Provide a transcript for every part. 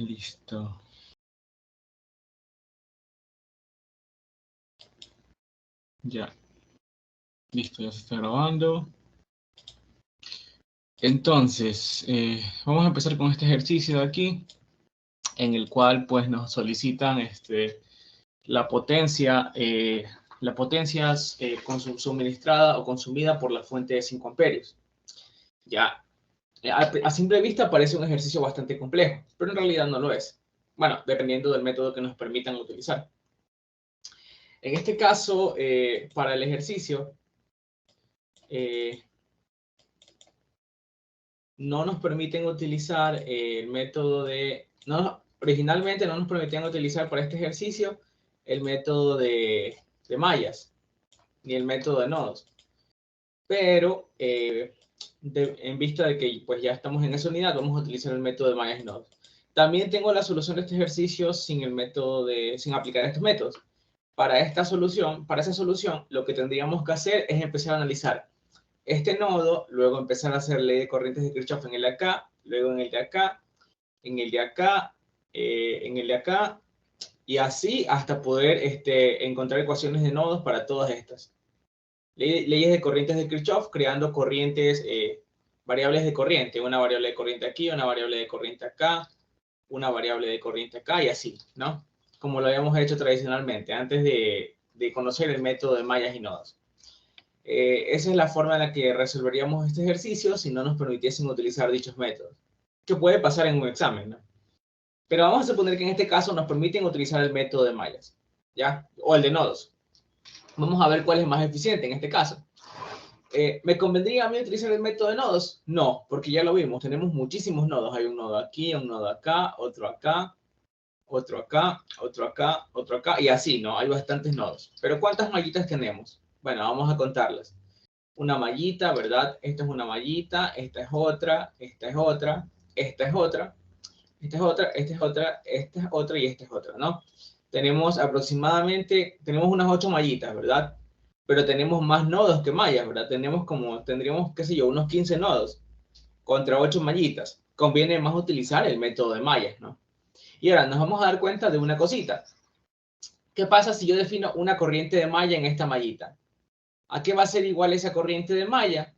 Listo. Ya. Listo, ya se está grabando. Entonces, vamos a empezar con este ejercicio de aquí, en el cual pues nos solicitan la potencia suministrada o consumida por la fuente de 5 amperios. Ya, a simple vista parece un ejercicio bastante complejo, pero en realidad no lo es. Bueno, dependiendo del método que nos permitan utilizar. En este caso, para el ejercicio, no nos permiten utilizar el método de... originalmente no nos permitían utilizar para este ejercicio el método de mallas, ni el método de nodos. Pero en vista de que pues ya estamos en esa unidad, vamos a utilizar el método de mallas y nodos. También tengo la solución de este ejercicio sin aplicar estos métodos. Para esa solución, lo que tendríamos que hacer es empezar a analizar este nodo, luego empezar a hacer ley de corrientes de Kirchhoff en el de acá, luego en el de acá, en el de acá, en el de acá, y así hasta poder encontrar ecuaciones de nodos para todas estas. Leyes de corrientes de Kirchhoff, creando corrientes, variables de corriente, una variable de corriente aquí, una variable de corriente acá, una variable de corriente acá, y así, ¿no? Como lo habíamos hecho tradicionalmente, antes de conocer el método de mallas y nodos. Esa es la forma en la que resolveríamos este ejercicio si no nos permitiesen utilizar dichos métodos, que puede pasar en un examen, ¿no? Pero vamos a suponer que en este caso nos permiten utilizar el método de mallas, ¿ya? O el de nodos. Vamos a ver cuál es más eficiente en este caso. ¿Me convendría a mí utilizar el método de nodos? No, porque ya lo vimos, tenemos muchísimos nodos. Hay un nodo aquí, un nodo acá, otro acá, otro acá, otro acá, otro acá, y así, ¿no? Hay bastantes nodos. Pero ¿cuántas mallitas tenemos? Bueno, vamos a contarlas. Una mallita, ¿verdad? Esta es una mallita, esta es otra, esta es otra, esta es otra, esta es otra, esta es otra, esta es otra y esta es otra, ¿no? Tenemos unas 8 mallitas, ¿verdad? Pero tenemos más nodos que mallas, ¿verdad? Tendríamos, qué sé yo, unos 15 nodos contra 8 mallitas. Conviene más utilizar el método de mallas, ¿no? Y ahora nos vamos a dar cuenta de una cosita. ¿Qué pasa si yo defino una corriente de malla en esta mallita? ¿A qué va a ser igual esa corriente de malla?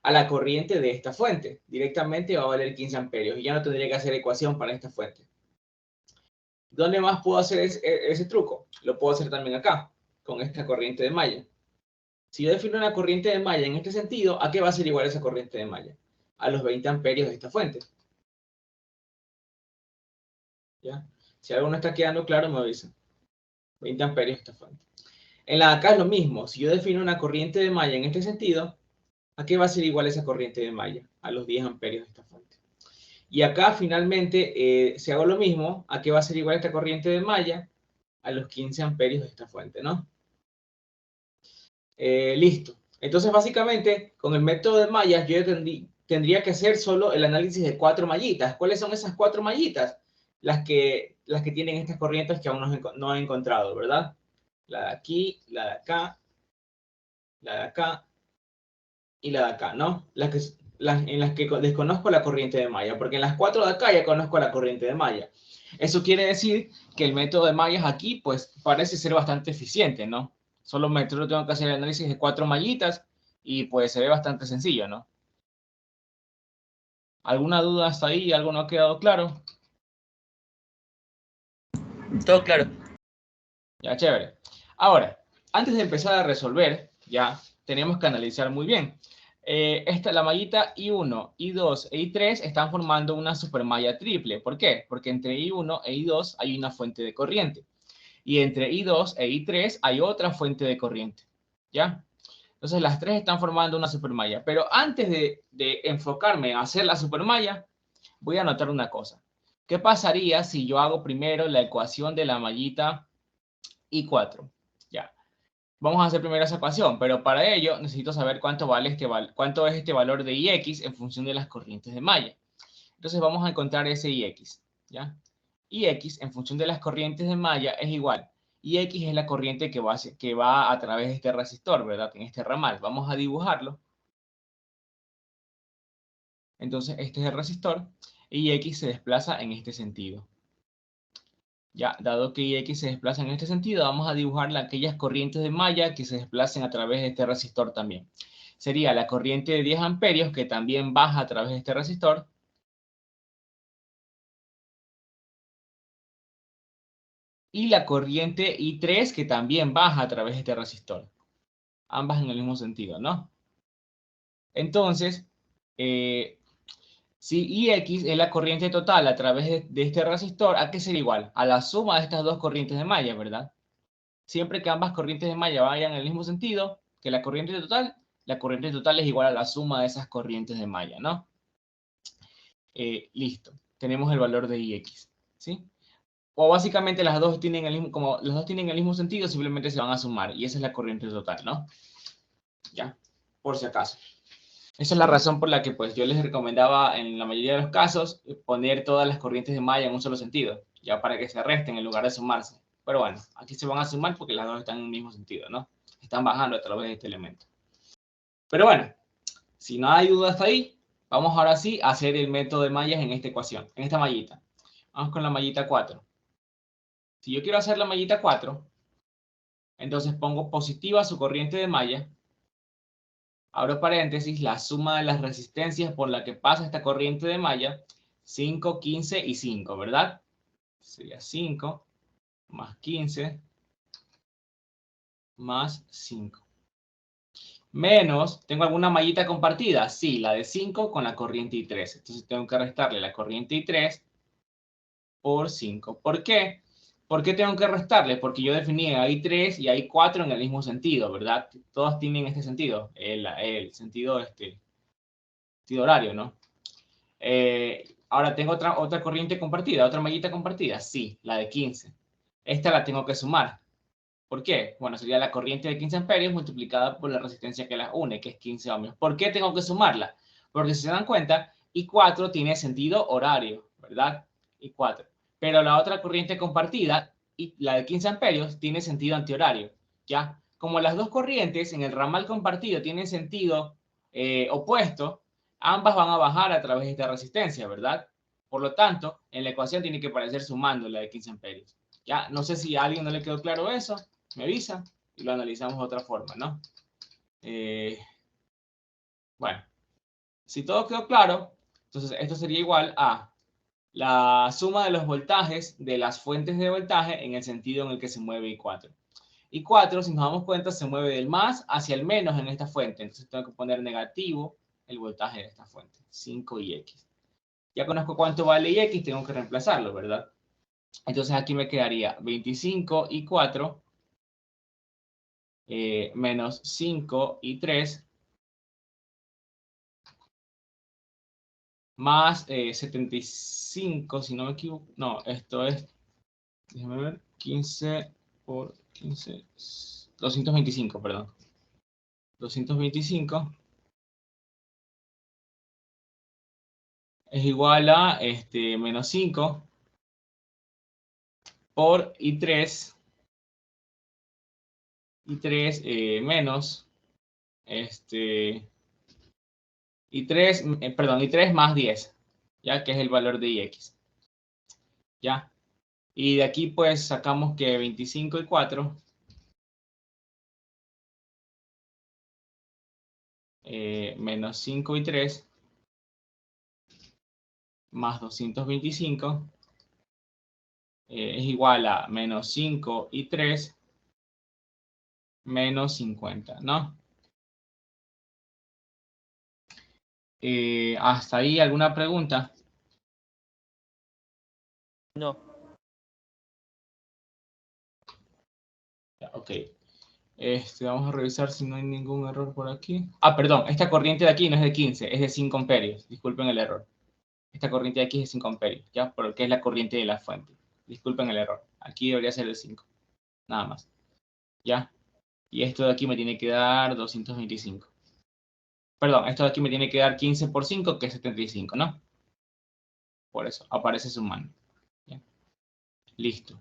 A la corriente de esta fuente. Directamente va a valer 15 amperios y ya no tendría que hacer ecuación para esta fuente. ¿Dónde más puedo hacer ese truco? Lo puedo hacer también acá, con esta corriente de malla. Si yo defino una corriente de malla en este sentido, ¿a qué va a ser igual esa corriente de malla? A los 20 amperios de esta fuente. ¿Ya? Si algo no está quedando claro, me avisa. 20 amperios de esta fuente. En la de acá es lo mismo. Si yo defino una corriente de malla en este sentido, ¿a qué va a ser igual esa corriente de malla? A los 10 amperios de esta fuente. Y acá finalmente, si hago lo mismo, ¿a qué va a ser igual esta corriente de malla? A los 15 amperios de esta fuente, ¿no? Listo. Entonces, básicamente, con el método de mallas, yo tendría que hacer solo el análisis de 4 mallitas. ¿Cuáles son esas 4 mallitas? Las que tienen estas corrientes que aún no he encontrado, ¿verdad? La de aquí, la de acá, la de acá y la de acá, ¿no? En las que desconozco la corriente de malla, porque en las 4 de acá ya conozco la corriente de malla. Eso quiere decir que el método de mallas aquí, pues, parece ser bastante eficiente, ¿no? Solo tengo que hacer el análisis de 4 mallitas y pues se ve bastante sencillo, ¿no? ¿Alguna duda hasta ahí? ¿Algo no ha quedado claro? Todo claro. Ya, chévere. Ahora, antes de empezar a resolver, ya tenemos que analizar muy bien. La mallita I1, I2 e I3 están formando una supermalla triple. ¿Por qué? Porque entre I1 e I2 hay una fuente de corriente. Y entre I2 e I3 hay otra fuente de corriente. ¿Ya? Entonces las tres están formando una supermalla. Pero antes de enfocarme en hacer la supermalla, voy a anotar una cosa. ¿Qué pasaría si yo hago primero la ecuación de la mallita I4? Ya. Vamos a hacer primero esa ecuación, pero para ello necesito saber cuánto es este valor de Ix en función de las corrientes de malla. Entonces vamos a encontrar ese Ix, ¿ya? Ix en función de las corrientes de malla es igual. Ix es la corriente que va a través de este resistor, ¿verdad? En este ramal. Vamos a dibujarlo. Entonces este es el resistor y X se desplaza en este sentido, Ya, dado que Ix se desplaza en este sentido, vamos a dibujar aquellas corrientes de malla que se desplacen a través de este resistor también. Sería la corriente de 10 amperios que también baja a través de este resistor. Y la corriente I3 que también baja a través de este resistor. Ambas en el mismo sentido, ¿no? Entonces, si Ix es la corriente total a través de este resistor, ¿a qué sería igual? A la suma de estas dos corrientes de malla, ¿verdad? Siempre que ambas corrientes de malla vayan en el mismo sentido que la corriente total es igual a la suma de esas corrientes de malla, ¿no? Listo. Tenemos el valor de Ix, ¿sí? O básicamente las dos tienen el mismo, como las dos tienen el mismo sentido, simplemente se van a sumar. Y esa es la corriente total, ¿no? Ya, por si acaso. Esa es la razón por la que pues yo les recomendaba en la mayoría de los casos poner todas las corrientes de malla en un solo sentido, ya para que se resten en lugar de sumarse. Pero bueno, aquí se van a sumar porque las dos están en el mismo sentido, ¿no? Están bajando a través de este elemento. Pero bueno, si no hay duda hasta ahí, vamos ahora sí a hacer el método de mallas en esta ecuación, en esta mallita. Vamos con la mallita 4. Si yo quiero hacer la mallita 4, entonces pongo positiva su corriente de malla, abro paréntesis, la suma de las resistencias por la que pasa esta corriente de malla, 5, 15 y 5, ¿verdad? Sería 5 más 15 más 5. Menos, ¿tengo alguna mallita compartida? Sí, la de 5 con la corriente I3. Entonces tengo que restarle la corriente I3 por 5. ¿Por qué? ¿Por qué tengo que restarle? Porque yo definí a I3 y a I4 en el mismo sentido, ¿verdad? Todos tienen este sentido, el sentido, sentido horario, ¿no? Ahora, ¿tengo otra corriente compartida, otra mallita compartida? Sí, la de 15. Esta la tengo que sumar. ¿Por qué? Bueno, sería la corriente de 15 amperios multiplicada por la resistencia que las une, que es 15 ohmios. ¿Por qué tengo que sumarla? Porque si se dan cuenta, I4 tiene sentido horario, ¿verdad? I4. Pero la otra corriente compartida, la de 15 amperios, tiene sentido antihorario, ¿ya? Como las dos corrientes en el ramal compartido tienen sentido opuesto, ambas van a bajar a través de esta resistencia, ¿verdad? Por lo tanto, en la ecuación tiene que aparecer sumando la de 15 amperios. Ya, no sé si a alguien no le quedó claro eso, me avisa y lo analizamos de otra forma, ¿no? Bueno, si todo quedó claro, entonces esto sería igual a la suma de los voltajes de las fuentes de voltaje en el sentido en el que se mueve I4. I4, si nos damos cuenta, se mueve del más hacia el menos en esta fuente. Entonces tengo que poner negativo el voltaje de esta fuente, 5Ix. Ya conozco cuánto vale Ix, tengo que reemplazarlo, ¿verdad? Entonces aquí me quedaría 25I4 menos 5I3 más 75, si no me equivoco. No, esto es, déjame ver, 15 por 15, 225, perdón. 225 es igual a menos 5 por I3 menos I3 más 10, ya que es el valor de Ix. ¿Ya? Y de aquí pues sacamos que 25I4 menos 5I3 más 225 es igual a menos 5I3 menos 50, ¿no? ¿Hasta ahí alguna pregunta? No. Ok. Vamos a revisar si no hay ningún error por aquí. Ah, perdón, esta corriente de aquí no es de 15, es de 5 amperios. Disculpen el error. Esta corriente de aquí es de 5 amperios, ¿ya? Porque es la corriente de la fuente. Disculpen el error. Aquí debería ser de 5. Nada más. ¿Ya? Y esto de aquí me tiene que dar 225. Perdón, esto de aquí me tiene que dar 15 por 5, que es 75, ¿no? Por eso, aparece sumando. ¿Ya? Listo.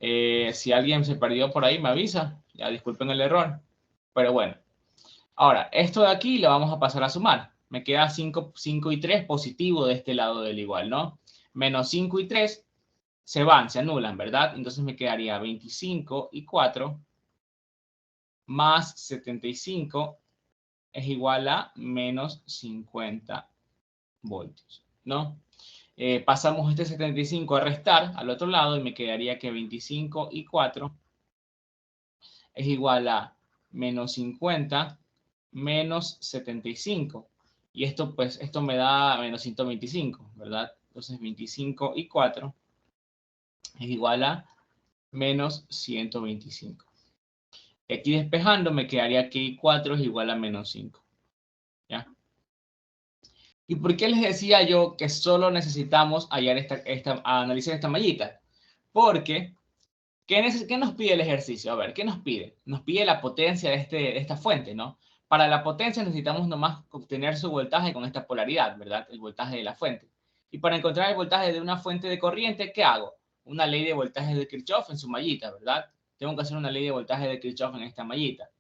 Si alguien se perdió por ahí, me avisa. Ya, disculpen el error. Pero bueno. Ahora, esto de aquí lo vamos a pasar a sumar. Me queda 5 y 3 positivo de este lado del igual, ¿no? Menos 5 y 3 se van, se anulan, ¿verdad? Entonces me quedaría 25 y 4 más 75 es igual a menos 50 voltios, ¿no? Pasamos este 75 a restar al otro lado y me quedaría que 25 y 4 es igual a menos 50 menos 75. Y esto, pues, esto me da menos 125, ¿verdad? Entonces 25 y 4 es igual a menos 125. Y aquí despejando me quedaría que 4 es igual a menos 5. ¿Ya? ¿Y por qué les decía yo que solo necesitamos hallar analizar esta mallita? Porque, ¿qué nos pide el ejercicio? A ver, ¿qué nos pide? Nos pide la potencia de esta fuente, ¿no? Para la potencia necesitamos nomás obtener su voltaje con esta polaridad, ¿verdad? El voltaje de la fuente. Y para encontrar el voltaje de una fuente de corriente, ¿qué hago? Una ley de voltaje de Kirchhoff en su mallita, ¿verdad? Tengo que hacer una ley de voltaje de Kirchhoff en esta mallita.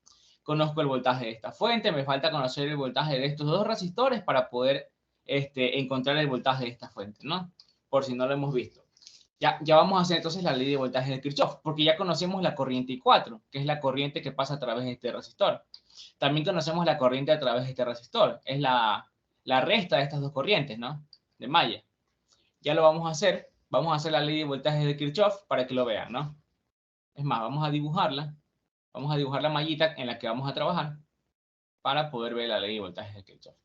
Conozco el voltaje de esta fuente, me falta conocer el voltaje de estos dos resistores para poder encontrar el voltaje de esta fuente, ¿no? Por si no lo hemos visto. Ya vamos a hacer entonces la ley de voltaje de Kirchhoff, porque ya conocemos la corriente I4, que es la corriente que pasa a través de este resistor. También conocemos la corriente a través de este resistor, es la resta de estas dos corrientes, ¿no? De malla. Ya lo vamos a hacer la ley de voltaje de Kirchhoff para que lo vean, ¿no? Es más, vamos a dibujar la mallita en la que vamos a trabajar para poder ver la ley de voltaje de Kirchhoff.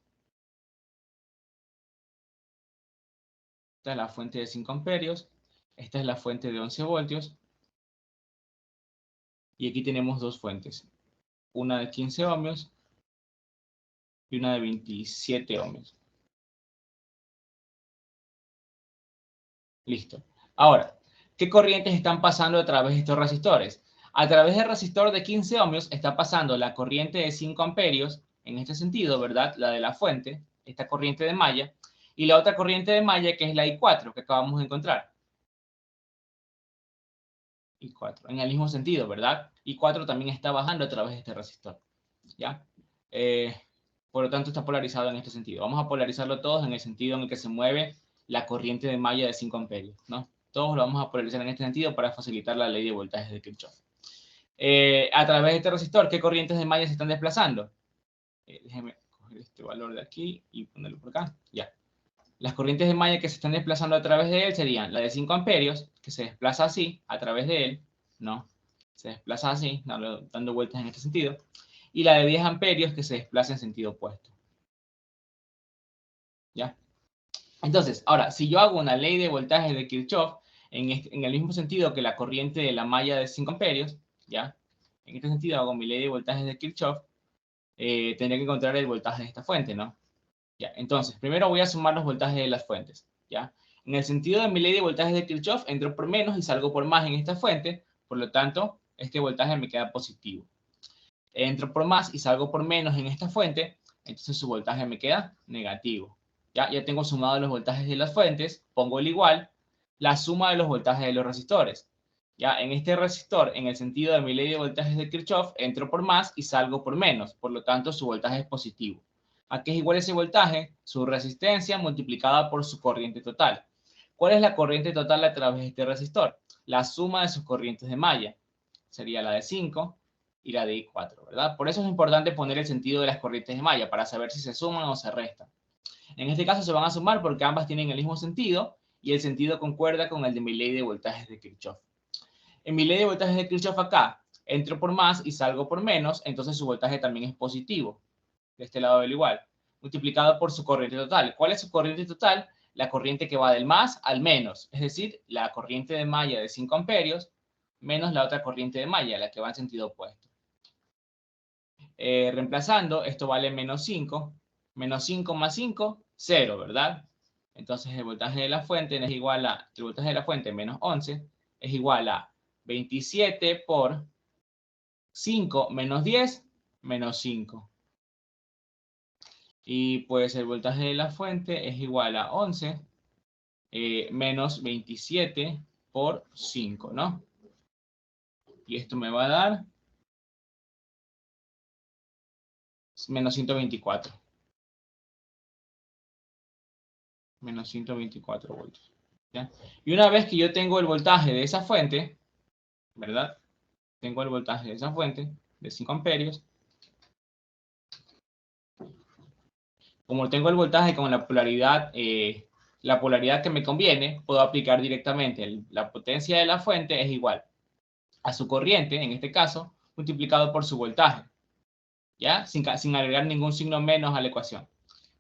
Esta es la fuente de 5 amperios, esta es la fuente de 11 voltios, y aquí tenemos dos fuentes, una de 15 ohmios y una de 27 ohmios. Listo. Ahora, ¿qué corrientes están pasando a través de estos resistores? A través del resistor de 15 ohmios está pasando la corriente de 5 amperios, en este sentido, ¿verdad? La de la fuente, esta corriente de malla, y la otra corriente de malla que es la I4 que acabamos de encontrar. I4, en el mismo sentido, ¿verdad? I4 también está bajando a través de este resistor, ¿ya? Por lo tanto, está polarizado en este sentido. Vamos a polarizarlo todos en el sentido en el que se mueve la corriente de malla de 5 amperios, ¿no? Todos lo vamos a polarizar en este sentido para facilitar la ley de voltajes de Kirchhoff. A través de este resistor, ¿qué corrientes de malla se están desplazando? Déjenme coger este valor de aquí y ponerlo por acá. Ya. Las corrientes de malla que se están desplazando a través de él serían la de 5 amperios, que se desplaza así, a través de él, ¿no? Se desplaza así, dando vueltas en este sentido. Y la de 10 amperios, que se desplaza en sentido opuesto. ¿Ya? Entonces, ahora, si yo hago una ley de voltaje de Kirchhoff, en el mismo sentido que la corriente de la malla de 5 amperios, ¿ya? En este sentido hago mi ley de voltaje de Kirchhoff, tendría que encontrar el voltaje de esta fuente, ¿no? Ya, entonces, primero voy a sumar los voltajes de las fuentes, ¿ya? En el sentido de mi ley de voltajes de Kirchhoff, entro por menos y salgo por más en esta fuente, por lo tanto, este voltaje me queda positivo. Entro por más y salgo por menos en esta fuente, entonces su voltaje me queda negativo. Ya tengo sumado los voltajes de las fuentes, pongo el igual, la suma de los voltajes de los resistores. Ya en este resistor, en el sentido de mi ley de voltajes de Kirchhoff, entro por más y salgo por menos, por lo tanto su voltaje es positivo. ¿A qué es igual ese voltaje? Su resistencia multiplicada por su corriente total. ¿Cuál es la corriente total a través de este resistor? La suma de sus corrientes de malla. Sería la de 5 y la de I4, ¿verdad? Por eso es importante poner el sentido de las corrientes de malla, para saber si se suman o se restan. En este caso se van a sumar porque ambas tienen el mismo sentido y el sentido concuerda con el de mi ley de voltajes de Kirchhoff. En mi ley de voltajes de Kirchhoff acá, entro por más y salgo por menos, entonces su voltaje también es positivo, de este lado del igual, multiplicado por su corriente total. ¿Cuál es su corriente total? La corriente que va del más al menos, es decir, la corriente de malla de 5 amperios menos la otra corriente de malla, la que va en sentido opuesto. Reemplazando, esto vale menos 5. Menos 5 más 5, 0, ¿verdad? Entonces el voltaje de la fuente es igual a, el voltaje de la fuente menos 11 es igual a 27 por 5 menos 10 menos 5. Y pues el voltaje de la fuente es igual a 11 menos 27 por 5, ¿no? Y esto me va a dar menos 124. Menos 124 voltios. ¿ya? Y una vez que yo tengo el voltaje de esa fuente, ¿verdad? Tengo el voltaje de esa fuente de 5 amperios. Como tengo el voltaje con la polaridad que me conviene, puedo aplicar directamente la potencia de la fuente es igual a su corriente, en este caso, multiplicado por su voltaje, ¿ya? Sin agregar ningún signo menos a la ecuación.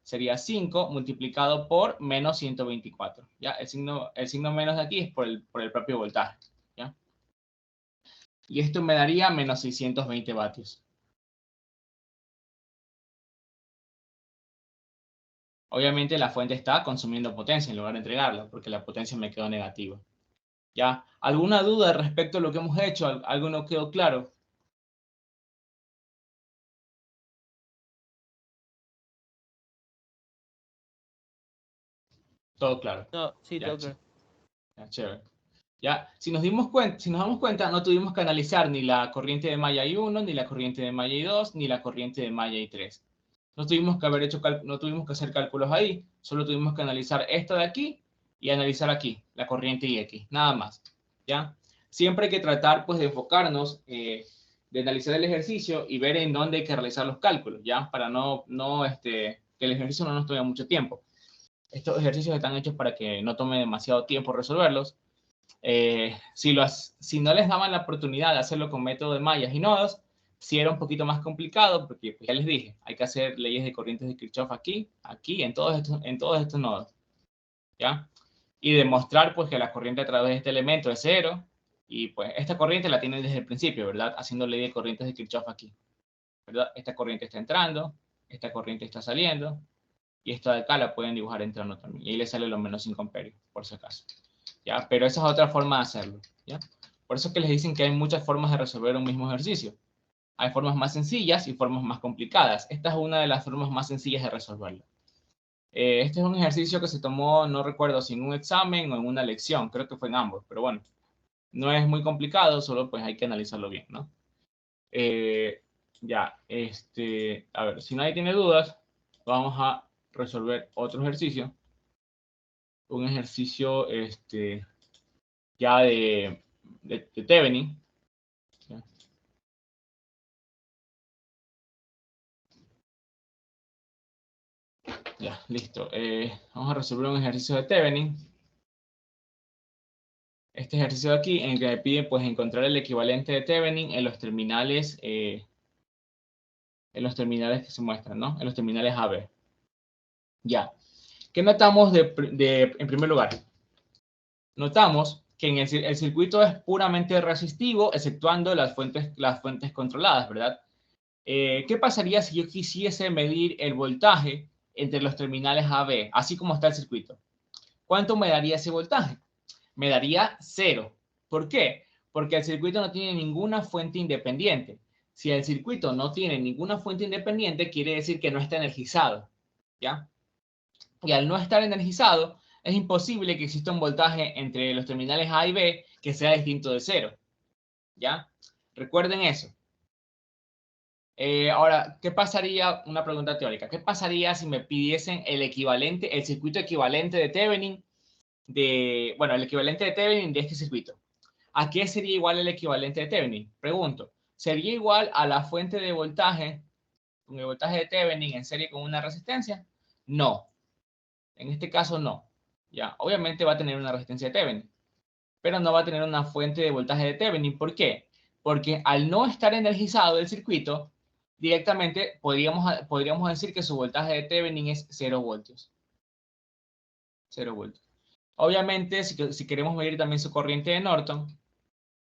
Sería 5 multiplicado por menos 124, ¿ya? El signo menos de aquí es por el propio voltaje, ¿ya? Y esto me daría menos 620 vatios. Obviamente la fuente está consumiendo potencia en lugar de entregarla, porque la potencia me quedó negativa. ¿Ya? ¿Alguna duda respecto a lo que hemos hecho? ¿Algo no quedó claro? Todo claro. No, sí, Ya, todo claro. ya, chévere. Ya, si nos damos cuenta, no tuvimos que analizar ni la corriente de malla I1, ni la corriente de malla I2, ni la corriente de malla I3. No tuvimos que no tuvimos que hacer cálculos ahí, solo tuvimos que analizar esto de aquí y analizar aquí, la corriente IX, nada más. ¿Ya? Siempre hay que tratar pues de enfocarnos, de analizar el ejercicio y ver en dónde hay que realizar los cálculos, ¿ya? Para que el ejercicio no nos tome mucho tiempo. Estos ejercicios están hechos para que no tome demasiado tiempo resolverlos. Si no les daban la oportunidad de hacerlo con método de mallas y nodos, sí era un poquito más complicado, porque pues, ya les dije, hay que hacer leyes de corrientes de Kirchhoff aquí, en todos estos nodos, ¿ya? Y demostrar pues que la corriente a través de este elemento es cero, y pues esta corriente la tienen desde el principio, ¿verdad? Haciendo ley de corrientes de Kirchhoff aquí, ¿verdad? Esta corriente está entrando, esta corriente está saliendo, y esta de acá la pueden dibujar entrando también, y ahí le sale los menos 5 amperios, por si acaso. ¿Ya? Pero esa es otra forma de hacerlo, ¿ya? Por eso es que les dicen que hay muchas formas de resolver un mismo ejercicio. Hay formas más sencillas y formas más complicadas. Esta es una de las formas más sencillas de resolverlo. Este es un ejercicio que se tomó, no recuerdo si en un examen o en una lección, creo que fue en ambos, pero bueno, no es muy complicado, solo pues hay que analizarlo bien, ¿no? Eh, a ver, si nadie tiene dudas, vamos a resolver otro ejercicio. Un ejercicio, ya de Thevenin. ¿Ya? Ya, listo. Vamos a resolver un ejercicio de Thevenin. Este ejercicio de aquí, en el que me pide pues, encontrar el equivalente de Thevenin en los terminales que se muestran, ¿no? En los terminales AB. Ya. ¿Qué notamos en primer lugar? Notamos que el circuito es puramente resistivo, exceptuando las fuentes controladas, ¿verdad? ¿Qué pasaría si yo quisiese medir el voltaje entre los terminales AB, así como está el circuito? ¿Cuánto me daría ese voltaje? Me daría 0. ¿Por qué? Porque el circuito no tiene ninguna fuente independiente. Si el circuito no tiene ninguna fuente independiente, quiere decir que no está energizado, ¿ya? Y al no estar energizado, es imposible que exista un voltaje entre los terminales A y B que sea distinto de 0, ¿ya? Recuerden eso. Ahora, ¿qué pasaría? Una pregunta teórica. ¿Qué pasaría si me pidiesen el circuito equivalente de Thevenin el equivalente de Thevenin de este circuito? ¿A qué sería igual el equivalente de Thevenin? Pregunto, ¿sería igual a la fuente de voltaje, con el voltaje de Thevenin en serie con una resistencia? No, en este caso no. Ya, obviamente va a tener una resistencia de Thevenin, pero no va a tener una fuente de voltaje de Thevenin. ¿Por qué? Porque al no estar energizado el circuito, directamente podríamos decir que su voltaje de Thevenin es 0 voltios. 0 voltios. Obviamente, si queremos medir también su corriente de Norton,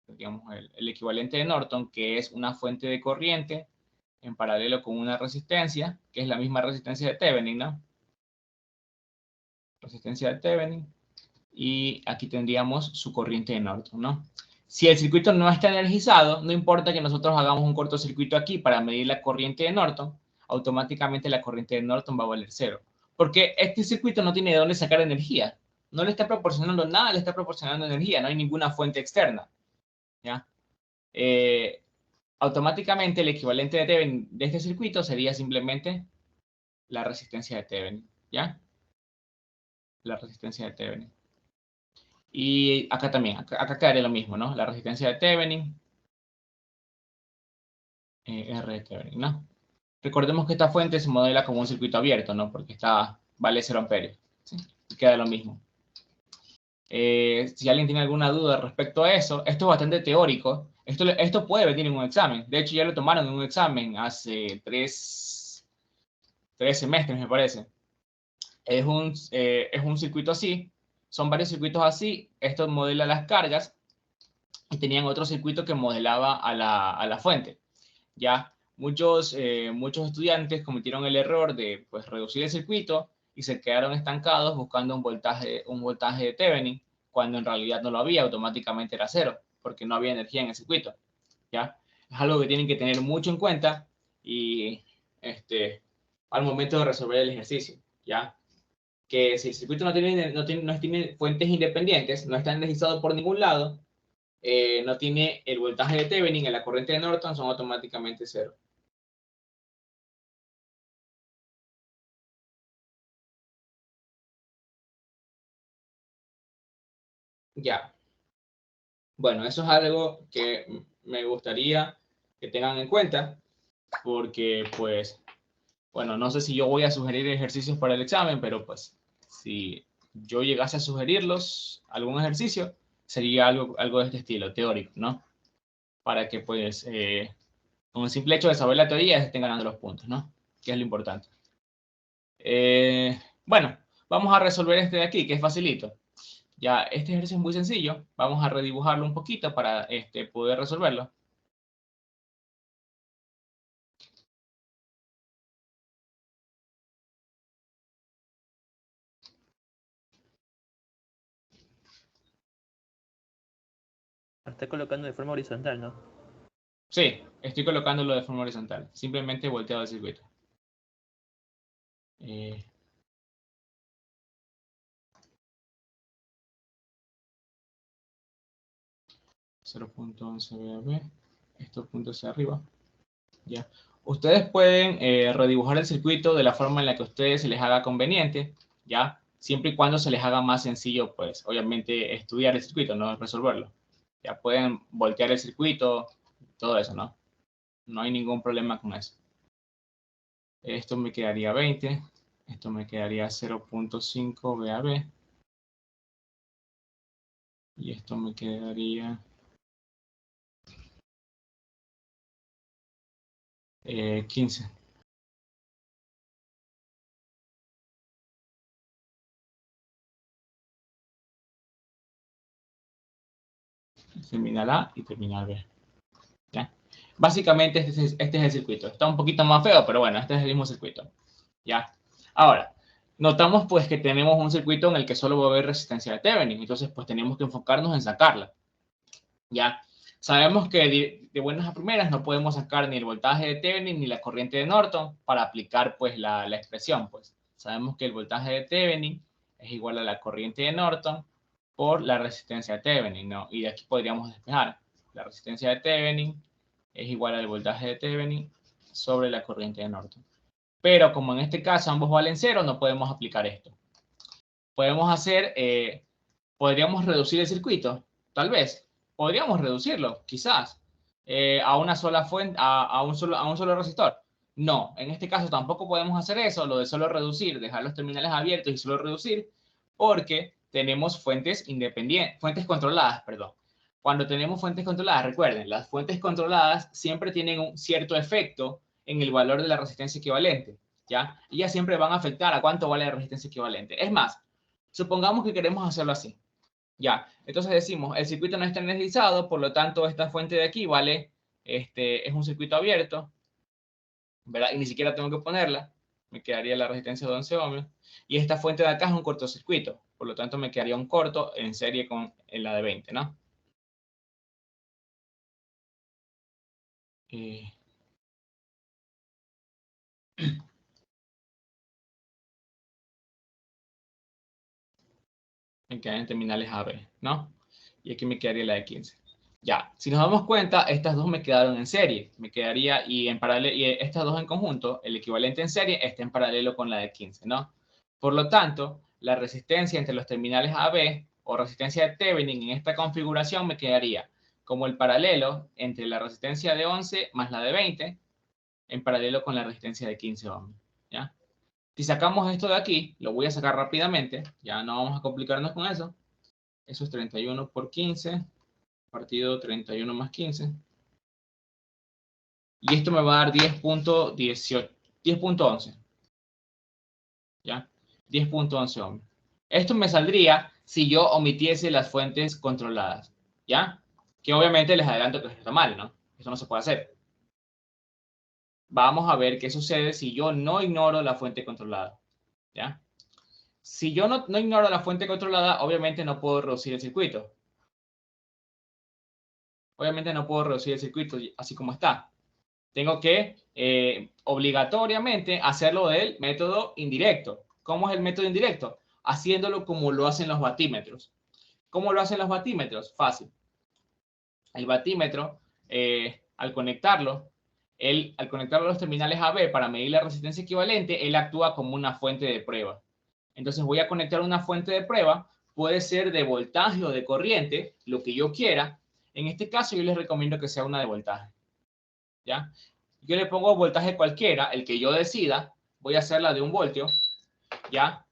digamos el equivalente de Norton, que es una fuente de corriente en paralelo con una resistencia, que es la misma resistencia de Thevenin, ¿no? Resistencia de Thevenin. Y aquí tendríamos su corriente de Norton, ¿no? Si el circuito no está energizado, no importa que nosotros hagamos un cortocircuito aquí para medir la corriente de Norton, automáticamente la corriente de Norton va a valer 0. Porque este circuito no tiene de dónde sacar energía. No le está proporcionando nada, le está proporcionando energía, no hay ninguna fuente externa, ¿ya? Automáticamente el equivalente de Thevenin de este circuito sería simplemente la resistencia de Thevenin, ¿ya? La resistencia de Thevenin. Y acá también, acá quedaría lo mismo, ¿no? La resistencia de Thevenin, R de Thevenin, ¿no? Recordemos que esta fuente se modela como un circuito abierto, ¿no? Porque vale 0 amperios, ¿sí? Y queda lo mismo. Si alguien tiene alguna duda respecto a eso, esto es bastante teórico. Esto puede venir en un examen. De hecho, ya lo tomaron en un examen hace tres semestres, me parece. Es un circuito así. Son varios circuitos así. Esto modela las cargas. Y tenían otro circuito que modelaba a la fuente. Ya muchos estudiantes cometieron el error de pues, reducir el circuito y se quedaron estancados buscando un voltaje de Thevenin, cuando en realidad no lo había, automáticamente era cero, porque no había energía en el circuito. ¿Ya? Es algo que tienen que tener mucho en cuenta y al momento de resolver el ejercicio. ¿Ya? Que si el circuito no tiene fuentes independientes, no está energizado por ningún lado, no tiene el voltaje de Thevenin en la corriente de Norton, son automáticamente cero. Ya. Bueno, eso es algo que me gustaría que tengan en cuenta, porque pues, bueno, no sé si yo voy a sugerir ejercicios para el examen, pero pues, si yo llegase a sugerirlos, algún ejercicio, sería algo de este estilo, teórico, ¿no? Para que pues, con el simple hecho de saber la teoría, estén ganando los puntos, ¿no? Que es lo importante. Bueno, vamos a resolver este de aquí, que es facilito. Ya, este ejercicio es muy sencillo. Vamos a redibujarlo un poquito para poder resolverlo. Lo está colocando de forma horizontal, ¿no? Sí, estoy colocándolo de forma horizontal. Simplemente volteado el circuito. 0.11 VAB. Estos puntos hacia arriba. Ya. Ustedes pueden redibujar el circuito de la forma en la que a ustedes se les haga conveniente, ¿ya? Siempre y cuando se les haga más sencillo, pues, obviamente, estudiar el circuito, no resolverlo. Ya pueden voltear el circuito, todo eso, ¿no? No hay ningún problema con eso. Esto me quedaría 20. Esto me quedaría 0.5 VAB. Y esto me quedaría 15. Terminal A y terminal B. ¿Ya? Básicamente este es el circuito. Está un poquito más feo, pero bueno, este es el mismo circuito. ¿Ya? Ahora, notamos pues que tenemos un circuito en el que solo va a haber resistencia de Thevenin. Entonces pues tenemos que enfocarnos en sacarla. ¿Ya? Sabemos que de buenas a primeras no podemos sacar ni el voltaje de Thevenin ni la corriente de Norton para aplicar pues la expresión. Pues sabemos que el voltaje de Thevenin es igual a la corriente de Norton por la resistencia de Thevenin, ¿no? Y de aquí podríamos despejar. La resistencia de Thevenin es igual al voltaje de Thevenin sobre la corriente de Norton. Pero como en este caso ambos valen cero, no podemos aplicar esto. Podríamos reducir el circuito, tal vez. Podríamos reducirlo, quizás, a una sola fuente, a un solo resistor. No, en este caso tampoco podemos hacer eso, lo de solo reducir, dejar los terminales abiertos y solo reducir, porque tenemos fuentes independientes, fuentes controladas, perdón. Cuando tenemos fuentes controladas, recuerden, las fuentes controladas siempre tienen un cierto efecto en el valor de la resistencia equivalente, ¿ya? Y ya siempre van a afectar a cuánto vale la resistencia equivalente. Es más, supongamos que queremos hacerlo así. Ya, entonces decimos, el circuito no está energizado, por lo tanto, esta fuente de aquí vale, es un circuito abierto, ¿verdad? Y ni siquiera tengo que ponerla, me quedaría la resistencia de 11 ohmios. Y esta fuente de acá es un cortocircuito, por lo tanto, me quedaría un corto en serie con la de 20, ¿no? Me quedan en terminales AB, ¿no? Y aquí me quedaría la de 15. Ya, si nos damos cuenta, estas dos me quedaron en serie. Me quedaría, y en paralelo, y estas dos en conjunto, el equivalente en serie está en paralelo con la de 15, ¿no? Por lo tanto, la resistencia entre los terminales AB o resistencia de Thevenin en esta configuración me quedaría como el paralelo entre la resistencia de 11 más la de 20, en paralelo con la resistencia de 15 ohms, ¿ya? Si sacamos esto de aquí, lo voy a sacar rápidamente, ya no vamos a complicarnos con eso. Eso es 31 por 15, partido 31 más 15. Y esto me va a dar 10.18, 10.11. ¿Ya? 10.11 ohms. Esto me saldría si yo omitiese las fuentes controladas, ¿ya? Que obviamente les adelanto que está mal, ¿no? Eso no se puede hacer. Vamos a ver qué sucede si yo no ignoro la fuente controlada, ¿ya? Si yo no ignoro la fuente controlada, obviamente no puedo reducir el circuito. Obviamente no puedo reducir el circuito así como está. Tengo que obligatoriamente hacerlo del método indirecto. ¿Cómo es el método indirecto? Haciéndolo como lo hacen los batímetros. ¿Cómo lo hacen los batímetros? Fácil. El batímetro, al conectarlo a los terminales AB para medir la resistencia equivalente, él actúa como una fuente de prueba. Entonces voy a conectar una fuente de prueba, puede ser de voltaje o de corriente, lo que yo quiera. En este caso yo les recomiendo que sea una de voltaje, ¿ya? Yo le pongo voltaje cualquiera, el que yo decida, voy a hacerla de 1 voltio, ¿ya?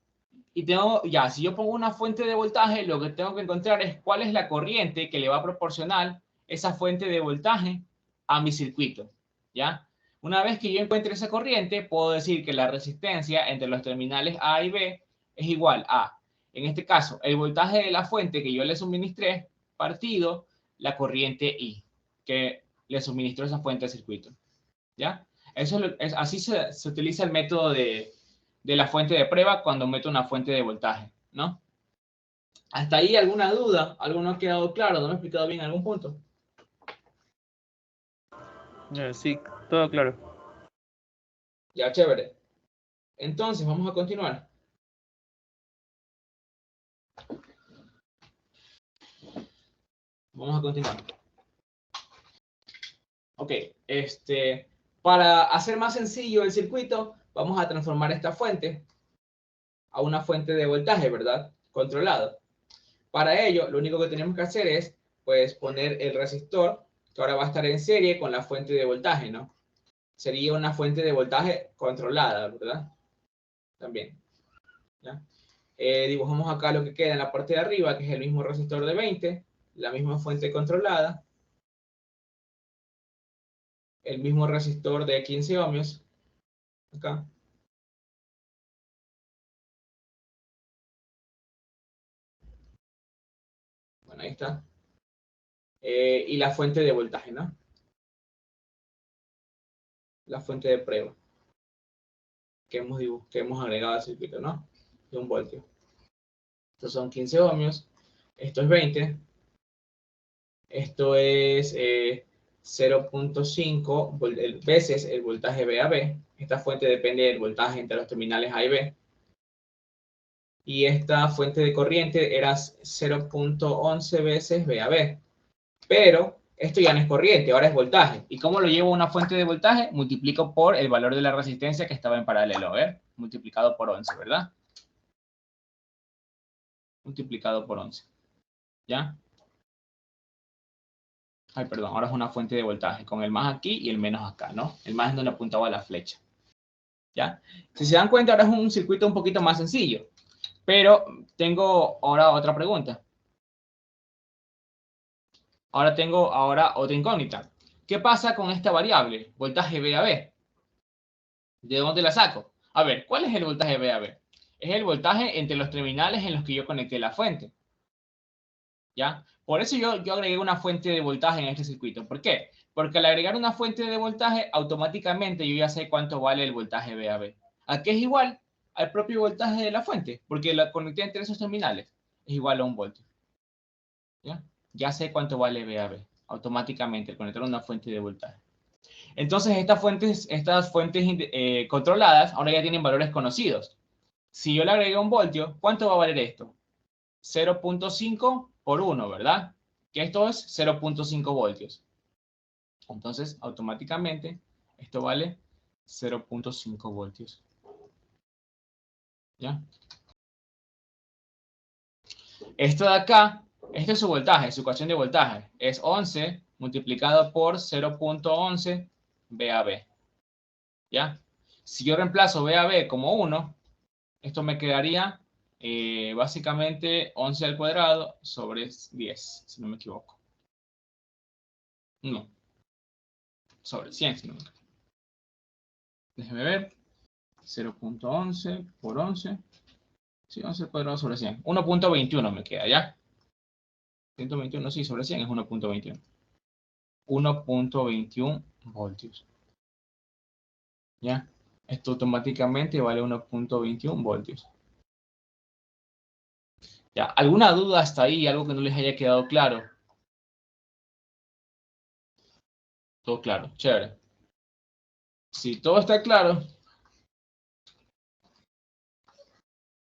Y tengo, ya, si yo pongo una fuente de voltaje, lo que tengo que encontrar es cuál es la corriente que le va a proporcionar esa fuente de voltaje a mi circuito, ¿ya? Una vez que yo encuentre esa corriente, puedo decir que la resistencia entre los terminales A y B es igual a, en este caso, el voltaje de la fuente que yo le suministré partido la corriente I, que le suministró esa fuente al circuito, ¿ya? Así se utiliza el método de la fuente de prueba cuando meto una fuente de voltaje, ¿no? ¿Hasta ahí alguna duda? ¿Algo no ha quedado claro? ¿No me he explicado bien algún punto? Sí, todo claro. Ya, chévere. Entonces, vamos a continuar. Vamos a continuar. Ok, para hacer más sencillo el circuito, vamos a transformar esta fuente a una fuente de voltaje, ¿verdad? Controlado. Para ello, lo único que tenemos que hacer es, pues, poner el resistor, que ahora va a estar en serie con la fuente de voltaje, ¿no? Sería una fuente de voltaje controlada, ¿verdad? También, ¿ya? Dibujamos acá lo que queda en la parte de arriba, que es el mismo resistor de 20, la misma fuente controlada, el mismo resistor de 15 ohmios, acá. Bueno, ahí está. Y la fuente de voltaje, ¿no? La fuente de prueba que hemos agregado al circuito, ¿no? De 1 voltio. Estos son 15 ohmios, esto es 20, esto es 0.5 veces el voltaje VAB. Esta fuente depende del voltaje entre los terminales A y B. Y esta fuente de corriente era 0.11 veces VAB. Pero esto ya no es corriente, ahora es voltaje. ¿Y cómo lo llevo a una fuente de voltaje? Multiplico por el valor de la resistencia que estaba en paralelo, ¿ver? Multiplicado por 11, ¿verdad? Multiplicado por 11. ¿Ya? Ay, perdón, ahora es una fuente de voltaje, con el más aquí y el menos acá, ¿no? El más es donde apuntaba la flecha, ¿ya? Si se dan cuenta, ahora es un circuito un poquito más sencillo, pero tengo ahora otra pregunta. Ahora tengo otra incógnita. ¿Qué pasa con esta variable, voltaje VAB? ¿De dónde la saco? A ver, ¿cuál es el voltaje VAB? Es el voltaje entre los terminales en los que yo conecté la fuente, ¿ya? Por eso yo agregué una fuente de voltaje en este circuito. ¿Por qué? Porque al agregar una fuente de voltaje, automáticamente yo ya sé cuánto vale el voltaje VAB. ¿A qué es igual? Al propio voltaje de la fuente, porque la conecté entre esos terminales. Es igual a 1 voltio. ¿Ya? Ya sé cuánto vale VAB automáticamente al conectar una fuente de voltaje. Entonces, estas fuentes controladas ahora ya tienen valores conocidos. Si yo le agrego 1 voltio, ¿cuánto va a valer esto? 0.5 por 1, ¿verdad? Que esto es 0.5 voltios. Entonces, automáticamente, esto vale 0.5 voltios. ¿Ya? Esto de acá, este es su voltaje, su ecuación de voltaje. Es 11 multiplicado por 0.11 VAB. ¿Ya? Si yo reemplazo VAB como 1, esto me quedaría básicamente 11 al cuadrado sobre 10, si no me equivoco. No. Sobre 100, si no me equivoco. Déjeme ver. 0.11 por 11. Sí, 11 al cuadrado sobre 100. 1.21 me queda, ¿ya? 121, sí, sobre 100 es 1.21. 1.21 voltios. ¿Ya? Esto automáticamente vale 1.21 voltios. ¿Ya? ¿Alguna duda hasta ahí? ¿Algo que no les haya quedado claro? Todo claro, chévere. Si todo está claro,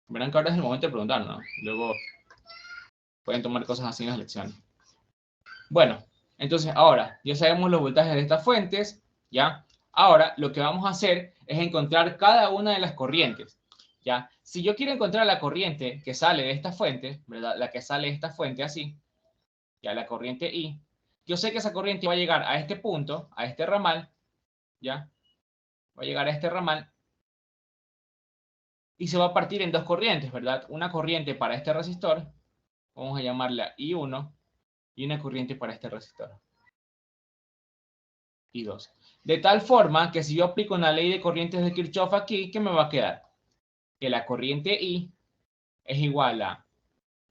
verán que ahora es el momento de preguntar, ¿no? Luego pueden tomar cosas así en las lecciones. Bueno, entonces ahora ya sabemos los voltajes de estas fuentes, ¿ya? Ahora lo que vamos a hacer es encontrar cada una de las corrientes, ¿ya? Si yo quiero encontrar la corriente que sale de esta fuente, ¿verdad? La que sale de esta fuente así, ya la corriente I, yo sé que esa corriente va a llegar a este punto, a este ramal, ¿ya? Va a llegar a este ramal y se va a partir en dos corrientes, ¿verdad? Una corriente para este resistor, vamos a llamarla I1, y una corriente para este resistor, I2. De tal forma que si yo aplico una ley de corrientes de Kirchhoff aquí, ¿qué me va a quedar? Que la corriente I es igual a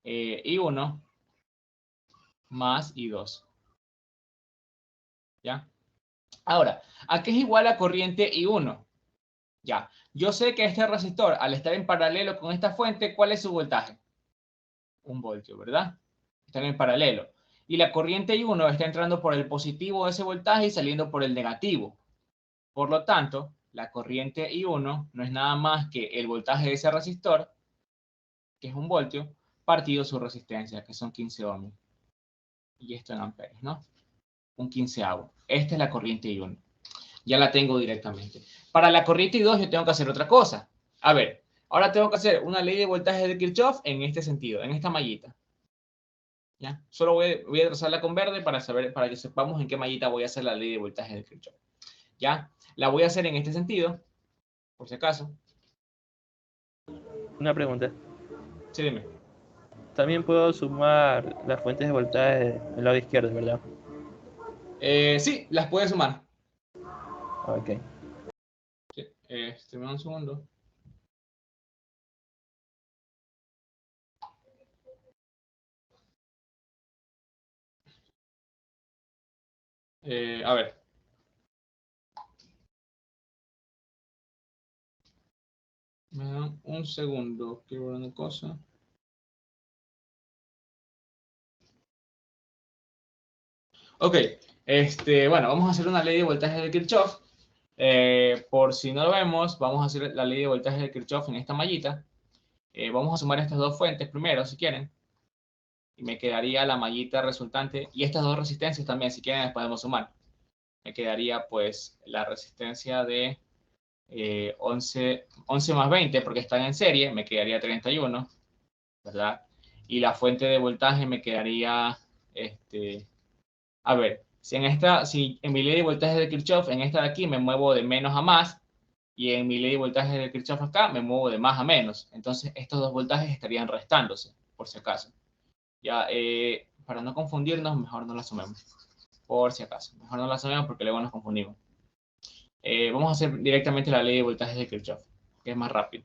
I1 más I2. ¿Ya? Ahora, ¿a qué es igual la corriente I1? Ya, yo sé que este resistor, al estar en paralelo con esta fuente, ¿cuál es su voltaje? 1 voltio, ¿verdad? Están en paralelo. Y la corriente I1 está entrando por el positivo de ese voltaje y saliendo por el negativo. Por lo tanto, la corriente I1 no es nada más que el voltaje de ese resistor, que es 1 voltio, partido su resistencia, que son 15 ohms. Y esto en amperes, ¿no? Un quinceavo. Esta es la corriente I1. Ya la tengo directamente. Para la corriente I2 yo tengo que hacer otra cosa. A ver, ahora tengo que hacer una ley de voltaje de Kirchhoff en este sentido, en esta mallita. ¿Ya? Solo voy a trazarla con verde para que sepamos en qué mallita voy a hacer la ley de voltaje de Kirchhoff. ¿Ya? La voy a hacer en este sentido, por si acaso. Una pregunta. Sí, dime. También puedo sumar las fuentes de voltaje del lado izquierdo, ¿verdad? Sí, las puedes sumar. Ok. Sí, me da un segundo. A ver. Me dan un segundo. Quiero ver una cosa. Ok. Bueno, vamos a hacer una ley de voltaje de Kirchhoff. Por si no lo vemos, vamos a hacer la ley de voltaje de Kirchhoff en esta mallita. Vamos a sumar estas dos fuentes primero, si quieren. Y me quedaría la mallita resultante. Y estas dos resistencias también, si quieren, las podemos sumar. Me quedaría, pues, la resistencia de 11 más 20, porque están en serie, me quedaría 31, ¿verdad? Y la fuente de voltaje me quedaría, a ver, si en mi ley de voltaje de Kirchhoff, en esta de aquí me muevo de menos a más, y en mi ley de voltaje de Kirchhoff acá me muevo de más a menos. Entonces, estos dos voltajes estarían restándose, por si acaso. Ya, para no confundirnos, mejor no la sumemos. Por si acaso. Mejor no la sumemos porque luego nos confundimos. Vamos a hacer directamente la ley de voltajes de Kirchhoff, que es más rápido.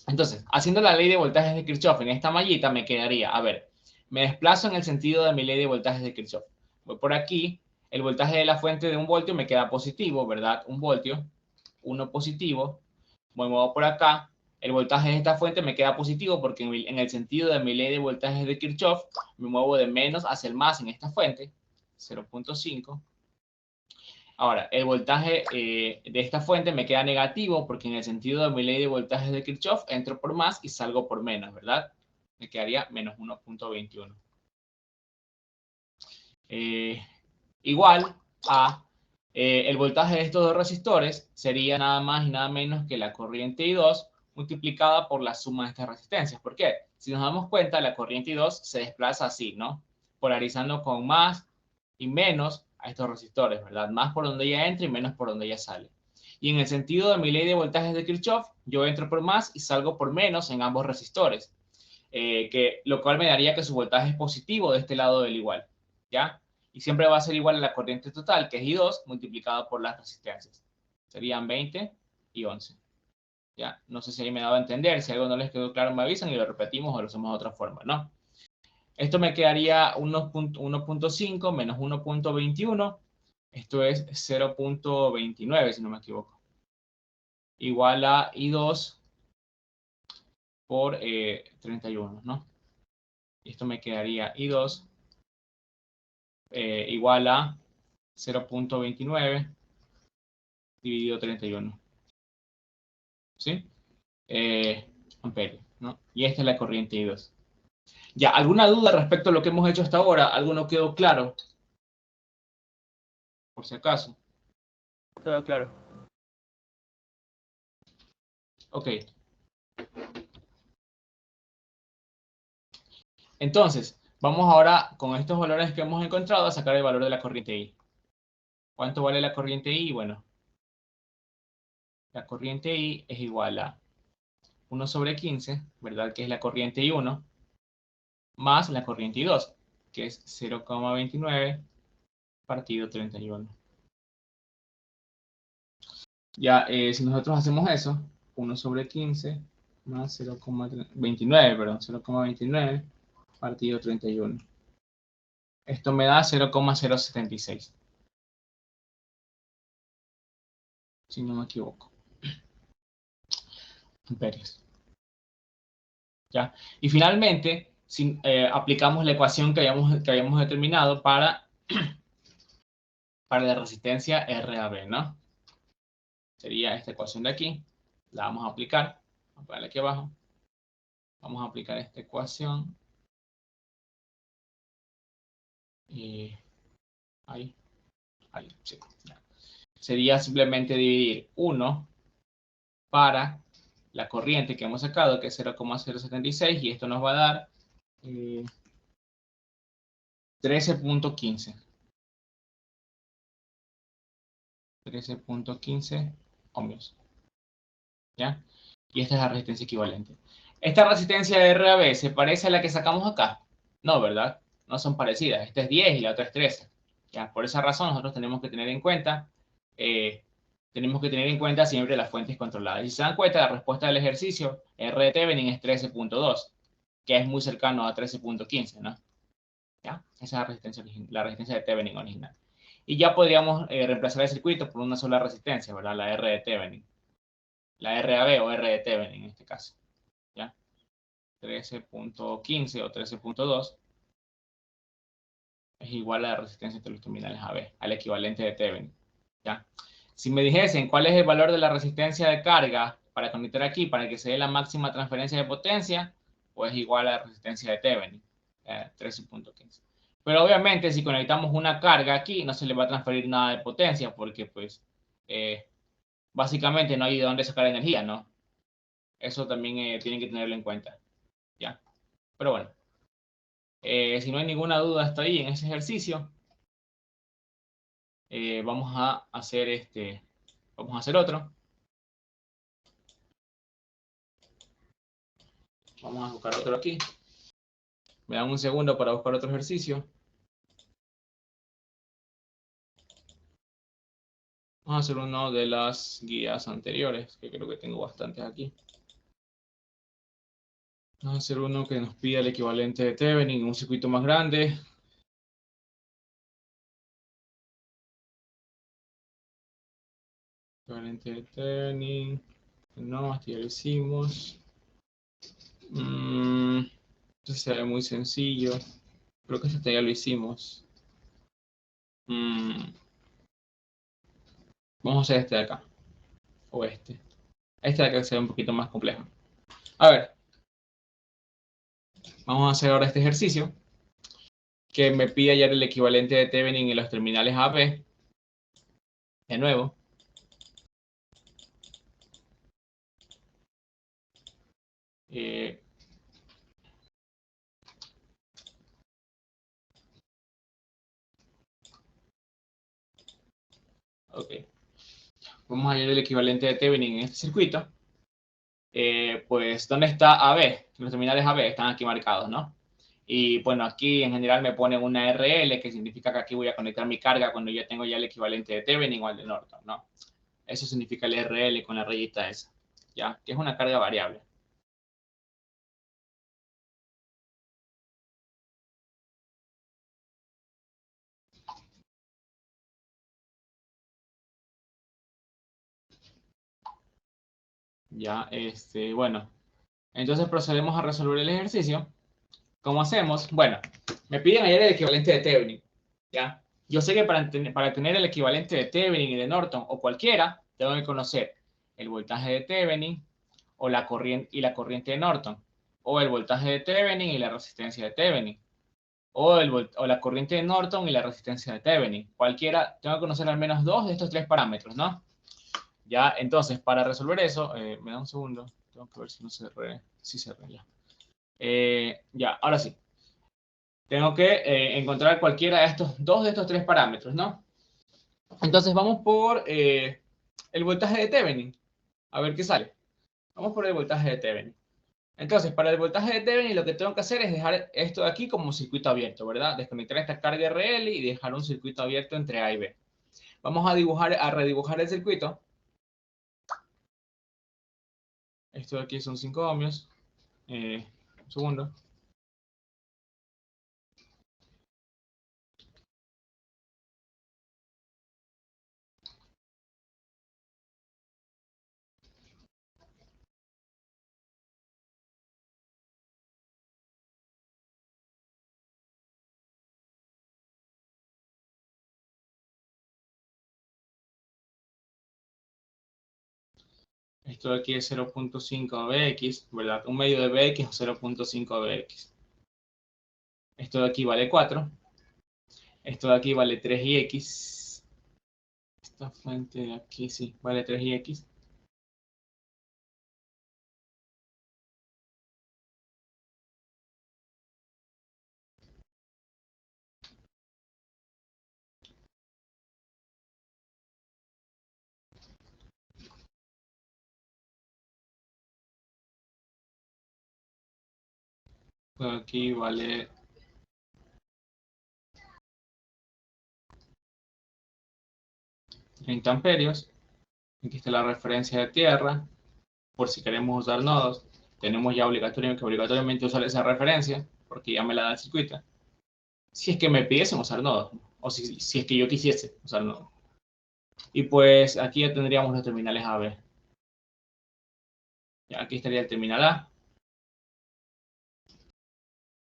Entonces, haciendo la ley de voltajes de Kirchhoff en esta mallita, me quedaría, a ver, me desplazo en el sentido de mi ley de voltajes de Kirchhoff. Voy por aquí, el voltaje de la fuente de 1 voltio me queda positivo, ¿verdad? 1 voltio, 1 positivo. Me muevo por acá, el voltaje de esta fuente me queda positivo porque en el sentido de mi ley de voltajes de Kirchhoff, me muevo de menos hacia el más en esta fuente, 0.5. Ahora, el voltaje de esta fuente me queda negativo porque en el sentido de mi ley de voltajes de Kirchhoff entro por más y salgo por menos, ¿verdad? Me quedaría menos 1.21. Igual a el voltaje de estos dos resistores sería nada más y nada menos que la corriente I2 multiplicada por la suma de estas resistencias. ¿Por qué? Si nos damos cuenta, la corriente I2 se desplaza así, ¿no? Polarizando con más y menos a estos resistores, ¿verdad? Más por donde ella entra y menos por donde ella sale. Y en el sentido de mi ley de voltajes de Kirchhoff, yo entro por más y salgo por menos en ambos resistores, lo cual me daría que su voltaje es positivo de este lado del igual, ¿ya? Y siempre va a ser igual a la corriente total, que es I2, multiplicado por las resistencias. Serían 20 y 11. ¿Ya? No sé si ahí me daba a entender. Si algo no les quedó claro, me avisan y lo repetimos o lo hacemos de otra forma, ¿no? Esto me quedaría 1.5 menos 1.21. Esto es 0.29, si no me equivoco. Igual a I2 por 31, ¿no? Y esto me quedaría I2 igual a 0.29 dividido 31. ¿Sí? Amperios, ¿no? Y esta es la corriente I2. Ya, ¿alguna duda respecto a lo que hemos hecho hasta ahora? ¿Algo no quedó claro? Por si acaso. Todo claro. Ok. Entonces, vamos ahora con estos valores que hemos encontrado a sacar el valor de la corriente I. ¿Cuánto vale la corriente I? Bueno, la corriente I es igual a 1 sobre 15, ¿verdad? Que es la corriente I1, más la corriente I2, que es 0,29 partido 31. Ya, si nosotros hacemos eso, 1 sobre 15 más 0,29, perdón, 0,29 partido 31. Esto me da 0,076. Si no me equivoco. Amperios. ¿Ya? Y finalmente, si, aplicamos la ecuación que habíamos determinado para la resistencia RAB, ¿no? Sería esta ecuación de aquí. La vamos a aplicar. Vamos a ponerla aquí abajo. Vamos a aplicar esta ecuación. Y ahí. Ahí, sí. Ya. Sería simplemente dividir 1 para la corriente que hemos sacado, que es 0,076, y esto nos va a dar 13.15. 13.15 ohmios. ¿Ya? Y esta es la resistencia equivalente. ¿Esta resistencia de RAB se parece a la que sacamos acá? No, ¿verdad? No son parecidas. Esta es 10 y la otra es 13. ¿Ya? Por esa razón nosotros tenemos que tener en cuenta siempre las fuentes controladas. Y si se dan cuenta, la respuesta del ejercicio R de Thevenin es 13.2, que es muy cercano a 13.15, ¿no? ¿Ya? Esa es la resistencia de Thevenin original. Y ya podríamos reemplazar el circuito por una sola resistencia, ¿verdad? La R de Thevenin. La RAB o R de Thevenin en este caso. ¿Ya? 13.15 o 13.2 es igual a la resistencia entre los terminales AB, al equivalente de Thevenin. ¿Ya? Si me dijesen cuál es el valor de la resistencia de carga para conectar aquí, para que se dé la máxima transferencia de potencia, pues igual a la resistencia de Thevenin, 13.15. Pero obviamente si conectamos una carga aquí, no se le va a transferir nada de potencia, porque pues básicamente no hay de dónde sacar energía, ¿no? Eso también tienen que tenerlo en cuenta, ¿ya? Pero bueno, si no hay ninguna duda hasta ahí en ese ejercicio, vamos a hacer otro. Vamos a buscar otro aquí. Me dan un segundo para buscar otro ejercicio. Vamos a hacer uno de las guías anteriores, que creo que tengo bastantes aquí. Vamos a hacer uno que nos pida el equivalente de Thevenin en un circuito más grande. Equivalente de Thevenin. No, hasta ya lo hicimos. Esto se ve muy sencillo. Creo que este ya lo hicimos. Vamos a hacer este de acá. O este. Este de acá se ve un poquito más complejo. A ver. Vamos a hacer ahora este ejercicio. Que me pide hallar el equivalente de Thevenin en los terminales AB. De nuevo. Ok. Vamos a hallar el equivalente de Thevenin en este circuito. Pues, ¿dónde está AB? Los terminales AB están aquí marcados, ¿no? Y bueno, aquí en general me ponen una RL, que significa que aquí voy a conectar mi carga cuando ya tengo ya el equivalente de Thevenin o el de Norton, ¿no? Eso significa el RL con la rayita esa, ¿ya? Que es una carga variable. Ya, bueno. Entonces procedemos a resolver el ejercicio. ¿Cómo hacemos? Bueno, me piden hallar el equivalente de Thevenin, ¿ya? Yo sé que para tener el equivalente de Thevenin y de Norton o cualquiera, tengo que conocer el voltaje de Thevenin o la corriente de Norton, o el voltaje de Thevenin y la resistencia de Thevenin, o la corriente de Norton y la resistencia de Thevenin. Cualquiera, tengo que conocer al menos dos de estos tres parámetros, ¿no? Ya, entonces, para resolver eso, me da un segundo, tengo que ver si no cerré, sí cerré ya. Ya, ahora sí. Tengo que encontrar cualquiera de dos de estos tres parámetros, ¿no? Entonces vamos por el voltaje de Thevenin. A ver qué sale. Vamos por el voltaje de Thevenin. Entonces, para el voltaje de Thevenin lo que tengo que hacer es dejar esto de aquí como circuito abierto, ¿verdad? Desconectar esta carga RL y dejar un circuito abierto entre A y B. Vamos a redibujar el circuito. Esto de aquí son 5 ohmios. Un segundo. Esto de aquí es 0.5 Bx, ¿verdad? Un medio de Bx o 0.5 Bx. Esto de aquí vale 4. Esto de aquí vale 3ix. Esta fuente de aquí sí, vale 3ix. Esto de aquí vale 30 amperios. Aquí está la referencia de tierra. Por si queremos usar nodos, tenemos ya obligatoriamente usar esa referencia, porque ya me la da el circuito. Si es que me pidiesen usar nodos, o si es que yo quisiese usar nodos. Y pues aquí ya tendríamos los terminales AB. Ya aquí estaría el terminal A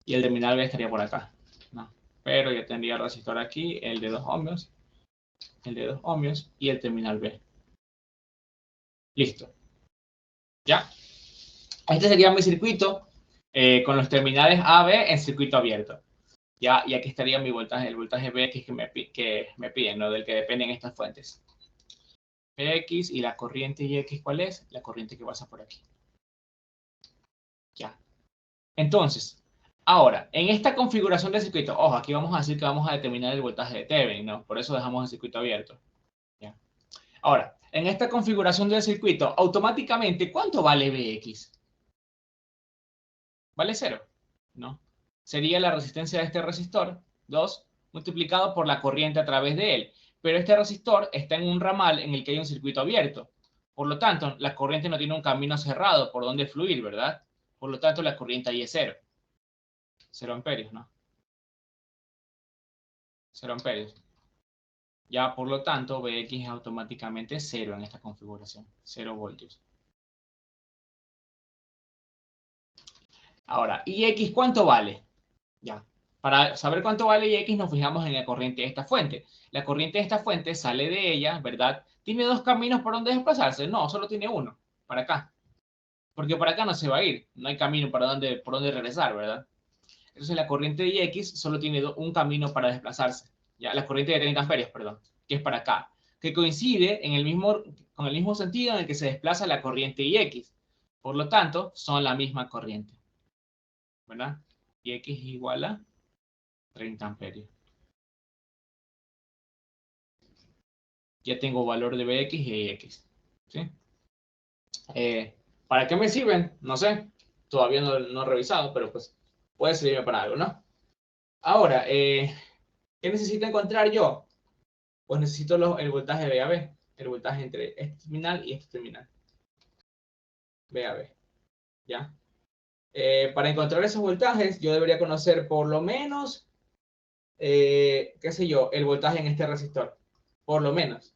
y el terminal B estaría por acá, ¿no? Pero ya tendría el resistor aquí, el de 2 ohmios, el de 2 ohmios y el terminal B. Listo. ¿Ya? Este sería mi circuito con los terminales A, B en circuito abierto. Ya, y aquí estaría mi voltaje, el voltaje Bx que me piden, ¿no? Del que dependen estas fuentes. Bx y la corriente Ix, ¿cuál es? La corriente que pasa por aquí. Ya. Entonces, ahora, en esta configuración del circuito, ojo, aquí vamos a decir que vamos a determinar el voltaje de Thevenin, ¿no? Por eso dejamos el circuito abierto. ¿Ya? Ahora, en esta configuración del circuito, automáticamente, ¿cuánto vale Bx? ¿Vale 0? ¿No? Sería la resistencia de este resistor, 2, multiplicado por la corriente a través de él. Pero este resistor está en un ramal en el que hay un circuito abierto. Por lo tanto, la corriente no tiene un camino cerrado por donde fluir, ¿verdad? Por lo tanto, la corriente ahí es 0. 0 amperios, ¿no? 0 amperios. Ya, por lo tanto, Bx es automáticamente 0 en esta configuración. 0 voltios. Ahora, ¿Ix cuánto vale? Ya. Para saber cuánto vale Ix nos fijamos en la corriente de esta fuente. La corriente de esta fuente sale de ella, ¿verdad? ¿Tiene dos caminos por donde desplazarse? No, solo tiene uno, para acá. Porque para acá no se va a ir. No hay camino por donde regresar, ¿verdad? Entonces la corriente de Ix solo tiene un camino para desplazarse. Ya, la corriente de 30 amperios, perdón, que es para acá. Que coincide con el mismo sentido en el que se desplaza la corriente Ix. Por lo tanto, son la misma corriente. ¿Verdad? Ix igual a 30 amperios. ya tengo valor de Bx y Ix. ¿Sí? ¿Para qué me sirven? No sé. Todavía no he revisado, pero pues puede servirme para algo, ¿no? Ahora, ¿qué necesito encontrar yo? Pues necesito el voltaje B a B, el voltaje entre este terminal y este terminal. B a B, ¿ya? Para encontrar esos voltajes, yo debería conocer por lo menos, qué sé yo, el voltaje en este resistor. Por lo menos,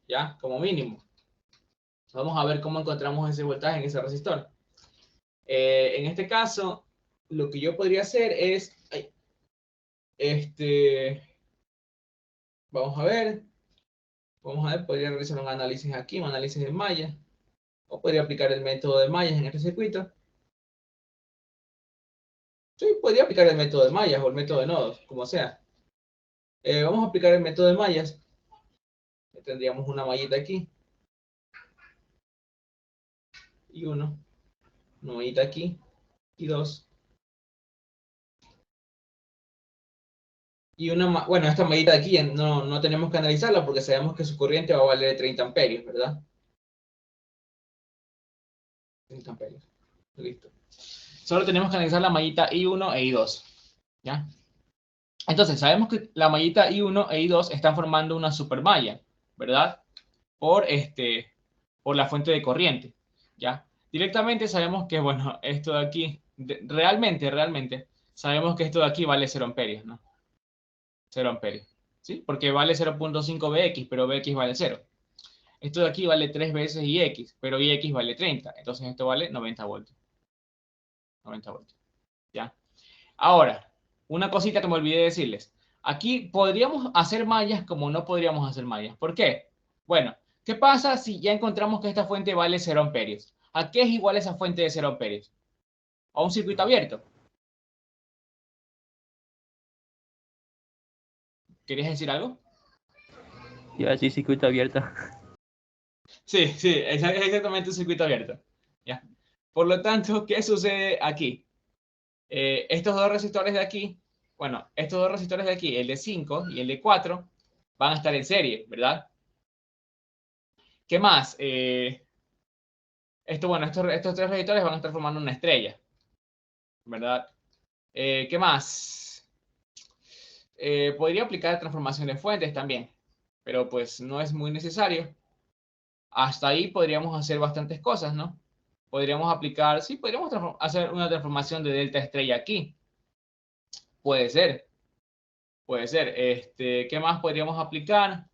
¿ya? Como mínimo. Vamos a ver cómo encontramos ese voltaje en ese resistor. En este caso, lo que yo podría hacer es, vamos a ver, podría realizar un análisis aquí, un análisis de mallas, o podría aplicar el método de mallas en este circuito. Sí, podría aplicar el método de mallas o el método de nodos, como sea. Vamos a aplicar el método de mallas. Tendríamos una mallita aquí y una mallita aquí y dos. Y bueno, esta mallita de aquí no tenemos que analizarla porque sabemos que su corriente va a valer 30 amperios, ¿verdad? 30 amperios. Listo. Solo tenemos que analizar la mallita I1 e I2. ¿Ya? Entonces, sabemos que la mallita I1 e I2 están formando una supermalla, ¿verdad? Por la fuente de corriente, ¿ya? Directamente sabemos que, bueno, esto de aquí, realmente, sabemos que esto de aquí vale 0 amperios, ¿no? 0 amperios, ¿sí? Porque vale 0.5 Bx, pero Bx vale 0. Esto de aquí vale 3 veces Ix, pero Ix vale 30. Entonces esto vale 90 voltios. 90 voltios, ¿ya? Ahora, una cosita que me olvidé de decirles. Aquí podríamos hacer mallas como no podríamos hacer mallas. ¿Por qué? Bueno, ¿qué pasa si ya encontramos que esta fuente vale 0 amperios? ¿A qué es igual esa fuente de 0 amperios? A un circuito abierto. ¿Querías decir algo? Iba a decir circuito abierto. Sí, es exactamente un circuito abierto. ¿Ya? Por lo tanto, ¿qué sucede aquí? Estos dos resistores de aquí, bueno, estos dos resistores de aquí, el de 5 y el de 4, van a estar en serie, ¿verdad? ¿Qué más? Estos tres resistores van a estar formando una estrella, ¿verdad? ¿Qué más? Podría aplicar transformación de fuentes también, pero pues no es muy necesario. Hasta ahí podríamos hacer bastantes cosas, ¿no? Podríamos aplicar, sí, podríamos hacer una transformación de delta estrella aquí. Puede ser, puede ser. ¿Qué más podríamos aplicar?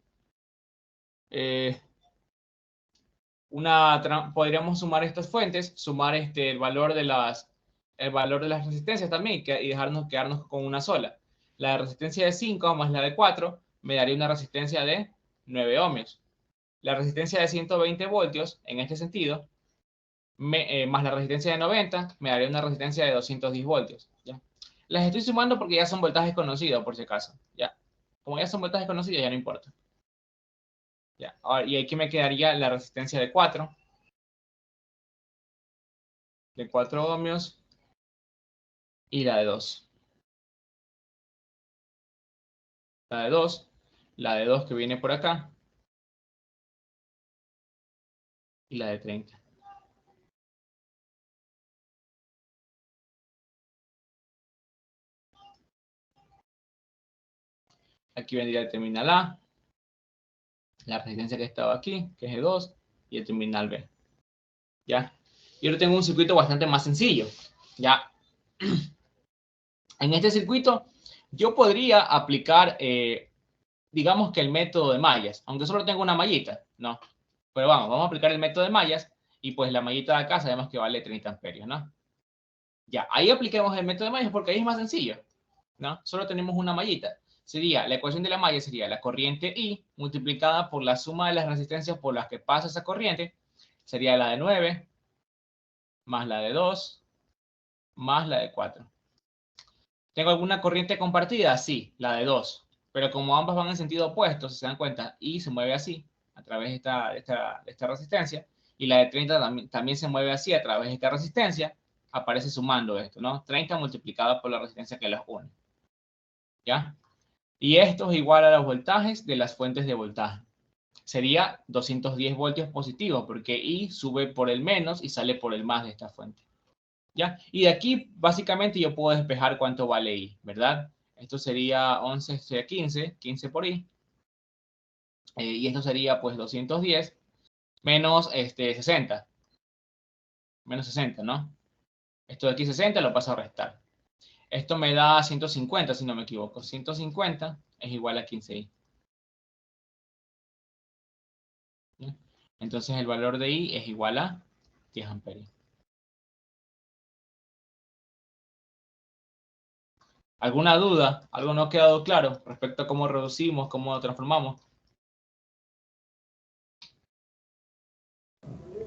Podríamos sumar estas fuentes, sumar el valor de las resistencias también y quedarnos con una sola. La resistencia de 5 más la de 4 me daría una resistencia de 9 ohmios. La resistencia de 120 voltios, en este sentido, más la resistencia de 90, me daría una resistencia de 210 voltios. ¿Ya? Las estoy sumando porque ya son voltajes conocidos, por si acaso. ¿Ya? Como ya son voltajes conocidos, ya no importa. ¿Ya? Ahora, y aquí me quedaría la resistencia de 4 ohmios y la de 2. La de 2, la de 2 que viene por acá y la de 30. Aquí vendría el terminal A, la resistencia que estaba aquí, que es de 2, y el terminal B. ¿Ya? Y ahora tengo un circuito bastante más sencillo. ¿Ya? En este circuito yo podría aplicar, digamos que el método de mallas, aunque solo tengo una mallita, ¿no? Pero vamos a aplicar el método de mallas y pues la mallita de acá sabemos que vale 30 amperios, ¿no? Ya, ahí apliquemos el método de mallas porque ahí es más sencillo, ¿no? Solo tenemos una mallita. La ecuación de la malla sería la corriente I multiplicada por la suma de las resistencias por las que pasa esa corriente, sería la de 9, más la de 2, más la de 4. ¿Tengo alguna corriente compartida? Sí, la de 2. Pero como ambas van en sentido opuesto, si se dan cuenta, I se mueve así, a través de esta resistencia, y la de 30 también se mueve así a través de esta resistencia, aparece sumando esto, ¿no? 30 multiplicado por la resistencia que los une. ¿Ya? Y esto es igual a los voltajes de las fuentes de voltaje. sería 210 voltios positivos, porque I sube por el menos y sale por el más de esta fuente. ¿Ya? Y de aquí, básicamente, yo puedo despejar cuánto vale I, ¿verdad? Esto sería 11, sería 15, 15 por I. Y esto sería, pues, 210 menos 60. Menos 60, ¿no? Esto de aquí 60 lo paso a restar. Esto me da 150, si no me equivoco. 150 es igual a 15i. ¿Ya? Entonces el valor de I es igual a 10 amperios. ¿Alguna duda? ¿Algo no ha quedado claro respecto a cómo reducimos, cómo transformamos?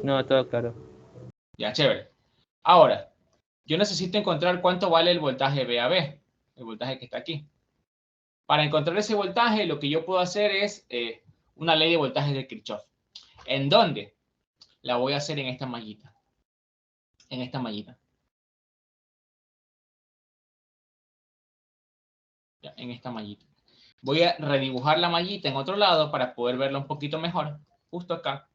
No, todo claro. Ya, chévere. Ahora, yo necesito encontrar cuánto vale el voltaje VAB, el voltaje que está aquí. Para encontrar ese voltaje, lo que yo puedo hacer es una ley de voltaje de Kirchhoff. ¿En dónde? La voy a hacer en esta mallita. En esta mallita. Ya, en esta mallita. Voy a redibujar la mallita en otro lado para poder verla un poquito mejor. Justo acá.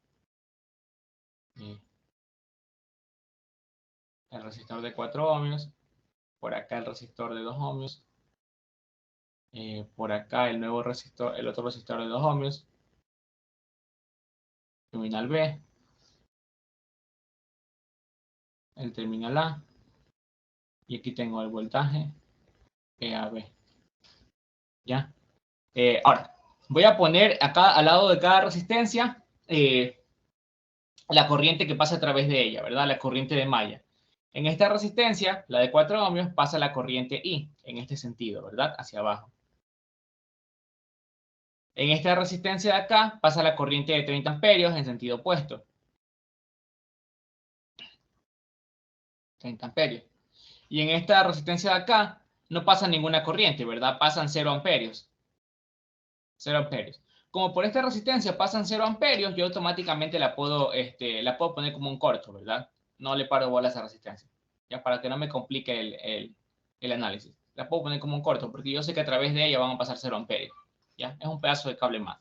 El resistor de 4 ohmios. Por acá el resistor de 2 ohmios. Por acá el nuevo resistor, el otro resistor de 2 ohmios. Terminal B. El terminal A. Y aquí tengo el voltaje EAB. ¿Ya? Ahora, voy a poner acá al lado de cada resistencia la corriente que pasa a través de ella, ¿verdad? La corriente de malla. En esta resistencia, la de 4 ohmios, pasa la corriente I, en este sentido, ¿verdad? Hacia abajo. En esta resistencia de acá, pasa la corriente de 30 amperios en sentido opuesto. 30 amperios. Y en esta resistencia de acá, no pasa ninguna corriente, ¿verdad? Pasan 0 amperios. 0 amperios. Como por esta resistencia pasan 0 amperios, yo automáticamente la puedo poner como un corto, ¿verdad? No le paro bola a esa resistencia. Ya para que no me complique el análisis. La puedo poner como un corto, porque yo sé que a través de ella van a pasar 0 amperios. ¿Ya? Es un pedazo de cable más.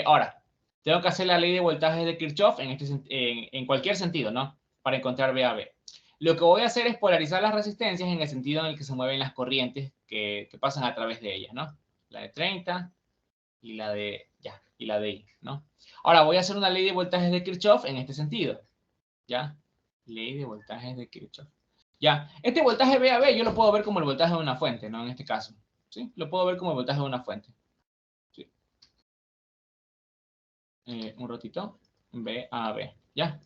Ahora, tengo que hacer la ley de voltaje de Kirchhoff en cualquier sentido, ¿no? Para encontrar VAB. Lo que voy a hacer es polarizar las resistencias en el sentido en el que se mueven las corrientes que pasan a través de ellas, ¿no? La de 30 y la de, y la de I, ¿no? Ahora voy a hacer una ley de voltajes de Kirchhoff en este sentido, ¿ya? Ley de voltajes de Kirchhoff. Ya, este voltaje VAB yo lo puedo ver como el voltaje de una fuente, ¿no? En este caso, ¿sí? Lo puedo ver como el voltaje de una fuente. ¿Sí? Un ratito, VAB, ¿ya?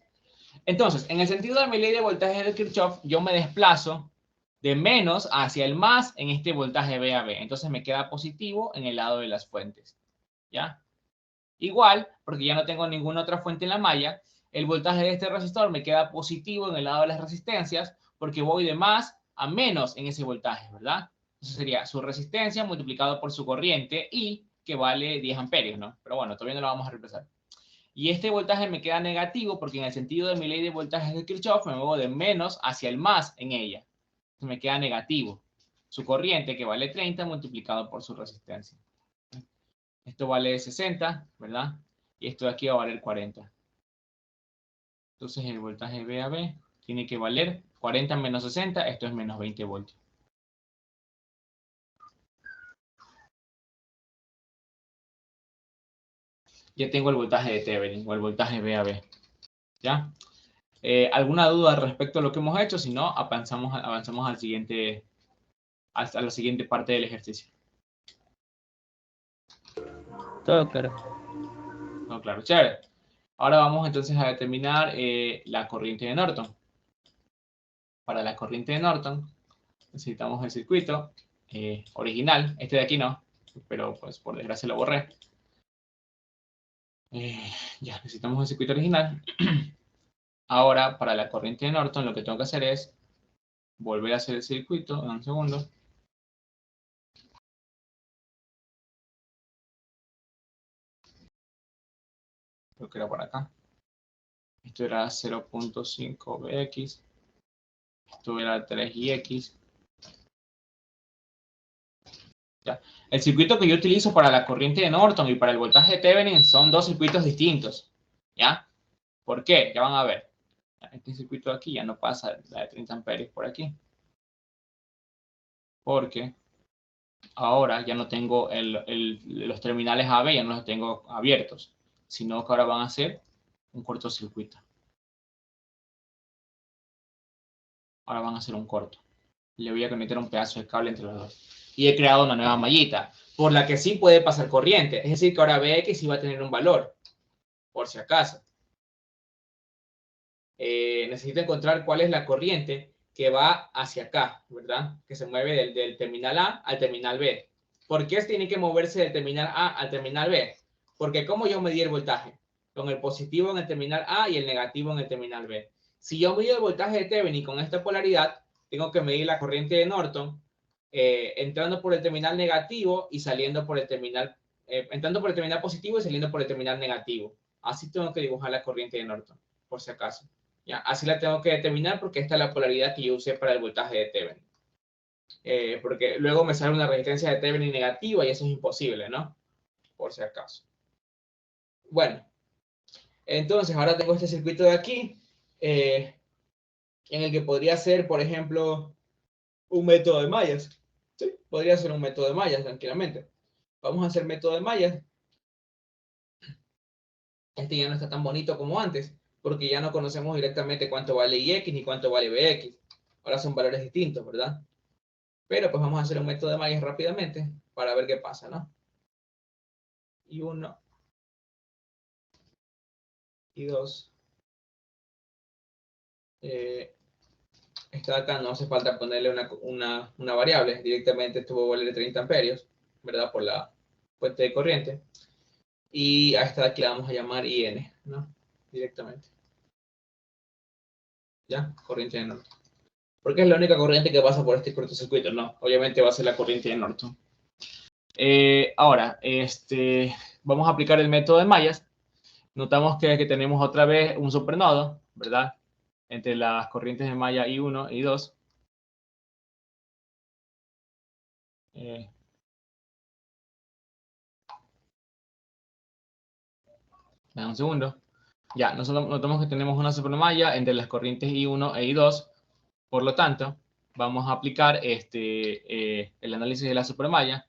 Entonces, en el sentido de mi ley de voltaje de Kirchhoff, yo me desplazo de menos hacia el más en este voltaje VAB. Entonces me queda positivo en el lado de las fuentes, ¿ya? Igual, porque ya no tengo ninguna otra fuente en la malla, el voltaje de este resistor me queda positivo en el lado de las resistencias porque voy de más a menos en ese voltaje, ¿verdad? Eso sería su resistencia multiplicado por su corriente y que vale 10 amperios, ¿no? Pero bueno, todavía no lo vamos a reemplazar. Y este voltaje me queda negativo porque en el sentido de mi ley de voltajes de Kirchhoff me muevo de menos hacia el más en ella. Entonces me queda negativo. Su corriente que vale 30 multiplicado por su resistencia. Esto vale 60, ¿verdad? Y esto de aquí va a valer 40. Entonces el voltaje VAB tiene que valer 40 menos 60, esto es menos 20 voltios. Ya tengo el voltaje de Thevenin o el voltaje VAB. ¿Ya? ¿Alguna duda respecto a lo que hemos hecho? Si no, avanzamos hasta la siguiente parte del ejercicio. Todo claro. No, claro, chévere. Ahora vamos entonces a determinar la corriente de Norton. Para la corriente de Norton necesitamos el circuito original. Este de aquí no, pero pues por desgracia lo borré. Ya, necesitamos el circuito original. Ahora, para la corriente de Norton, lo que tengo que hacer es volver a hacer el circuito. En un segundo. Creo que era por acá. Esto era 0.5 Bx. Esto era 3ix. ¿Ya? El circuito que yo utilizo para la corriente de Norton y para el voltaje de Thevenin son dos circuitos distintos. ¿Ya? ¿Por qué? Ya van a ver. Este circuito de aquí ya no pasa la de 30 amperios por aquí. Porque ahora ya no tengo los terminales AB, ya no los tengo abiertos, sino que ahora van a ser un cortocircuito. Ahora van a ser un corto. Le voy a conectar un pedazo de cable entre los dos. Y he creado una nueva mallita, por la que sí puede pasar corriente. Es decir, que ahora BX sí va a tener un valor, por si acaso. Necesito encontrar cuál es la corriente que va hacia acá, ¿verdad? Que se mueve del terminal A al terminal B. ¿Por qué tiene que moverse del terminal A al terminal B? Porque como yo medí el voltaje, con el positivo en el terminal A y el negativo en el terminal B. Si yo mido el voltaje de Thevenin con esta polaridad, tengo que medir la corriente de Norton entrando por el terminal negativo y saliendo por el terminal, entrando por el terminal positivo y saliendo por el terminal negativo. Así tengo que dibujar la corriente de Norton, por si acaso. ¿Ya? Así la tengo que determinar porque esta es la polaridad que yo usé para el voltaje de Thevenin. Porque luego me sale una resistencia de Thevenin negativa y eso es imposible, ¿no? Por si acaso. Bueno, entonces ahora tengo este circuito de aquí en el que podría ser, por ejemplo, un método de mallas. Sí, podría ser un método de mallas tranquilamente. Vamos a hacer método de mallas. Este ya no está tan bonito como antes, porque ya no conocemos directamente cuánto vale IX ni cuánto vale BX. Ahora son valores distintos, ¿verdad? Pero pues vamos a hacer un método de mallas rápidamente para ver qué pasa, ¿no? Y 1, y 2. Esta de acá no hace falta ponerle una variable, directamente esto va a valer 30 amperios, ¿verdad? Por la fuente de corriente. Y a esta de aquí la vamos a llamar IN, ¿no? Directamente. ¿Ya? Corriente de Norton. Porque es la única corriente que pasa por este cortocircuito, ¿no? Obviamente va a ser la corriente de Norton. Ahora, vamos a aplicar el método de mallas. Notamos que tenemos otra vez un supernodo, ¿verdad? Entre las corrientes de malla I1 y I2. Dame un segundo. Ya, nosotros notamos que tenemos una supermalla entre las corrientes I1 e I2. Por lo tanto, vamos a aplicar el análisis de la supermalla.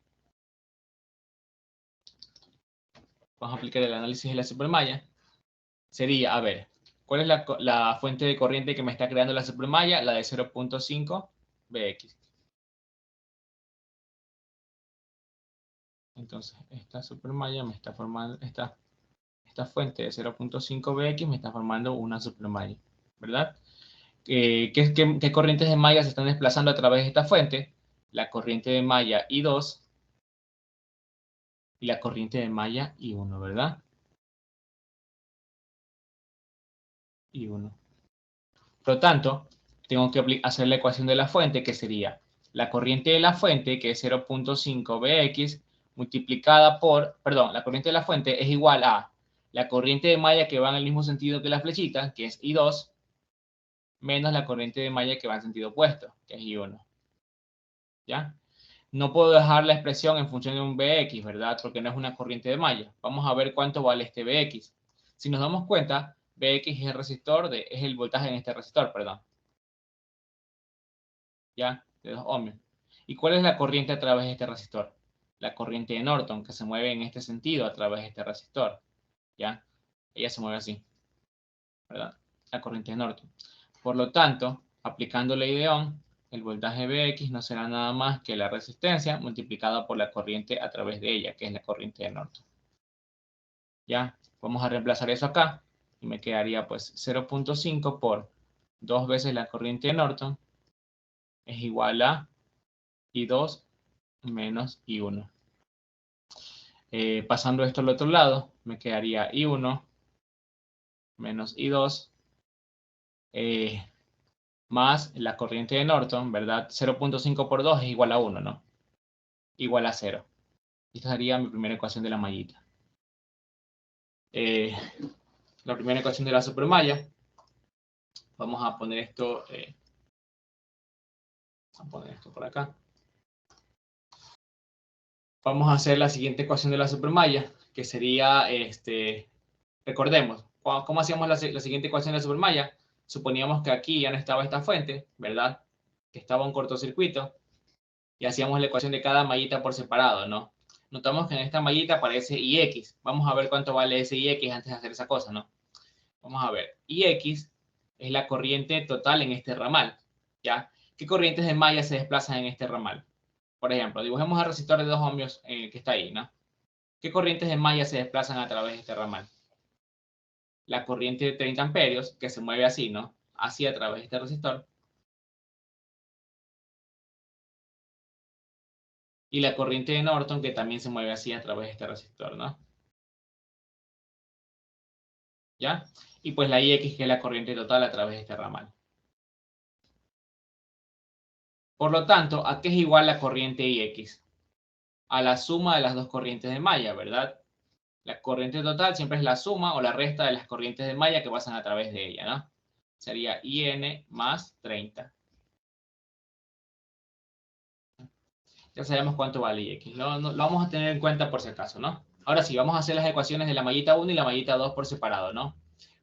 Vamos a aplicar el análisis de la supermalla. Sería, a ver, ¿cuál es la fuente de corriente que me está creando la supermalla? La de 0.5 BX. Entonces, esta supermalla me está formando, esta fuente de 0.5 BX me está formando una supermalla, ¿verdad? ¿Qué corrientes de malla se están desplazando a través de esta fuente? La corriente de malla I2 y la corriente de malla I1, ¿verdad? I1. Por lo tanto, tengo que hacer la ecuación de la fuente, que sería la corriente de la fuente, que es 0.5 BX, multiplicada por, perdón, la corriente de la fuente es igual a la corriente de malla que va en el mismo sentido que la flechita, que es I2, menos la corriente de malla que va en sentido opuesto, que es I1. ¿Ya? No puedo dejar la expresión en función de un BX, ¿verdad? Porque no es una corriente de malla. Vamos a ver cuánto vale este BX. Si nos damos cuenta, BX es el voltaje en este resistor, perdón. ¿Ya? De 2 ohmios. ¿Y cuál es la corriente a través de este resistor? La corriente de Norton, que se mueve en este sentido a través de este resistor. ¿Ya? Ella se mueve así, ¿verdad? La corriente de Norton. Por lo tanto, aplicando ley de Ohm, el voltaje BX no será nada más que la resistencia multiplicada por la corriente a través de ella, que es la corriente de Norton. ¿Ya? Vamos a reemplazar eso acá y me quedaría pues 0.5 por 2 veces la corriente de Norton es igual a I2 menos I1. Pasando esto al otro lado, me quedaría I1 menos I2 más la corriente de Norton, ¿verdad? 0.5 por 2 es igual a 1, ¿no? Igual a 0. Esta sería mi primera ecuación de la mallita. La primera ecuación de la supermalla. Vamos a poner esto, por acá. vamos a hacer la siguiente ecuación de la supermalla, que sería, recordemos, ¿cómo hacíamos la siguiente ecuación de la supermalla? Suponíamos que aquí ya no estaba esta fuente, ¿verdad? Que estaba un cortocircuito, y hacíamos la ecuación de cada mallita por separado, ¿no? Notamos que en esta mallita aparece IX. Vamos a ver cuánto vale ese IX antes de hacer esa cosa, ¿no? Vamos a ver. IX es la corriente total en este ramal, ¿ya? ¿Qué corrientes de malla se desplazan en este ramal? Por ejemplo, dibujemos el resistor de 2 ohmios que está ahí, ¿no? ¿Qué corrientes de malla se desplazan a través de este ramal? La corriente de 30 amperios, que se mueve así, ¿no? Así a través de este resistor. Y la corriente de Norton, que también se mueve así a través de este resistor, ¿no? ¿Ya? Y pues la IX, que es la corriente total a través de este ramal. Por lo tanto, ¿a qué es igual la corriente IX? A la suma de las dos corrientes de malla, ¿verdad? La corriente total siempre es la suma o la resta de las corrientes de malla que pasan a través de ella, ¿no? Sería IN más 30. Ya sabemos cuánto vale IX. Lo vamos a tener en cuenta por si acaso, ¿no? Ahora sí, vamos a hacer las ecuaciones de la mallita 1 y la mallita 2 por separado, ¿no?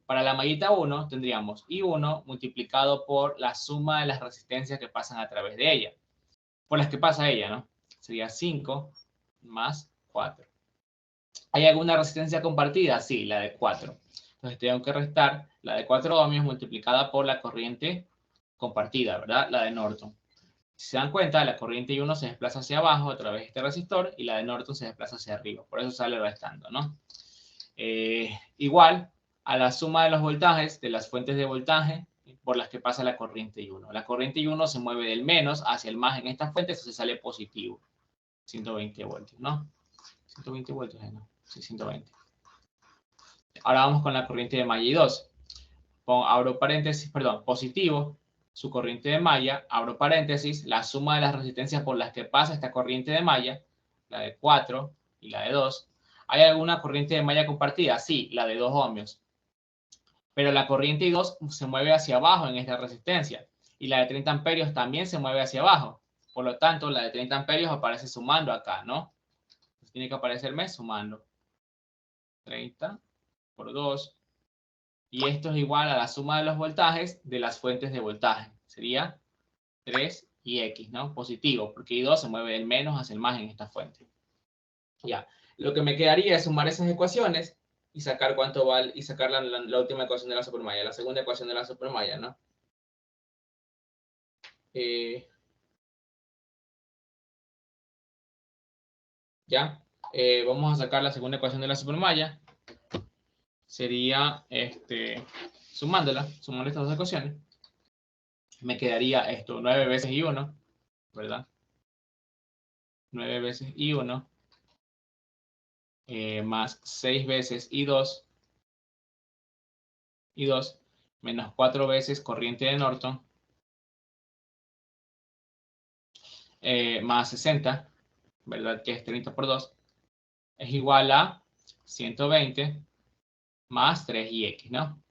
Para la mallita 1 tendríamos I1 multiplicado por la suma de las resistencias que pasan a través de ella. Por las que pasa ella, ¿no? Sería 5 más 4. ¿Hay alguna resistencia compartida? Sí, la de 4. Entonces tengo que restar la de 4 ohmios multiplicada por la corriente compartida, ¿verdad? La de Norton. Si se dan cuenta, la corriente I1 se desplaza hacia abajo a través de este resistor y la de Norton se desplaza hacia arriba. Por eso sale restando, ¿no? Igual a la suma de los voltajes de las fuentes de voltaje por las que pasa la corriente I1. La corriente I1 se mueve del menos hacia el más en estas fuentes, entonces sale positivo. 120 voltios, ¿no? 120 voltios, ¿no? Sí, 120. Ahora vamos con la corriente de malla I2. Abro paréntesis, perdón, positivo, su corriente de malla, abro paréntesis, la suma de las resistencias por las que pasa esta corriente de malla, la de 4 y la de 2. ¿Hay alguna corriente de malla compartida? Sí, la de 2 ohmios. Pero la corriente I2 se mueve hacia abajo en esta resistencia y la de 30 amperios también se mueve hacia abajo. Por lo tanto, la de 30 amperios aparece sumando acá, ¿no? Entonces tiene que aparecerme sumando. 30 por 2. Y esto es igual a la suma de los voltajes de las fuentes de voltaje. Sería 3 y X, ¿no? Positivo, porque I2 se mueve del menos hacia el más en esta fuente. Ya. Lo que me quedaría es sumar esas ecuaciones y sacar cuánto vale, y sacar la última ecuación de la supermalla, la segunda ecuación de la supermalla, ¿no? Ya. Vamos a sacar la segunda ecuación de la supermalla. Sería, sumando estas dos ecuaciones, me quedaría esto, 9 veces I1, ¿verdad? 9 veces I1 más 6 veces I2 menos 4 veces corriente de Norton más 60, ¿verdad? Que es 30 por 2, es igual a 120 más 3ix, ¿no?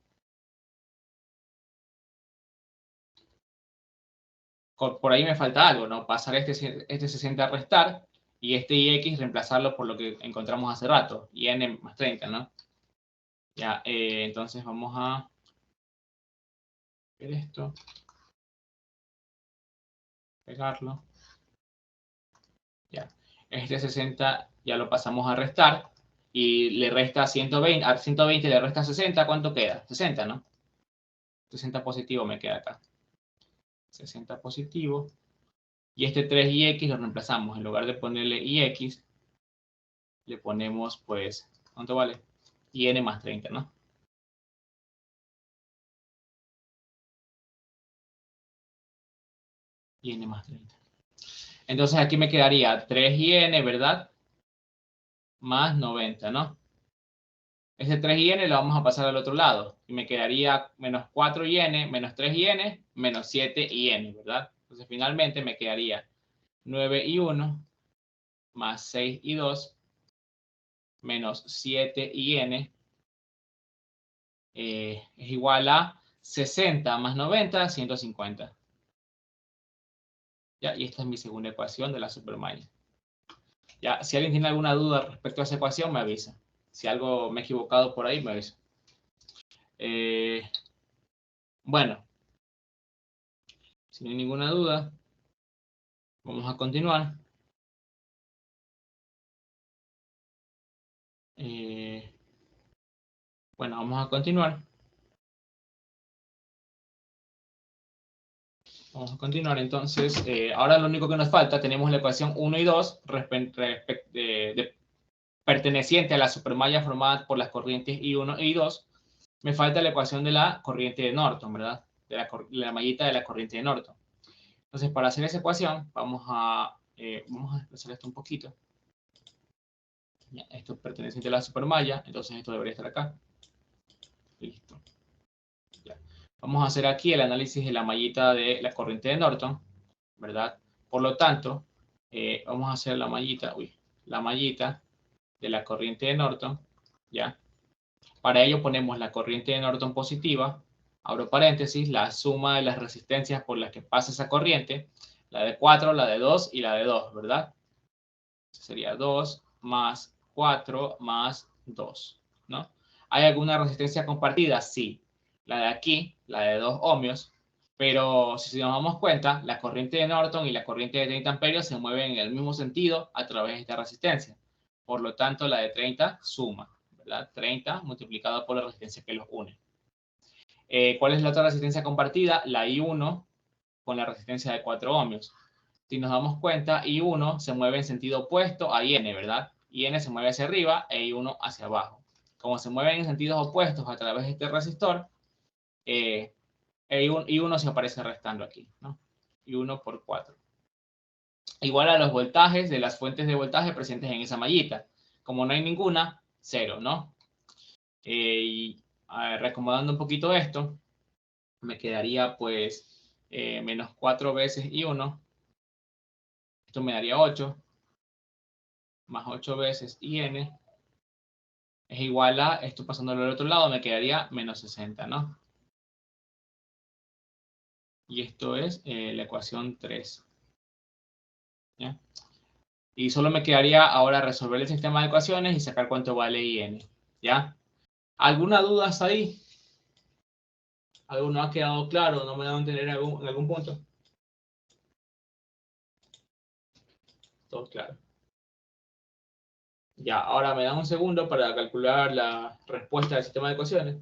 Por ahí me falta algo, ¿no? Pasar este 60 a restar y este ix reemplazarlo por lo que encontramos hace rato, y n más 30, ¿no? Ya, entonces vamos a ver esto, pegarlo. Ya, este 60 ya lo pasamos a restar y le resta 120, a 120 le resta 60, ¿cuánto queda? 60, ¿no? 60 positivo me queda acá. 60 positivo. Y este 3ix lo reemplazamos. En lugar de ponerle ix, le ponemos, pues, ¿cuánto vale? IN más 30, ¿no? IN más 30. Entonces aquí me quedaría 3IN, ¿verdad? Más 90, ¿no? Ese 3IN lo vamos a pasar al otro lado. Y me quedaría menos 4IN, menos 3IN, menos 7IN, ¿verdad? Entonces finalmente me quedaría 9I1 más 6I2 menos 7IN es igual a 60 más 90, 150. ¿Ya? Y esta es mi segunda ecuación de la supermalla. Ya, si alguien tiene alguna duda respecto a esa ecuación, me avisa. Si algo me he equivocado por ahí, me avisa. Bueno, si no hay ninguna duda, vamos a continuar. Bueno, vamos a continuar. Vamos a continuar entonces. Ahora lo único que nos falta, tenemos la ecuación 1 y 2 perteneciente a la supermalla formada por las corrientes I1 e I2. Me falta la ecuación de la corriente de Norton, ¿verdad? De la mallita de la corriente de Norton. Entonces, para hacer esa ecuación, vamos a desplazar esto un poquito. Ya, esto es perteneciente a la supermalla, entonces esto debería estar acá. Listo. Ya. Vamos a hacer aquí el análisis de la mallita de la corriente de Norton, ¿verdad? Por lo tanto, vamos a hacer la mallita de la corriente de Norton, ¿ya? Para ello ponemos la corriente de Norton positiva, abro paréntesis, la suma de las resistencias por las que pasa esa corriente, la de 4, la de 2 y la de 2, ¿verdad? Sería 2 más 4 más 2, ¿no? ¿Hay alguna resistencia compartida? Sí. La de aquí, la de 2 ohmios, pero si nos damos cuenta, la corriente de Norton y la corriente de 30 amperios se mueven en el mismo sentido a través de esta resistencia. Por lo tanto, la de 30 suma, ¿verdad? 30 multiplicado por la resistencia que los une. ¿Cuál es la otra resistencia compartida? La I1 con la resistencia de 4 ohmios. Si nos damos cuenta, I1 se mueve en sentido opuesto a IN, ¿verdad? IN se mueve hacia arriba e I1 hacia abajo. Como se mueven en sentidos opuestos a través de este resistor, I1 se aparece restando aquí, ¿no? I1 por 4. Igual a los voltajes de las fuentes de voltaje presentes en esa mallita. Como no hay ninguna, 0, ¿no? Y reacomodando un poquito esto, me quedaría pues menos 4 veces I1. Esto me daría 8. Más 8 veces IN es igual a, esto pasándolo al otro lado, me quedaría menos 60, ¿no? Y esto es la ecuación 3. ¿Ya? Y solo me quedaría ahora resolver el sistema de ecuaciones y sacar cuánto vale IN. ¿Ya? ¿Alguna duda hasta ahí? ¿Algo no ha quedado claro? ¿No me da a entender en algún punto? Todo claro. Ya, ahora me dan un segundo para calcular la respuesta del sistema de ecuaciones.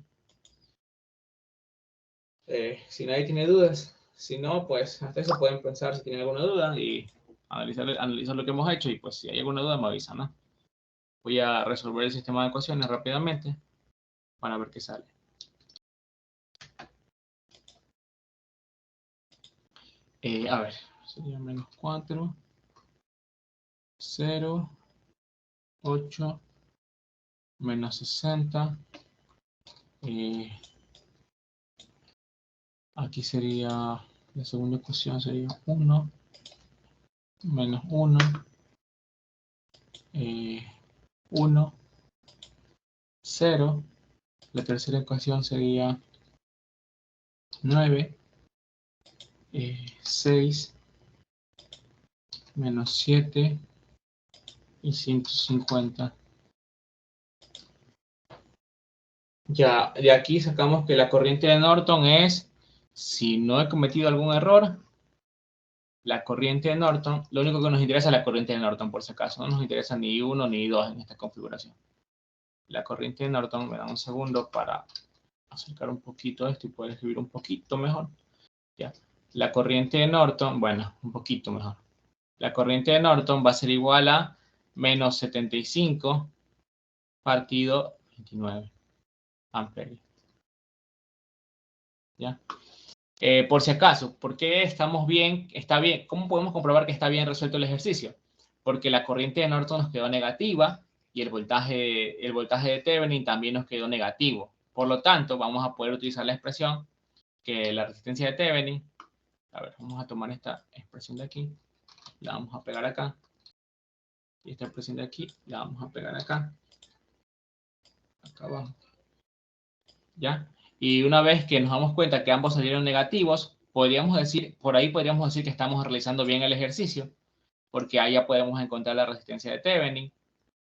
Si nadie tiene dudas, si no, pues hasta eso pueden pensar si tienen alguna duda y analizar lo que hemos hecho y pues si hay alguna duda me avisan, ¿no? Voy a resolver el sistema de ecuaciones rápidamente para ver qué sale. A ver, sería menos 4, 0, 8, menos 60. Aquí sería, la segunda ecuación sería 1, menos 1, 1, 0. La tercera ecuación sería 9, 6, menos 7 y 150. Ya, de aquí sacamos que la corriente de Norton es, si no he cometido algún error, la corriente de Norton, lo único que nos interesa es la corriente de Norton, por si acaso, no nos interesa ni I1 ni I2 en esta configuración. La corriente de Norton, me da un segundo para acercar un poquito esto y poder escribir un poquito mejor. Ya. La corriente de Norton, bueno, un poquito mejor. La corriente de Norton va a ser igual a menos 75 partido 29 amperios. ¿Ya? Por si acaso, ¿por qué estamos bien? Está bien. ¿Cómo podemos comprobar que está bien resuelto el ejercicio? Porque la corriente de Norton nos quedó negativa y el voltaje de Thevenin también nos quedó negativo. Por lo tanto, vamos a poder utilizar la expresión que la resistencia de Thevenin, a ver, vamos a tomar esta expresión de aquí, la vamos a pegar acá, y esta expresión de aquí la vamos a pegar acá, acá abajo, ¿ya? Y una vez que nos damos cuenta que ambos salieron negativos, podríamos decir, por ahí podríamos decir que estamos realizando bien el ejercicio, porque ahí ya podemos encontrar la resistencia de Thevenin,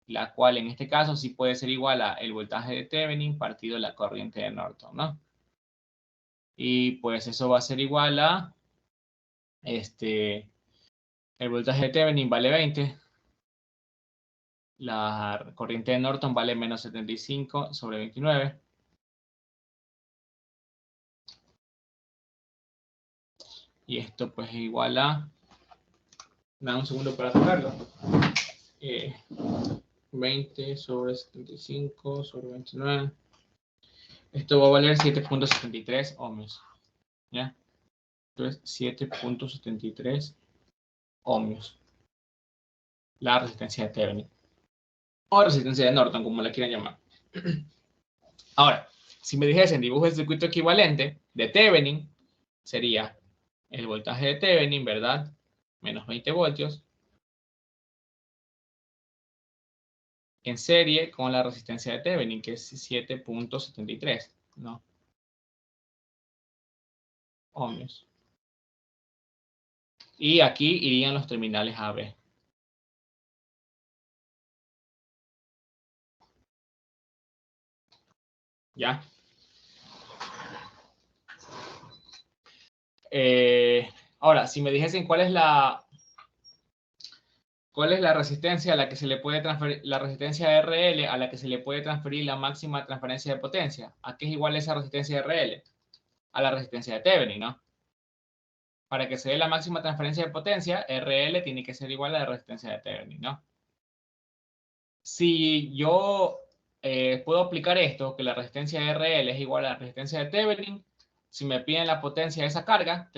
la cual en este caso sí puede ser igual a el voltaje de Thevenin partido la corriente de Norton, ¿no? Y pues eso va a ser igual a, el voltaje de Thevenin vale 20, la corriente de Norton vale menos 75 sobre 29. Y esto pues es igual a, dame un segundo para tocarlo, 20 sobre 75 sobre 29. Esto va a valer 7.73 ohmios, ¿ya? Entonces 7.73 ohmios. La resistencia de Thevenin. O resistencia de Norton, como la quieran llamar. Ahora, si me dijesen dibujo el circuito equivalente de Thevenin, sería el voltaje de Thevenin, ¿verdad? Menos 20 voltios. En serie con la resistencia de Thevenin, que es 7.73, ¿no? Ohmios. Y aquí irían los terminales AB. ¿Ya? Ahora, si me dijesen cuál es la resistencia a la que se le puede transferir, la resistencia RL a la que se le puede transferir la máxima transferencia de potencia, ¿a qué es igual esa resistencia RL? A la resistencia de Thevenin, ¿no? Para que se dé la máxima transferencia de potencia, RL tiene que ser igual a la resistencia de Thevenin, ¿no? Si yo puedo aplicar esto, que la resistencia de RL es igual a la resistencia de Thevenin, si me piden la potencia de esa carga,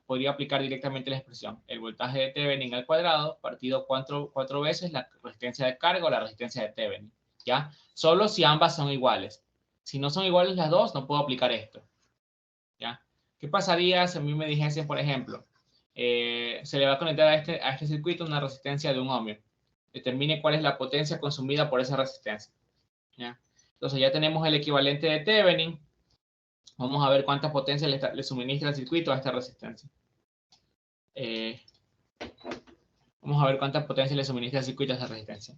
podría aplicar directamente la expresión. El voltaje de Thevenin al cuadrado partido cuatro veces la resistencia de carga o la resistencia de Thevenin, ¿ya? Solo si ambas son iguales. Si no son iguales las dos, no puedo aplicar esto, ¿ya? ¿Qué pasaría si a mí me dijesen, por ejemplo, se le va a conectar a este circuito una resistencia de 1 ohmio? Determine cuál es la potencia consumida por esa resistencia, ¿ya? Entonces ya tenemos el equivalente de Thevenin. Vamos a ver cuánta potencia le suministra el circuito a esta resistencia. Vamos a ver cuánta potencia le suministra el circuito a esta resistencia.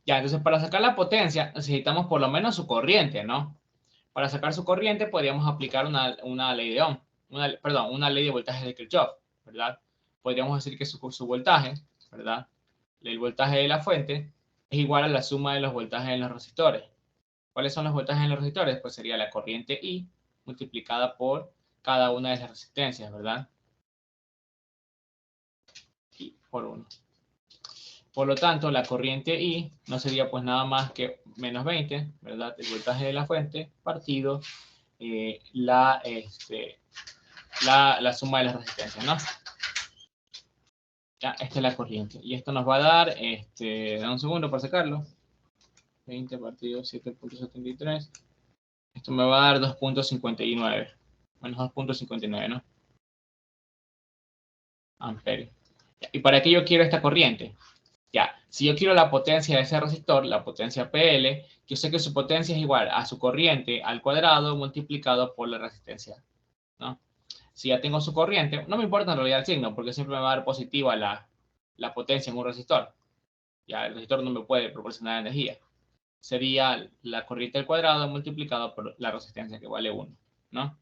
Ya, entonces para sacar la potencia necesitamos por lo menos su corriente, ¿no? Para sacar su corriente podríamos aplicar una ley de Ohm, una ley de voltaje de Kirchhoff, ¿verdad? Podríamos decir que su voltaje, ¿verdad? El voltaje de la fuente es igual a la suma de los voltajes en los resistores. ¿Cuáles son los voltajes en los resistores? Pues sería la corriente I multiplicada por cada una de las resistencias, ¿verdad? I por 1. Por lo tanto, la corriente I no sería pues nada más que menos 20, ¿verdad? El voltaje de la fuente partido la suma de las resistencias, ¿no? Ya, esta es la corriente. Y esto nos va a dar, dame un segundo para sacarlo. 20 partido 7.73. Esto me va a dar 2.59. Menos 2.59, ¿no? Amperes. ¿Y para qué yo quiero esta corriente? Ya, si yo quiero la potencia de ese resistor, la potencia PL, yo sé que su potencia es igual a su corriente al cuadrado multiplicado por la resistencia, ¿no? Si ya tengo su corriente, no me importa en realidad el signo, porque siempre me va a dar positiva la potencia en un resistor. Ya, el resistor no me puede proporcionar energía. Sería la corriente al cuadrado multiplicado por la resistencia, que vale 1, ¿no?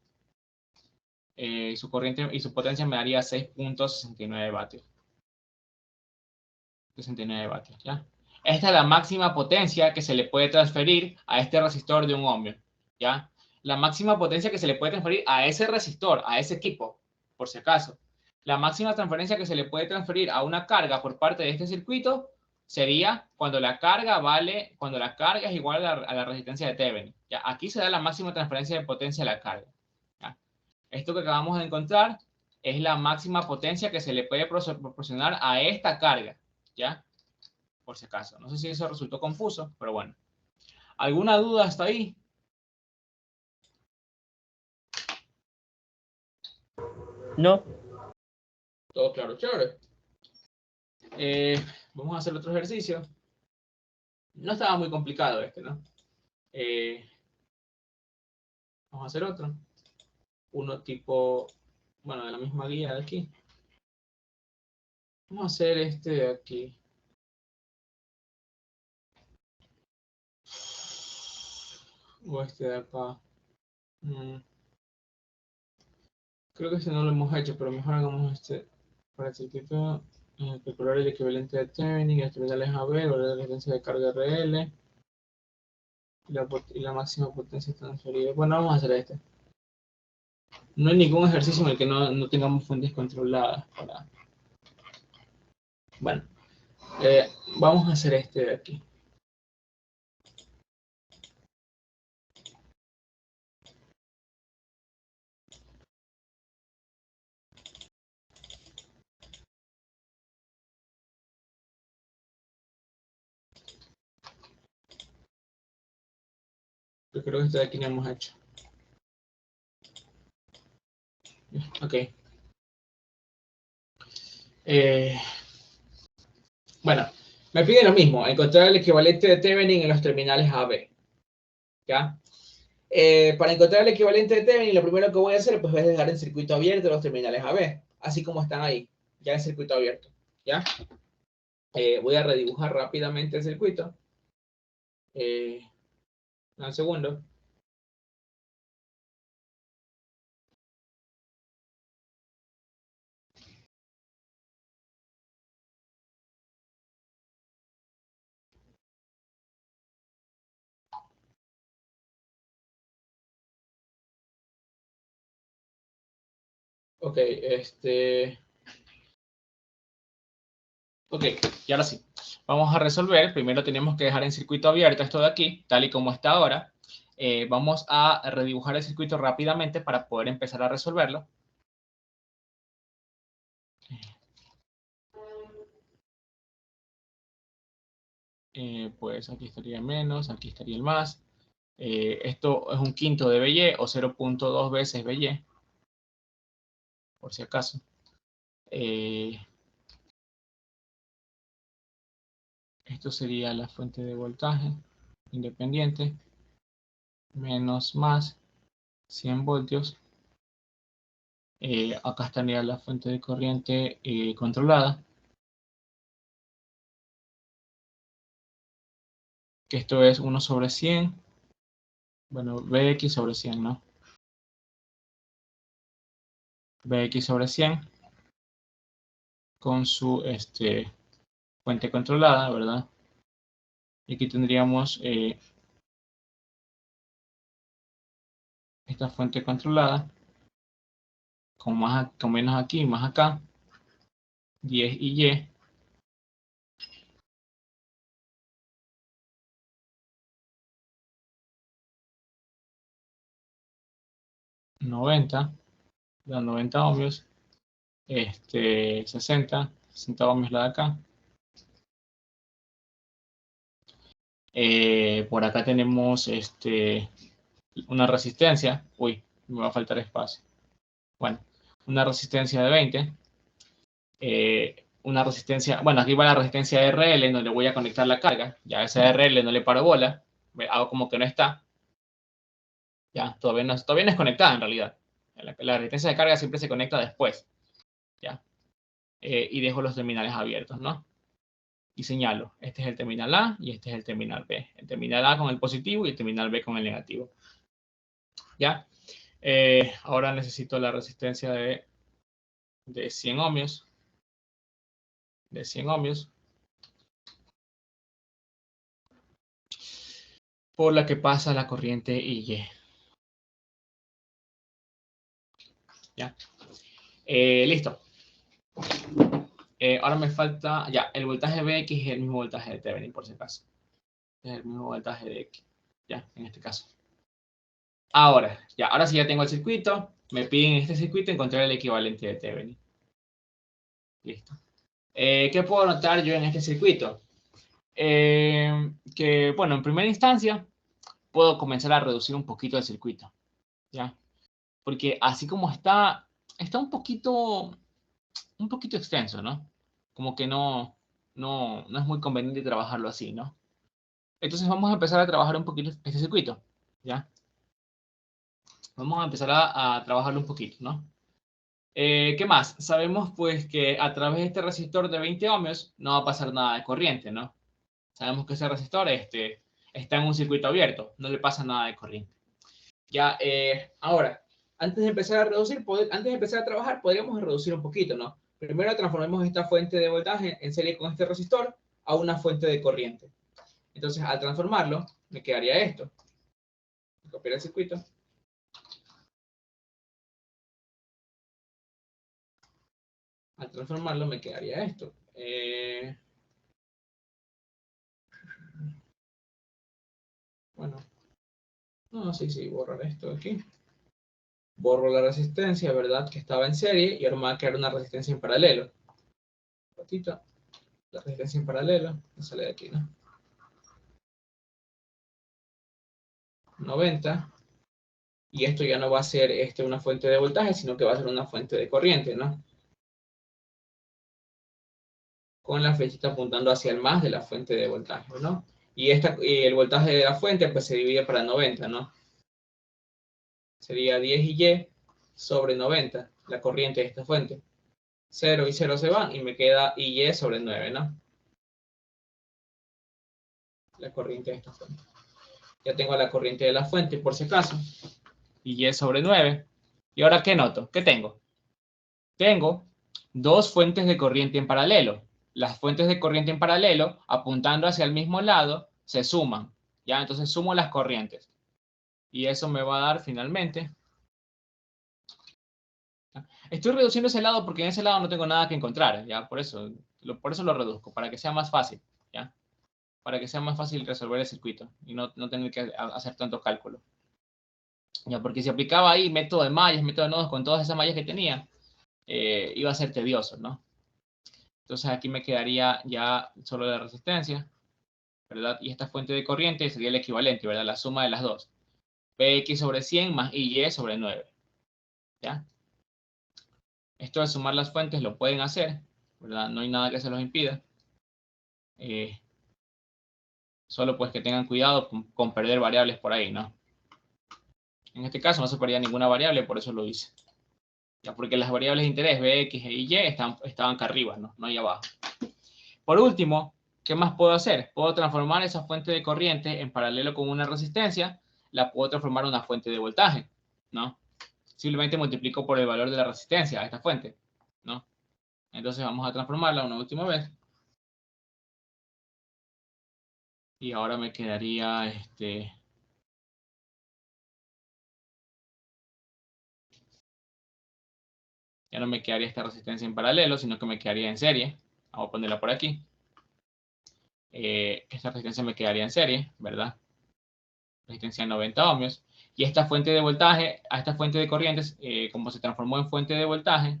Su corriente y su potencia me daría 6.69 vatios. 69 vatios, ¿ya? Esta es la máxima potencia que se le puede transferir a este resistor de 1 ohmio, ¿ya? La máxima potencia que se le puede transferir a ese resistor, a ese equipo, por si acaso. La máxima transferencia que se le puede transferir a una carga por parte de este circuito sería cuando la carga es igual a la resistencia de Thevenin, ¿ya? Aquí se da la máxima transferencia de potencia a la carga, ¿ya? Esto que acabamos de encontrar es la máxima potencia que se le puede proporcionar a esta carga, ¿ya? Por si acaso. No sé si eso resultó confuso, pero bueno. ¿Alguna duda hasta ahí? No. Todo claro, chévere. Vamos a hacer otro ejercicio. No estaba muy complicado este, ¿no? Vamos a hacer otro. Uno tipo, bueno, de la misma guía de aquí. Vamos a hacer este de aquí. O este de acá. Creo que este no lo hemos hecho, pero mejor hagamos este. Para el circuito, calcular el equivalente de Thevenin, las terminales AB, la resistencia de carga RL y la máxima potencia transferida. Bueno, vamos a hacer este. No hay ningún ejercicio en el que no tengamos fuentes controladas. Bueno, vamos a hacer este de aquí. Yo creo que este de aquí no hemos hecho. Ok. Bueno, me pide lo mismo, encontrar el equivalente de Thevenin en los terminales AB. ¿Ya? Para encontrar el equivalente de Thevenin, lo primero que voy a hacer pues, es dejar el circuito abierto los terminales AB, así como están ahí, ya el circuito abierto. ¿Ya? Voy a redibujar rápidamente el circuito. Un segundo. Ok, Ok, y ahora sí. Vamos a resolver. Primero tenemos que dejar en circuito abierto esto de aquí, tal y como está ahora. Vamos a redibujar el circuito rápidamente para poder empezar a resolverlo. Pues aquí estaría menos, aquí estaría el más. Esto es un quinto de BY o 0.2 veces BY, por si acaso. Esto sería la fuente de voltaje independiente, menos más 100 voltios. Acá estaría la fuente de corriente controlada, que esto es 1 sobre 100. Bueno, Bx sobre 100, ¿no? Bx sobre 100 con su fuente controlada, ¿verdad? Y aquí tendríamos esta fuente controlada con menos aquí, más acá, 10 y Y. Los 90 ohmios, 60 ohmios la de acá. Por acá tenemos una resistencia. Uy, me va a faltar espacio. Bueno, una resistencia de 20. Una resistencia, bueno, aquí va la resistencia RL, no le voy a conectar la carga. Ya esa RL no le paro bola. Hago como que no está. Ya, todavía no es conectada en realidad. La resistencia de carga siempre se conecta después. Ya. Y dejo los terminales abiertos, ¿no? Y señalo, este es el terminal A y este es el terminal B. El terminal A con el positivo y el terminal B con el negativo. ¿Ya? Ahora necesito la resistencia de 100 ohmios. De 100 ohmios. Por la que pasa la corriente IY. ¿Ya? Listo. Ahora me falta, ya, el voltaje Bx es el mismo voltaje de Thevenin, por si acaso. Es el mismo voltaje de X, ya, en este caso. Ahora sí ya tengo el circuito. Me piden en este circuito encontrar el equivalente de Thevenin. Listo. ¿Qué puedo notar yo en este circuito? Que, bueno, en primera instancia, puedo comenzar a reducir un poquito el circuito, ¿ya? Porque así como está un poquito extenso, ¿no? Como que no es muy conveniente trabajarlo así, ¿no? Entonces vamos a empezar a trabajar un poquito este circuito, ¿ya? Vamos a empezar a trabajarlo un poquito, ¿no? ¿Qué más? Sabemos pues que a través de este resistor de 20 ohmios no va a pasar nada de corriente, ¿no? Sabemos que ese resistor está en un circuito abierto, no le pasa nada de corriente. Ya, ahora, antes de empezar a reducir, antes de empezar a trabajar, podríamos reducir un poquito, ¿no? Primero transformemos esta fuente de voltaje en serie con este resistor a una fuente de corriente. Entonces, al transformarlo, me quedaría esto. Copiar el circuito. Al transformarlo, me quedaría esto. Bueno, no, sí, borrar esto aquí. Borro la resistencia, ¿verdad? Que estaba en serie y ahora me va a quedar una resistencia en paralelo. Ratito, la resistencia en paralelo, no sale de aquí, ¿no? 90. Y esto ya no va a ser una fuente de voltaje, sino que va a ser una fuente de corriente, ¿no? Con la flechita apuntando hacia el más de la fuente de voltaje, ¿no? Y el voltaje de la fuente pues se divide para 90, ¿no? Sería 10 y sobre 90, la corriente de esta fuente. 0 y 0 se van y me queda y sobre 9, ¿no? La corriente de esta fuente. Ya tengo la corriente de la fuente por si acaso. Y sobre 9. ¿Y ahora qué noto? ¿Qué tengo? Tengo dos fuentes de corriente en paralelo. Las fuentes de corriente en paralelo, apuntando hacia el mismo lado, se suman. ¿Ya? Entonces sumo las corrientes. Y eso me va a dar finalmente. Estoy reduciendo ese lado porque en ese lado no tengo nada que encontrar. ¿Ya? Por eso lo reduzco, para que sea más fácil. ¿Ya? Para que sea más fácil resolver el circuito y no tener que hacer tanto cálculo. ¿Ya? Porque si aplicaba ahí método de mallas, método de nodos con todas esas mallas que tenía, iba a ser tedioso, ¿no? Entonces aquí me quedaría ya solo la resistencia, ¿verdad? Y esta fuente de corriente sería el equivalente, ¿verdad? La suma de las dos. Px sobre 100 más Y sobre 9. ¿Ya? Esto de sumar las fuentes lo pueden hacer, ¿verdad? No hay nada que se los impida. Solo pues que tengan cuidado con perder variables por ahí, ¿no? En este caso no se perdía ninguna variable, por eso lo hice. Ya, porque las variables de interés Bx e Y estaban acá arriba, ¿no? No ahí abajo. Por último, ¿qué más puedo hacer? Puedo transformar esa fuente de corriente en paralelo con una resistencia, la puedo transformar en una fuente de voltaje, ¿no? Simplemente multiplico por el valor de la resistencia a esta fuente, ¿no? Entonces vamos a transformarla una última vez. Y ahora me quedaría ya no me quedaría esta resistencia en paralelo, sino que me quedaría en serie. Vamos a ponerla por aquí. Esta resistencia me quedaría en serie, ¿verdad? Resistencia de 90 ohmios. Y esta fuente de voltaje, a esta fuente de corrientes, como se transformó en fuente de voltaje,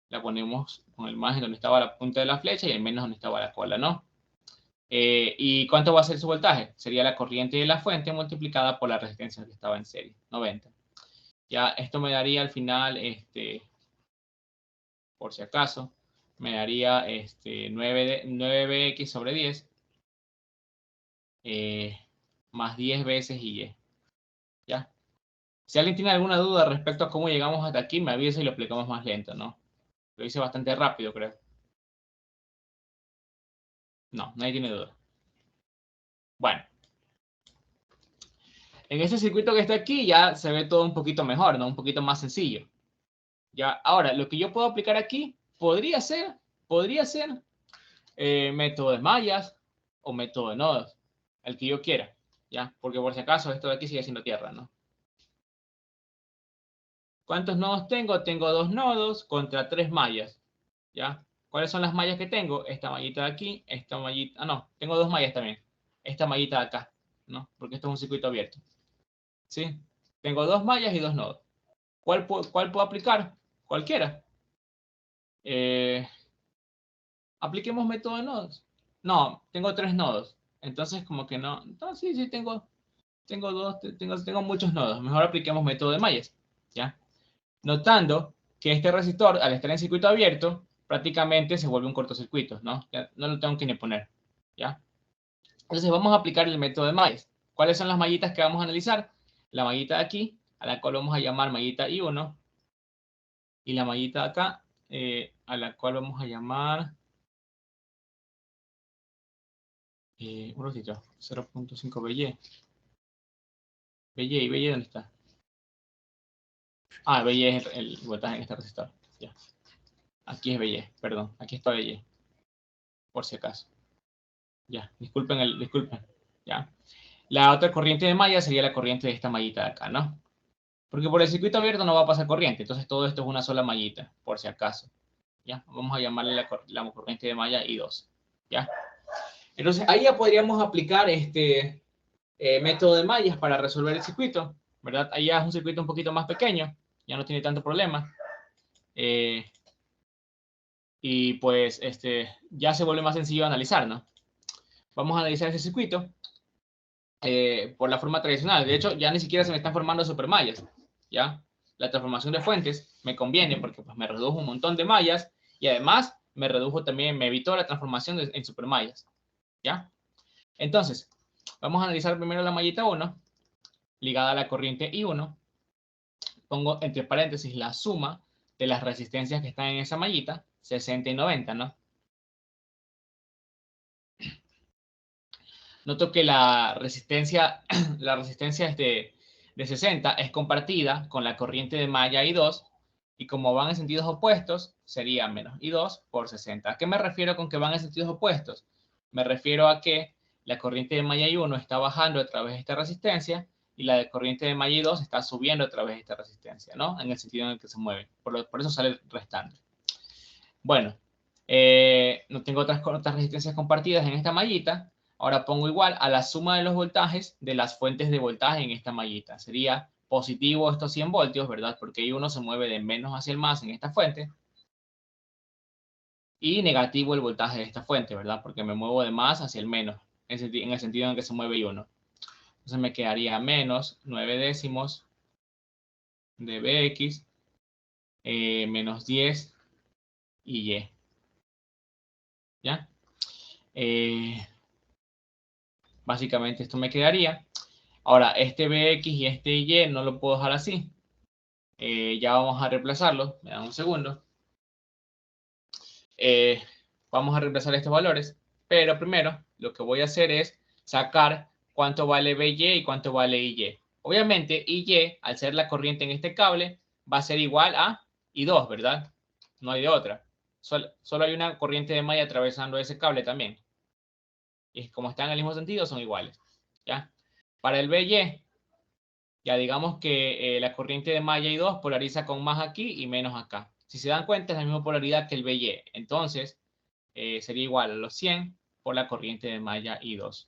la ponemos con el más en donde estaba la punta de la flecha y el menos donde estaba la cola, ¿no? ¿Y cuánto va a ser su voltaje? Sería la corriente de la fuente multiplicada por la resistencia que estaba en serie, 90. Ya esto me daría al final, por si acaso, me daría 9bx sobre 10 más 10 veces y. ¿Ya? Si alguien tiene alguna duda respecto a cómo llegamos hasta aquí, me avisa y lo explicamos más lento, ¿no? Lo hice bastante rápido, creo. No, nadie tiene duda. Bueno. En este circuito que está aquí ya se ve todo un poquito mejor, ¿no? Un poquito más sencillo. Ya, ahora, lo que yo puedo aplicar aquí podría ser método de mallas o método de nodos, el que yo quiera, ¿ya? Porque por si acaso esto de aquí sigue siendo tierra, ¿no? ¿Cuántos nodos tengo? Tengo 2 nodos contra 3 mallas, ¿ya? ¿Cuáles son las mallas que tengo? Esta mallita de aquí, esta mallita... Ah, no, tengo 2 mallas también. Esta mallita de acá, ¿no? Porque esto es un circuito abierto, ¿sí? Tengo 2 mallas y 2 nodos. ¿Cuál puedo aplicar? Cualquiera. Eh, apliquemos método de nodos. No, tengo 3 nodos. Entonces, como que no. No, sí, tengo muchos nodos. Mejor apliquemos método de mallas, ¿ya? Notando que este resistor, al estar en circuito abierto, prácticamente se vuelve un cortocircuito, ¿no? Ya no lo tengo que ni poner, ¿ya? Entonces vamos a aplicar el método de mallas. ¿Cuáles son las mallitas que vamos a analizar? La mallita de aquí, a la cual vamos a llamar mallita I1, Y la mallita de acá, a la cual vamos a llamar... un ratito, 0.5 BY. BY, ¿dónde está? Ah, BY es el voltaje en este resistor. Ya. Aquí es BY, perdón. Aquí está BY. Por si acaso. Ya, disculpen. Ya. La otra corriente de malla sería la corriente de esta mallita de acá, ¿no? Porque por el circuito abierto no va a pasar corriente. Entonces todo esto es una sola mallita, por si acaso. ¿Ya? Vamos a llamarle la corriente de malla I2. ¿Ya? Entonces ahí ya podríamos aplicar este método de mallas para resolver el circuito, ¿verdad? Ahí ya es un circuito un poquito más pequeño, ya no tiene tanto problema. Y pues ya se vuelve más sencillo analizar, ¿no? Vamos a analizar ese circuito por la forma tradicional. De hecho, ya ni siquiera se me están formando supermallas, ¿ya? La transformación de fuentes me conviene porque pues, me redujo un montón de mallas y además me redujo también, me evitó la transformación en supermallas, ¿ya? Entonces, vamos a analizar primero la mallita 1, ligada a la corriente I1. Pongo entre paréntesis la suma de las resistencias que están en esa mallita, 60 y 90, ¿no? Noto que la resistencia de 60 es compartida con la corriente de malla I2 y como van en sentidos opuestos, sería menos I2 por 60. ¿A qué me refiero con que van en sentidos opuestos? Me refiero a que la corriente de malla I1 está bajando a través de esta resistencia y la de corriente de malla I2 está subiendo a través de esta resistencia, ¿no? En el sentido en el que se mueve. Por eso sale restante. Bueno, no tengo otras resistencias compartidas en esta mallita. Ahora pongo igual a la suma de los voltajes de las fuentes de voltaje en esta mallita. Sería positivo estos 100 voltios, ¿verdad? Porque I1 se mueve de menos hacia el más en esta fuente. Y negativo el voltaje de esta fuente, ¿verdad? Porque me muevo de más hacia el menos, en el sentido en que se mueve I1. Entonces me quedaría menos 9 décimos de Bx menos 10 y ¿ya? Básicamente esto me quedaría. Ahora, este Bx y este Y no lo puedo dejar así. Ya vamos a reemplazarlo. Me dan un segundo. Vamos a reemplazar estos valores. Pero primero, lo que voy a hacer es sacar cuánto vale By y cuánto vale Iy. Obviamente, Iy, al ser la corriente en este cable, va a ser igual a I2, ¿verdad? No hay de otra. Solo hay una corriente de malla atravesando ese cable también. Y como están en el mismo sentido, son iguales. ¿Ya? Para el By, ya digamos que la corriente de malla I2 polariza con más aquí y menos acá. Si se dan cuenta, es la misma polaridad que el By. Entonces, sería igual a los 100 por la corriente de malla I2.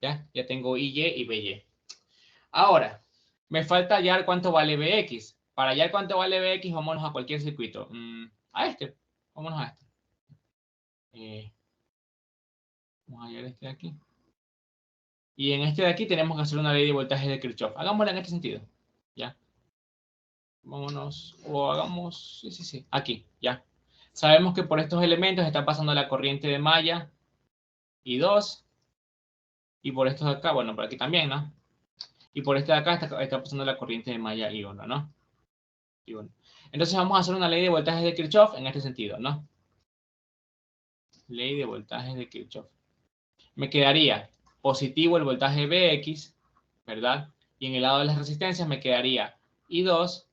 ¿Ya? Ya tengo Iy y By. Ahora, me falta hallar cuánto vale Bx. Para hallar cuánto vale Bx, vámonos a cualquier circuito. A este. Vámonos a este. Vamos a hallar este de aquí. Y en este de aquí tenemos que hacer una ley de voltaje de Kirchhoff. Hagámosla en este sentido. ¿Ya? Vámonos, o hagamos, sí, aquí, ya. Sabemos que por estos elementos está pasando la corriente de malla I2, y por estos de acá, bueno, por aquí también, ¿no? Y por este de acá está pasando la corriente de malla I1, ¿no? I1. Entonces vamos a hacer una ley de voltajes de Kirchhoff en este sentido, ¿no? Ley de voltajes de Kirchhoff. Me quedaría positivo el voltaje Bx, ¿verdad? Y en el lado de las resistencias me quedaría I2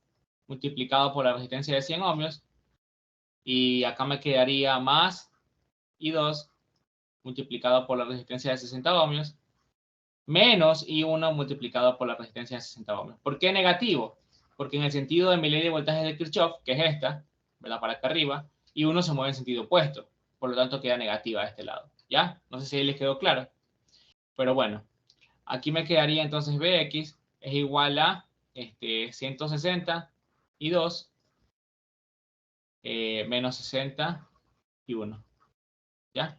multiplicado por la resistencia de 100 ohmios. Y acá me quedaría más I2 multiplicado por la resistencia de 60 ohmios menos I1 multiplicado por la resistencia de 60 ohmios. ¿Por qué negativo? Porque en el sentido de mi ley de voltaje de Kirchhoff, que es esta, ¿verdad? Para acá arriba, I1 se mueve en sentido opuesto. Por lo tanto, queda negativa de este lado. ¿Ya? No sé si ahí les quedó claro. Pero bueno, aquí me quedaría entonces Bx es igual a 160 I2 menos 60 I1. ¿Ya?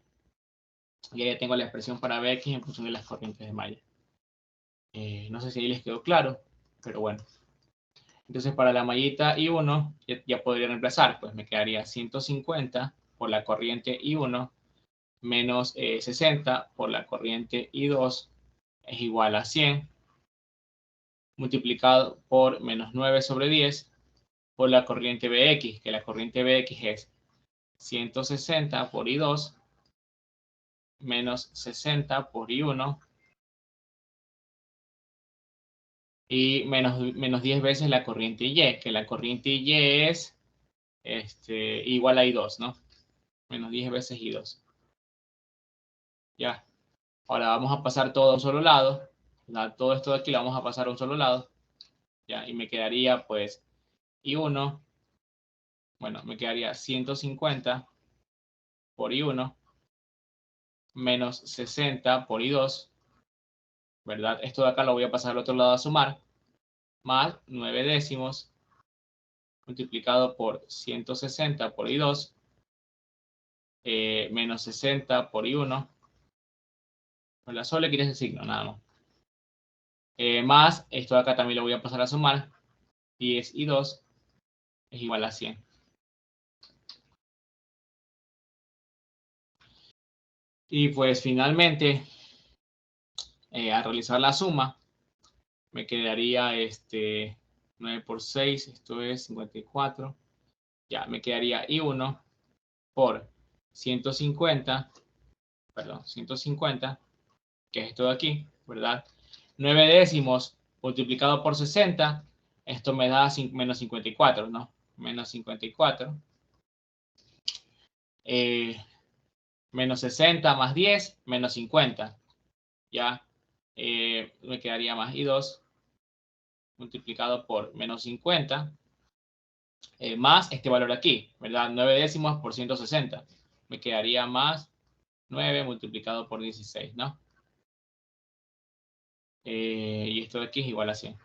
Y ya tengo la expresión para Bx en función de las corrientes de malla. No sé si ahí les quedó claro, pero bueno. Entonces para la mallita I1 ya podría reemplazar, pues me quedaría 150 por la corriente I1 menos 60 por la corriente I2 es igual a 100 multiplicado por menos 9 sobre 10 por la corriente BX, que la corriente BX es 160 por I2 menos 60 por I1 y menos 10 veces la corriente Y, que la corriente Y es igual a I2, ¿no? Menos 10 veces I2. Ya. Ahora vamos a pasar todo a un solo lado. Todo esto de aquí lo vamos a pasar a un solo lado. Ya. Y me quedaría pues I1. Bueno, me quedaría 150 por I1 menos 60 por I2. ¿Verdad? Esto de acá lo voy a pasar al otro lado a sumar. Más 9 décimos multiplicado por 160 por I2 menos 60 por I1. ¿Verdad? Solo le quieres el signo, nada más. Más, esto de acá también lo voy a pasar a sumar. 10 y 2 es igual a 100. Y pues finalmente, al realizar la suma, me quedaría 9 por 6, esto es 54. Ya, me quedaría I1 por 150, perdón, 150, que es esto de aquí, ¿verdad? 9 décimos multiplicado por 60, esto me da menos 54, ¿no? Menos 54. Menos 60 más 10, menos 50. Ya, me quedaría más I2 multiplicado por menos 50, más este valor aquí, ¿verdad? 9 décimos por 160. Me quedaría más 9 multiplicado por 16, ¿no? Y esto de aquí es igual a 100.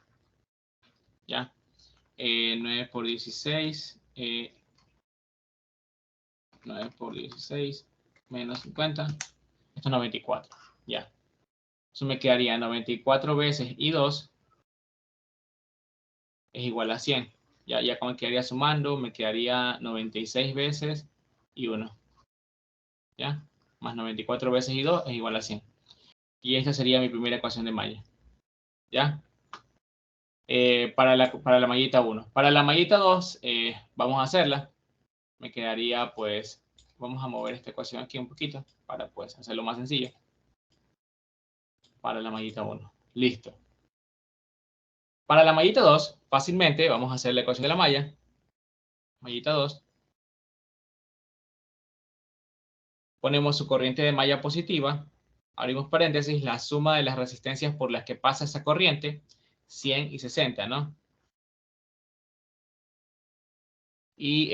¿Ya? 9 por 16, 9 por 16, menos 50. Esto es 94, ¿ya? Eso me quedaría 94 veces I2 es igual a 100. Ya como quedaría sumando, me quedaría 96 veces I1. ¿Ya? Más 94 veces I2 es igual a 100. Y esta sería mi primera ecuación de malla. ¿Ya? Para la mallita 1. Para la mallita 2, vamos a hacerla. Me quedaría, pues, vamos a mover esta ecuación aquí un poquito para, pues, hacerlo más sencillo. Para la mallita 1. Listo. Para la mallita 2, fácilmente vamos a hacer la ecuación de la malla. Mallita 2. Ponemos su corriente de malla positiva. Abrimos paréntesis, la suma de las resistencias por las que pasa esa corriente, 100 y 60, ¿no? Y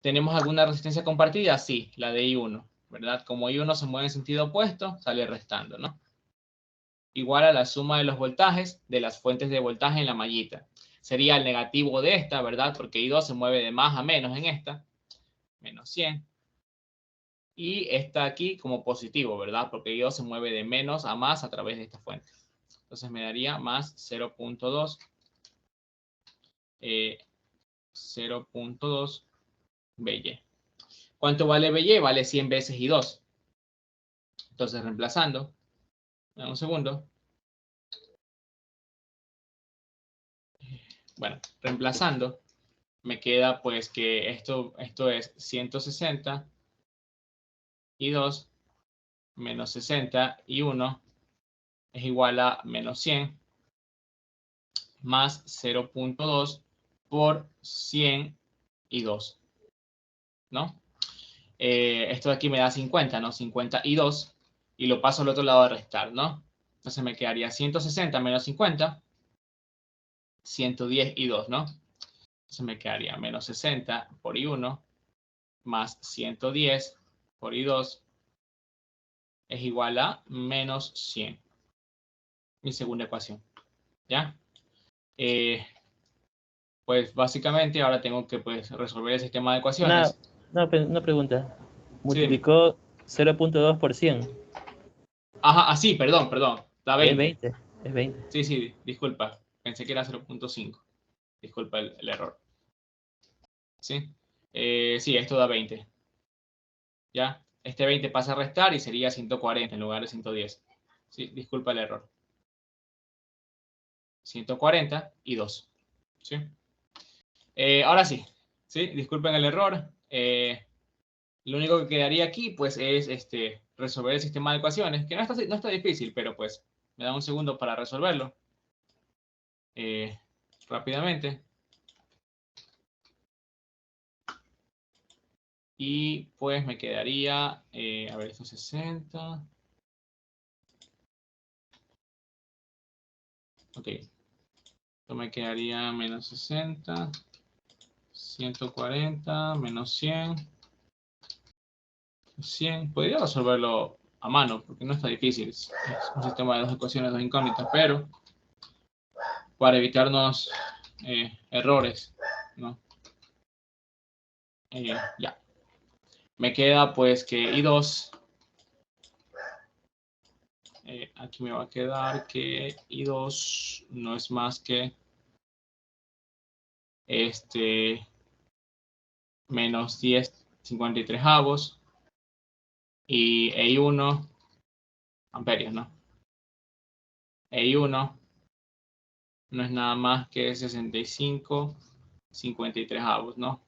¿tenemos alguna resistencia compartida? Sí, la de I1, ¿verdad? Como I1 se mueve en sentido opuesto, sale restando, ¿no? Igual a la suma de los voltajes de las fuentes de voltaje en la mallita. Sería el negativo de esta, ¿verdad? Porque I2 se mueve de más a menos en esta, menos 100. Y esta aquí como positivo, ¿verdad? Porque I2 se mueve de menos a más a través de esta fuente. Entonces me daría más 0.2. 0.2 BY. ¿Cuánto vale BY? Vale 100 veces I2. Entonces reemplazando, un segundo. Bueno, reemplazando, me queda pues que esto es 160 I2 menos 60 I1 es igual a menos 100 más 0.2 por 100 I2, ¿no? Esto de aquí me da 50, ¿no? 50 I2 y lo paso al otro lado a restar, ¿no? Entonces me quedaría 160 menos 50, 110 I2, ¿no? Entonces me quedaría menos 60 por I1 más 110 por I2 es igual a menos 100. Mi segunda ecuación, ¿ya? Pues básicamente ahora tengo que pues, resolver el sistema de ecuaciones. Una pregunta. Sí, dime. Multiplicó 0.2 por 100. Ajá, así, perdón, da Es 20. 20. Es 20. Sí, disculpa. Pensé que era 0.5. Disculpa el error. ¿Sí? Sí, esto da 20. ¿Ya? Este 20 pasa a restar y sería 140 en lugar de 110. Sí, disculpa el error. 140 y 2. ¿Sí? Ahora sí, ¿sí? Disculpen el error. Lo único que quedaría aquí, pues, es resolver el sistema de ecuaciones, que no está difícil, pero pues me da un segundo para resolverlo rápidamente. Y pues me quedaría, a ver, esto 60. Ok. Esto me quedaría menos 60, 140, menos 100, 100. Podría resolverlo a mano, porque no está difícil. Es un sistema de dos ecuaciones, dos incógnitas, pero para evitarnos errores, ¿no? Ya. Me queda pues que I2, aquí me va a quedar que I2 no es más que menos 10/53 y I1 amperios, ¿no? I1 no es nada más que 65/53, ¿no?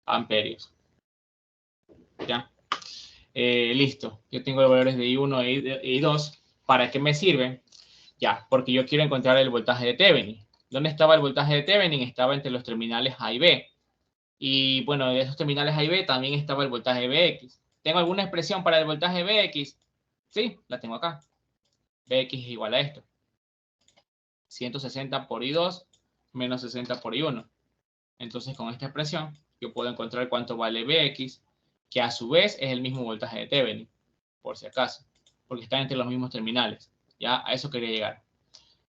Amperios. ¿Ya? Listo. Yo tengo los valores de I1 e I2. ¿Para qué me sirven? Ya, porque yo quiero encontrar el voltaje de Thevenin. ¿Dónde estaba el voltaje de Thevenin? Estaba entre los terminales A y B. Y bueno, de esos terminales A y B también estaba el voltaje Bx. ¿Tengo alguna expresión para el voltaje Bx? Sí, la tengo acá. Bx es igual a esto. 160 por I2 menos 60 por I1. Entonces, con esta expresión, yo puedo encontrar cuánto vale Bx, que a su vez es el mismo voltaje de Thevenin, por si acaso, porque están entre los mismos terminales. Ya, a eso quería llegar.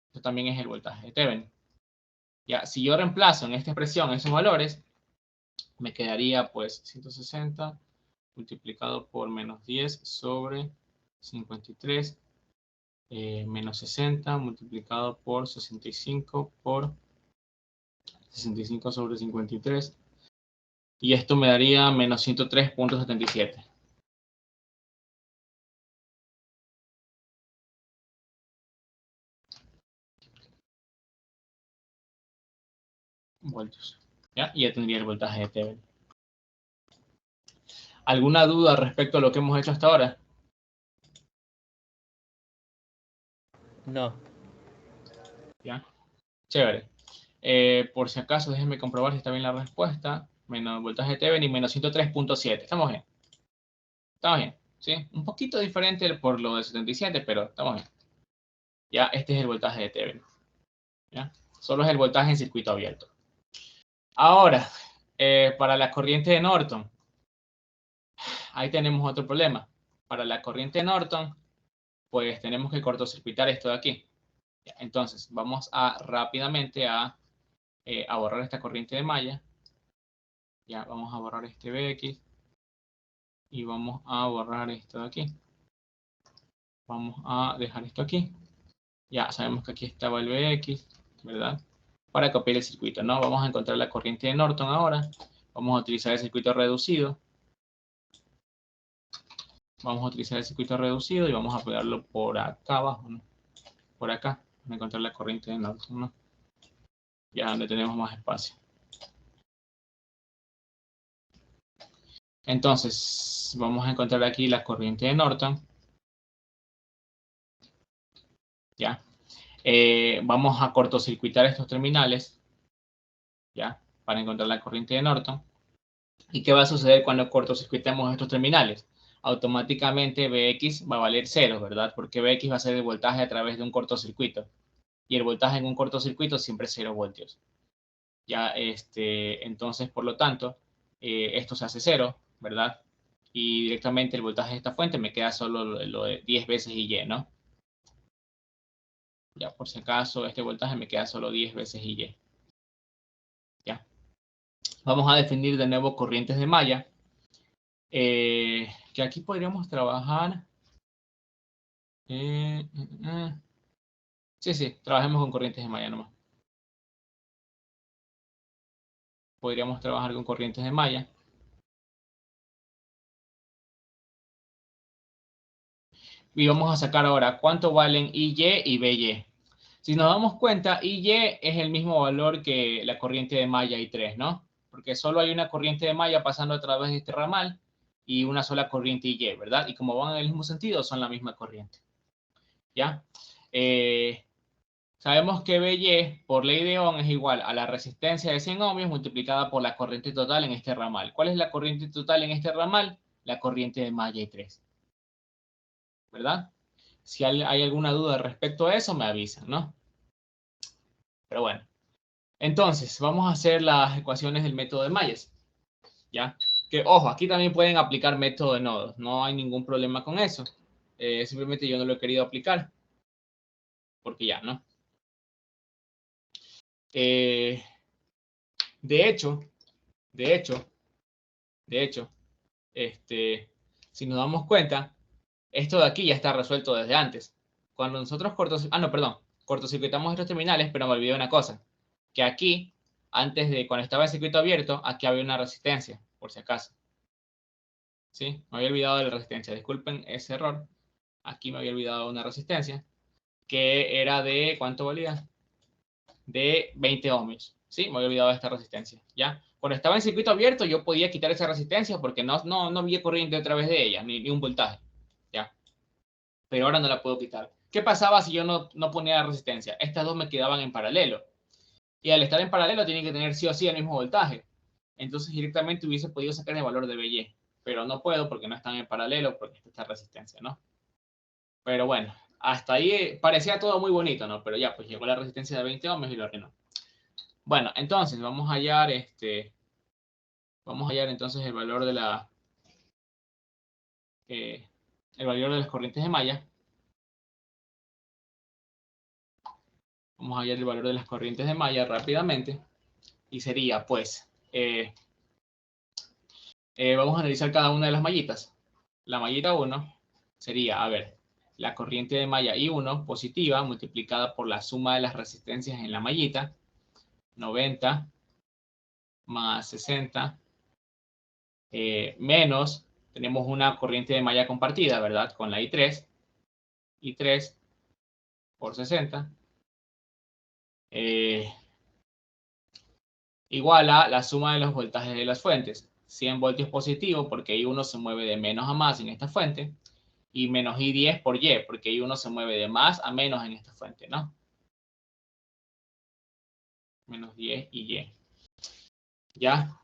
Esto también es el voltaje de Thevenin. Ya, si yo reemplazo en esta expresión esos valores, me quedaría pues 160 multiplicado por menos 10 sobre 53 menos 60 multiplicado por 65 por 65 sobre 53. Y esto me daría menos 103.77. Voltios. ¿Ya? Y ya tendría el voltaje de Thevenin. ¿Alguna duda respecto a lo que hemos hecho hasta ahora? No. ¿Ya? Chévere. Por si acaso, déjenme comprobar si está bien la respuesta. Menos voltaje de Thevenin, menos 103.7. Estamos bien. Estamos bien. ¿Sí? Un poquito diferente por lo de 77, pero estamos bien. Ya, este es el voltaje de Thevenin. ¿Ya? Solo es el voltaje en circuito abierto. Ahora, para la corriente de Norton, ahí tenemos otro problema. Para la corriente de Norton, pues tenemos que cortocircuitar esto de aquí. Entonces, vamos a rápidamente a borrar esta corriente de malla. Ya, vamos a borrar este Bx. Y vamos a borrar esto de aquí. Vamos a dejar esto aquí. Ya sabemos que aquí estaba el Bx, ¿verdad? Para copiar el circuito, ¿no? Vamos a encontrar la corriente de Norton ahora. Vamos a utilizar el circuito reducido. Vamos a utilizar el circuito reducido y vamos a pegarlo por acá abajo, ¿no? Por acá, para encontrar la corriente de Norton, ¿no? Ya donde tenemos más espacio. Entonces, vamos a encontrar aquí la corriente de Norton. ¿Ya? Vamos a cortocircuitar estos terminales, ¿ya? Para encontrar la corriente de Norton. ¿Y qué va a suceder cuando cortocircuitemos estos terminales? Automáticamente Bx va a valer 0, ¿verdad? Porque Bx va a ser el voltaje a través de un cortocircuito. Y el voltaje en un cortocircuito siempre es 0 voltios. Ya, entonces, por lo tanto, esto se hace 0, ¿verdad? Y directamente el voltaje de esta fuente me queda solo lo de 10 veces Y, ¿no? Ya, por si acaso, este voltaje me queda solo 10 veces Y. Ya. Vamos a definir de nuevo corrientes de malla. Que aquí podríamos trabajar. Sí, sí, trabajemos con corrientes de malla nomás. Podríamos trabajar con corrientes de malla. Y vamos a sacar ahora cuánto valen IY y BY. Si nos damos cuenta, IY es el mismo valor que la corriente de malla I3, ¿no? Porque solo hay una corriente de malla pasando a través de este ramal y una sola corriente IY, ¿verdad? Y como van en el mismo sentido, son la misma corriente. ¿Ya? Sabemos que BY por ley de Ohm es igual a la resistencia de 100 ohmios multiplicada por la corriente total en este ramal. ¿Cuál es la corriente total en este ramal? La corriente de malla I3. ¿Verdad? Si hay alguna duda respecto a eso, me avisan, ¿no? Pero bueno. Entonces, vamos a hacer las ecuaciones del método de mallas. ¿Ya? Que, ojo, aquí también pueden aplicar método de nodos. No hay ningún problema con eso. Simplemente yo no lo he querido aplicar. Porque ya, ¿no? De hecho, si nos damos cuenta, esto de aquí ya está resuelto desde antes. Cuando nosotros cortocircuitamos estos terminales, pero me olvidé una cosa, que aquí, cuando estaba el circuito abierto, aquí había una resistencia, por si acaso. ¿Sí? Me había olvidado de la resistencia, disculpen ese error. Aquí me había olvidado de una resistencia, que era de, ¿cuánto valía? De 20 ohmios. ¿Sí? Me había olvidado de esta resistencia, ¿ya? Cuando estaba en circuito abierto, yo podía quitar esa resistencia porque no había corriente a través de ella, ni un voltaje, ¿ya? Pero ahora no la puedo quitar. ¿Qué pasaba si yo no ponía resistencia? Estas dos me quedaban en paralelo. Y al estar en paralelo, tienen que tener sí o sí el mismo voltaje. Entonces, directamente hubiese podido sacar el valor de BY. Pero no puedo porque no están en paralelo, porque está esta resistencia, ¿no? Pero bueno, hasta ahí parecía todo muy bonito, ¿no? Pero ya, pues llegó la resistencia de 20 ohmios y lo arruinó. Bueno, entonces vamos a hallar entonces el valor de el valor de las corrientes de malla. Vamos a hallar el valor de las corrientes de malla rápidamente. Y sería, pues, vamos a analizar cada una de las mallitas. La mallita 1 sería, a ver, la corriente de malla I1 positiva multiplicada por la suma de las resistencias en la mallita, 90 más 60, menos, tenemos una corriente de malla compartida, ¿verdad? Con la I3 por 60, igual a la suma de los voltajes de las fuentes. 100 voltios positivo porque I1 se mueve de menos a más en esta fuente, y menos I10 por Y, porque I1 se mueve de más a menos en esta fuente, ¿no? Menos 10 y. Ya,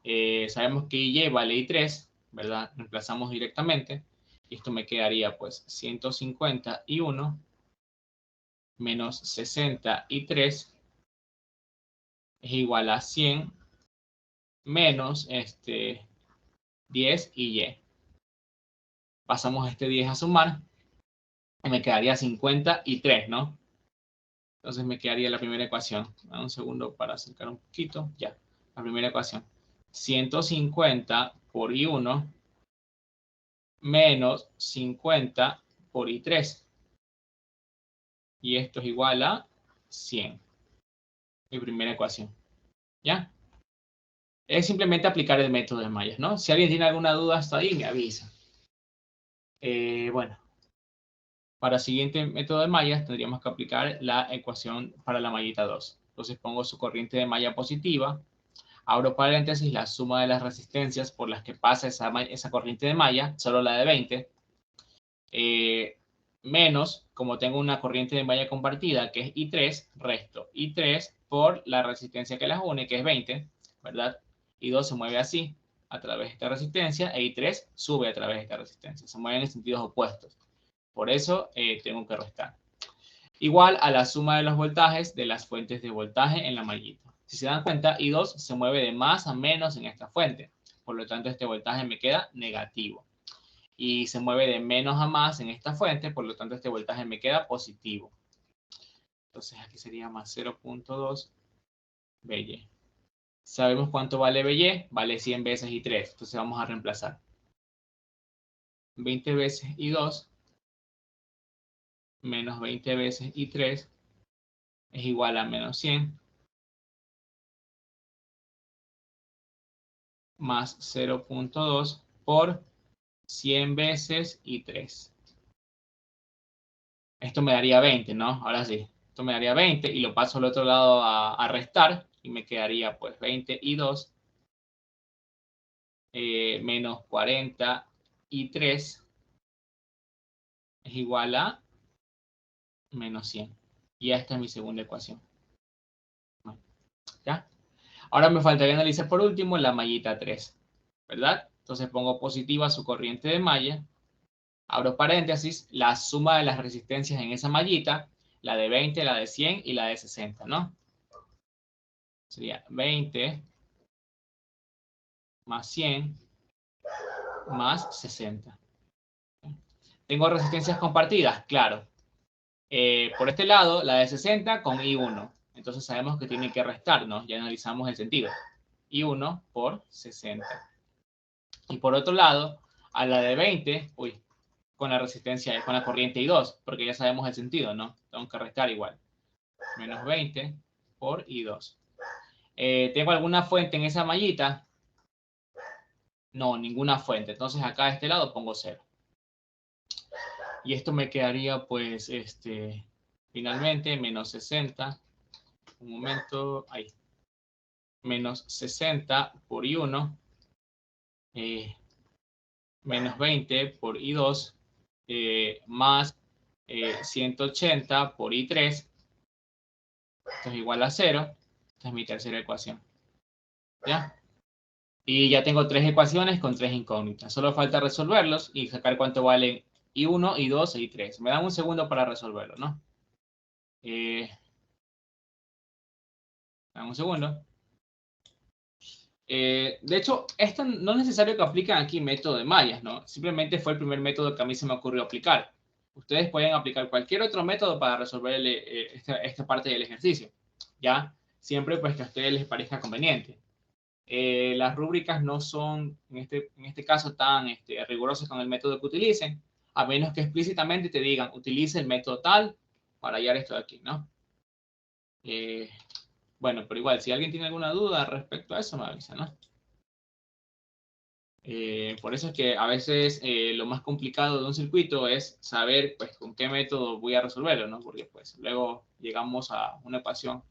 sabemos que Y vale I3, ¿verdad? Reemplazamos directamente. Y esto me quedaría, pues, 150 I1 menos 60 I3 es igual a 100 menos 10 y. Pasamos este 10 a sumar y me quedaría 50 y 3, ¿no? Entonces me quedaría la primera ecuación. Un segundo para acercar un poquito. Ya, la primera ecuación. 150 por I1 menos 50 por I3. Y esto es igual a 100. Mi primera ecuación. ¿Ya? Es simplemente aplicar el método de mallas, ¿no? Si alguien tiene alguna duda hasta ahí, me avisa. Bueno, para el siguiente método de mallas tendríamos que aplicar la ecuación para la mallita 2. Entonces pongo su corriente de malla positiva, abro paréntesis, la suma de las resistencias por las que pasa esa corriente de malla, solo la de 20, menos, como tengo una corriente de malla compartida que es I3, resto I3 por la resistencia que las une, que es 20, ¿verdad? I2 se mueve así, a través de esta resistencia, e I3 sube a través de esta resistencia. Se mueven en sentidos opuestos. Por eso tengo que restar. Igual a la suma de los voltajes de las fuentes de voltaje en la mallita. Si se dan cuenta, I2 se mueve de más a menos en esta fuente. Por lo tanto, este voltaje me queda negativo. Y se mueve de menos a más en esta fuente, por lo tanto, este voltaje me queda positivo. Entonces, aquí sería más 0.2 BY. ¿Sabemos cuánto vale BY? Vale 100 veces I3. Entonces, vamos a reemplazar. 20 veces I2 menos 20 veces I3 es igual a menos 100 más 0.2 por 100 veces I3. Esto me daría 20, ¿no? Ahora sí. Esto me daría 20 y lo paso al otro lado a restar y me quedaría pues 20 y 2 menos 43 es igual a menos 100. Y esta es mi segunda ecuación. Bueno, ¿ya? Ahora me faltaría analizar por último la mallita 3, ¿verdad? Entonces pongo positiva su corriente de malla, abro paréntesis, la suma de las resistencias en esa mallita, la de 20, la de 100 y la de 60, ¿no? Sería 20 más 100 más 60. ¿Tengo resistencias compartidas? Claro. Por este lado, la de 60 con I1. Entonces sabemos que tiene que restarnos. Ya analizamos el sentido. I1 por 60. Y por otro lado, a la de 20, con la resistencia, con la corriente I2, porque ya sabemos el sentido, ¿no? Tengo que restar igual. Menos 20 por I2. ¿Tengo alguna fuente en esa mallita? No, ninguna fuente. Entonces acá a este lado pongo 0. Y esto me quedaría, pues, finalmente, menos 60. Un momento, ahí. Menos 60 por I1. Menos 20 por I2. Más 180 por I3. Esto es igual a 0. Esta es mi tercera ecuación. ¿Ya? Y ya tengo 3 ecuaciones con 3 incógnitas. Solo falta resolverlos y sacar cuánto valen I1, I2 e I3. Me dan un segundo para resolverlo, ¿no? Dame un segundo. De hecho, esto no es necesario que apliquen aquí método de mallas, ¿no? Simplemente fue el primer método que a mí se me ocurrió aplicar. Ustedes pueden aplicar cualquier otro método para resolver esta parte del ejercicio, ¿ya? Siempre pues que a ustedes les parezca conveniente. Las rúbricas no son, en este caso, tan rigurosas con el método que utilicen, a menos que explícitamente te digan, utilice el método tal para hallar esto de aquí, ¿no? Bueno, pero igual, si alguien tiene alguna duda respecto a eso, me avisa, ¿no? Por eso es que a veces lo más complicado de un circuito es saber, pues, con qué método voy a resolverlo, ¿no? Porque, pues, luego llegamos a una ecuación,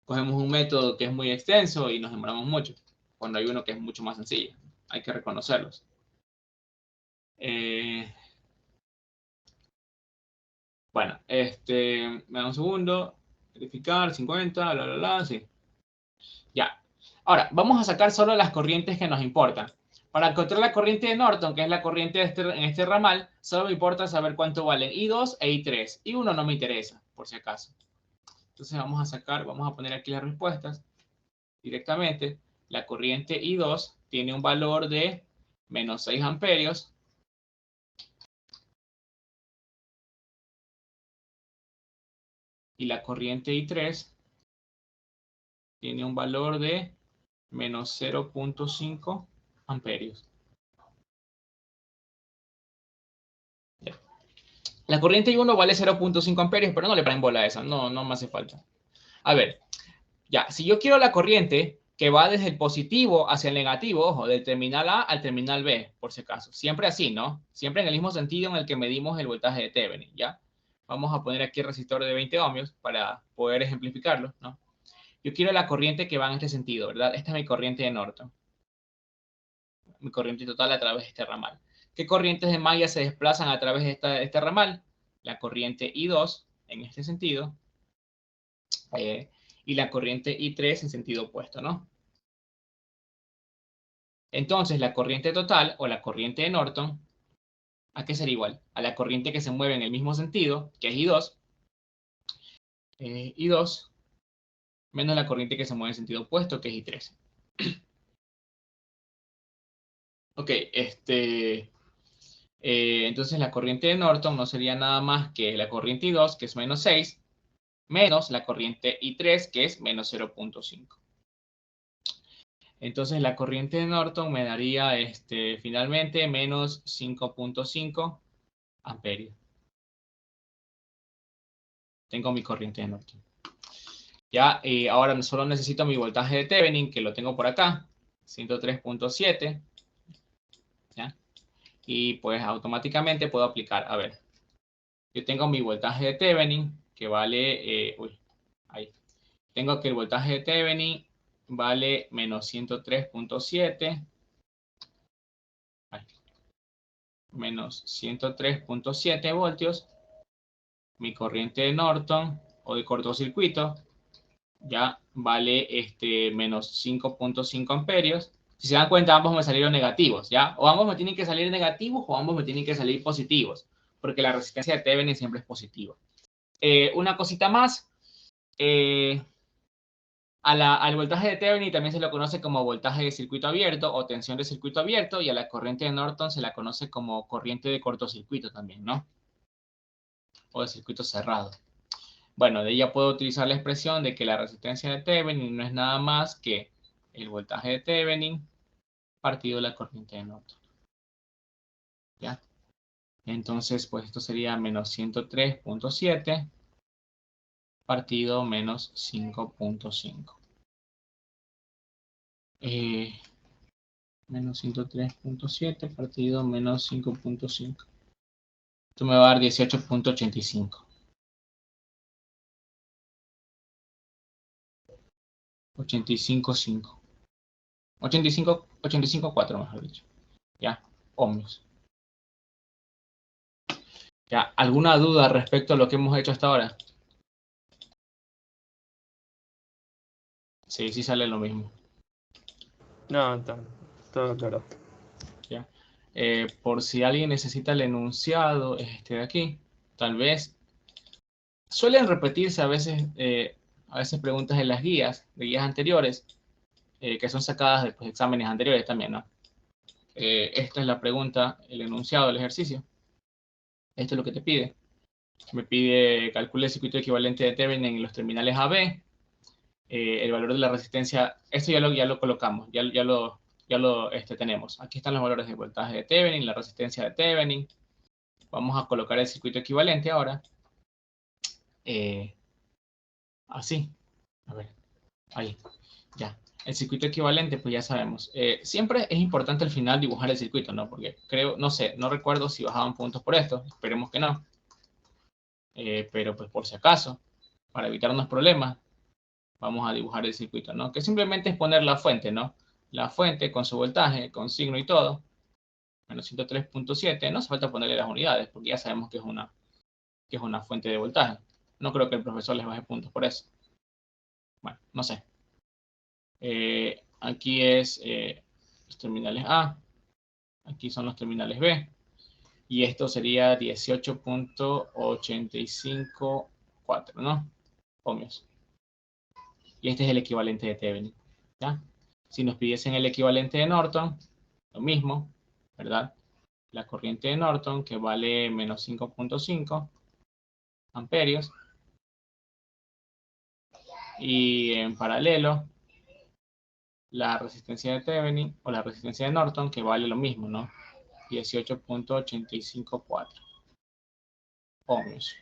cogemos un método que es muy extenso y nos demoramos mucho, cuando hay uno que es mucho más sencillo. Hay que reconocerlos. Bueno, me da un segundo. Verificar, 50, sí. Ya. Ahora, vamos a sacar solo las corrientes que nos importan. Para encontrar la corriente de Norton, que es la corriente en este ramal, solo me importa saber cuánto valen I2 e I3. I1 no me interesa, por si acaso. Entonces vamos a poner aquí las respuestas directamente. La corriente I2 tiene un valor de menos 6 amperios. Y la corriente I3 tiene un valor de menos 0.5 amperios. La corriente I1 vale 0.5 amperios, pero no le paren bola a eso, no me hace falta. A ver, ya, si yo quiero la corriente que va desde el positivo hacia el negativo, ojo, del terminal A al terminal B, por si acaso. Siempre así, ¿no? Siempre en el mismo sentido en el que medimos el voltaje de Thevenin, ¿ya? Vamos a poner aquí el resistor de 20 ohmios para poder ejemplificarlo, ¿no? Yo quiero la corriente que va en este sentido, ¿verdad? Esta es mi corriente de Norton. Mi corriente total a través de este ramal. ¿Qué corrientes de malla se desplazan a través de este ramal? La corriente I2 en este sentido y la corriente I3 en sentido opuesto, ¿no? Entonces, la corriente total o la corriente de Norton, ¿a qué será igual? A la corriente que se mueve en el mismo sentido, que es I2, I2 menos la corriente que se mueve en sentido opuesto, que es I3. Ok, entonces la corriente de Norton no sería nada más que la corriente I2, que es menos 6, menos la corriente I3, que es menos 0.5. Entonces la corriente de Norton me daría finalmente menos 5.5 amperios. Tengo mi corriente de Norton. Ya, ahora solo necesito mi voltaje de Thevenin, que lo tengo por acá, 103.7. ¿Ya? Y pues automáticamente puedo aplicar, a ver, yo tengo mi voltaje de Thevenin, que vale, ahí. Tengo que el voltaje de Thevenin vale menos 103.7. Menos 103.7 voltios. Mi corriente de Norton o de cortocircuito ya vale menos 5.5 amperios. Si se dan cuenta, ambos me salieron negativos, ¿ya? O ambos me tienen que salir negativos o ambos me tienen que salir positivos, porque la resistencia de Thevenin siempre es positiva. Una cosita más. Al voltaje de Thevenin también se lo conoce como voltaje de circuito abierto o tensión de circuito abierto, y a la corriente de Norton se la conoce como corriente de cortocircuito también, ¿no? O de circuito cerrado. Bueno, de ella puedo utilizar la expresión de que la resistencia de Thevenin no es nada más que el voltaje de Thevenin partido la corriente de Norton. ¿Ya? Entonces, pues esto sería menos 103.7 partido menos 5.5. Menos 103.7 partido menos 5.5. Esto me va a dar 18.85. 85.5. 85.4, mejor dicho. Ya, ohmios. Ya, ¿alguna duda respecto a lo que hemos hecho hasta ahora? Sí, sí sale lo mismo. No, todo claro. Ya. Por si alguien necesita el enunciado de aquí, tal vez suelen repetirse a veces preguntas en las guías, de guías anteriores, que son sacadas de pues, exámenes anteriores también, ¿no? Esta es la pregunta, el enunciado del ejercicio. Esto es lo que te pide. Me pide calcule el circuito equivalente de Thevenin en los terminales AB, el valor de la resistencia. Esto ya lo colocamos, ya lo tenemos. Aquí están los valores de voltaje de Thevenin, la resistencia de Thevenin. Vamos a colocar el circuito equivalente ahora. Así. A ver, ahí. Ya. El circuito equivalente, pues ya sabemos. Siempre es importante al final dibujar el circuito, ¿no? Porque creo, no sé, no recuerdo si bajaban puntos por esto. Esperemos que no. Pero pues por si acaso, para evitarnos problemas, vamos a dibujar el circuito, ¿no? Que simplemente es poner la fuente, ¿no? La fuente con su voltaje, con signo y todo. Menos 103.7. No hace falta ponerle las unidades, porque ya sabemos que es una fuente de voltaje. No creo que el profesor les baje puntos por eso. Bueno, no sé. Aquí es los terminales A. Aquí son los terminales B. Y esto sería 18.854, ¿no? Ohmios. Y este es el equivalente de Thevenin, ¿ya? Si nos pidiesen el equivalente de Norton, lo mismo, ¿verdad? La corriente de Norton, que vale menos 5.5 amperios. Y en paralelo, la resistencia de Thevenin, o la resistencia de Norton, que vale lo mismo, ¿no? 18.854 ohmios.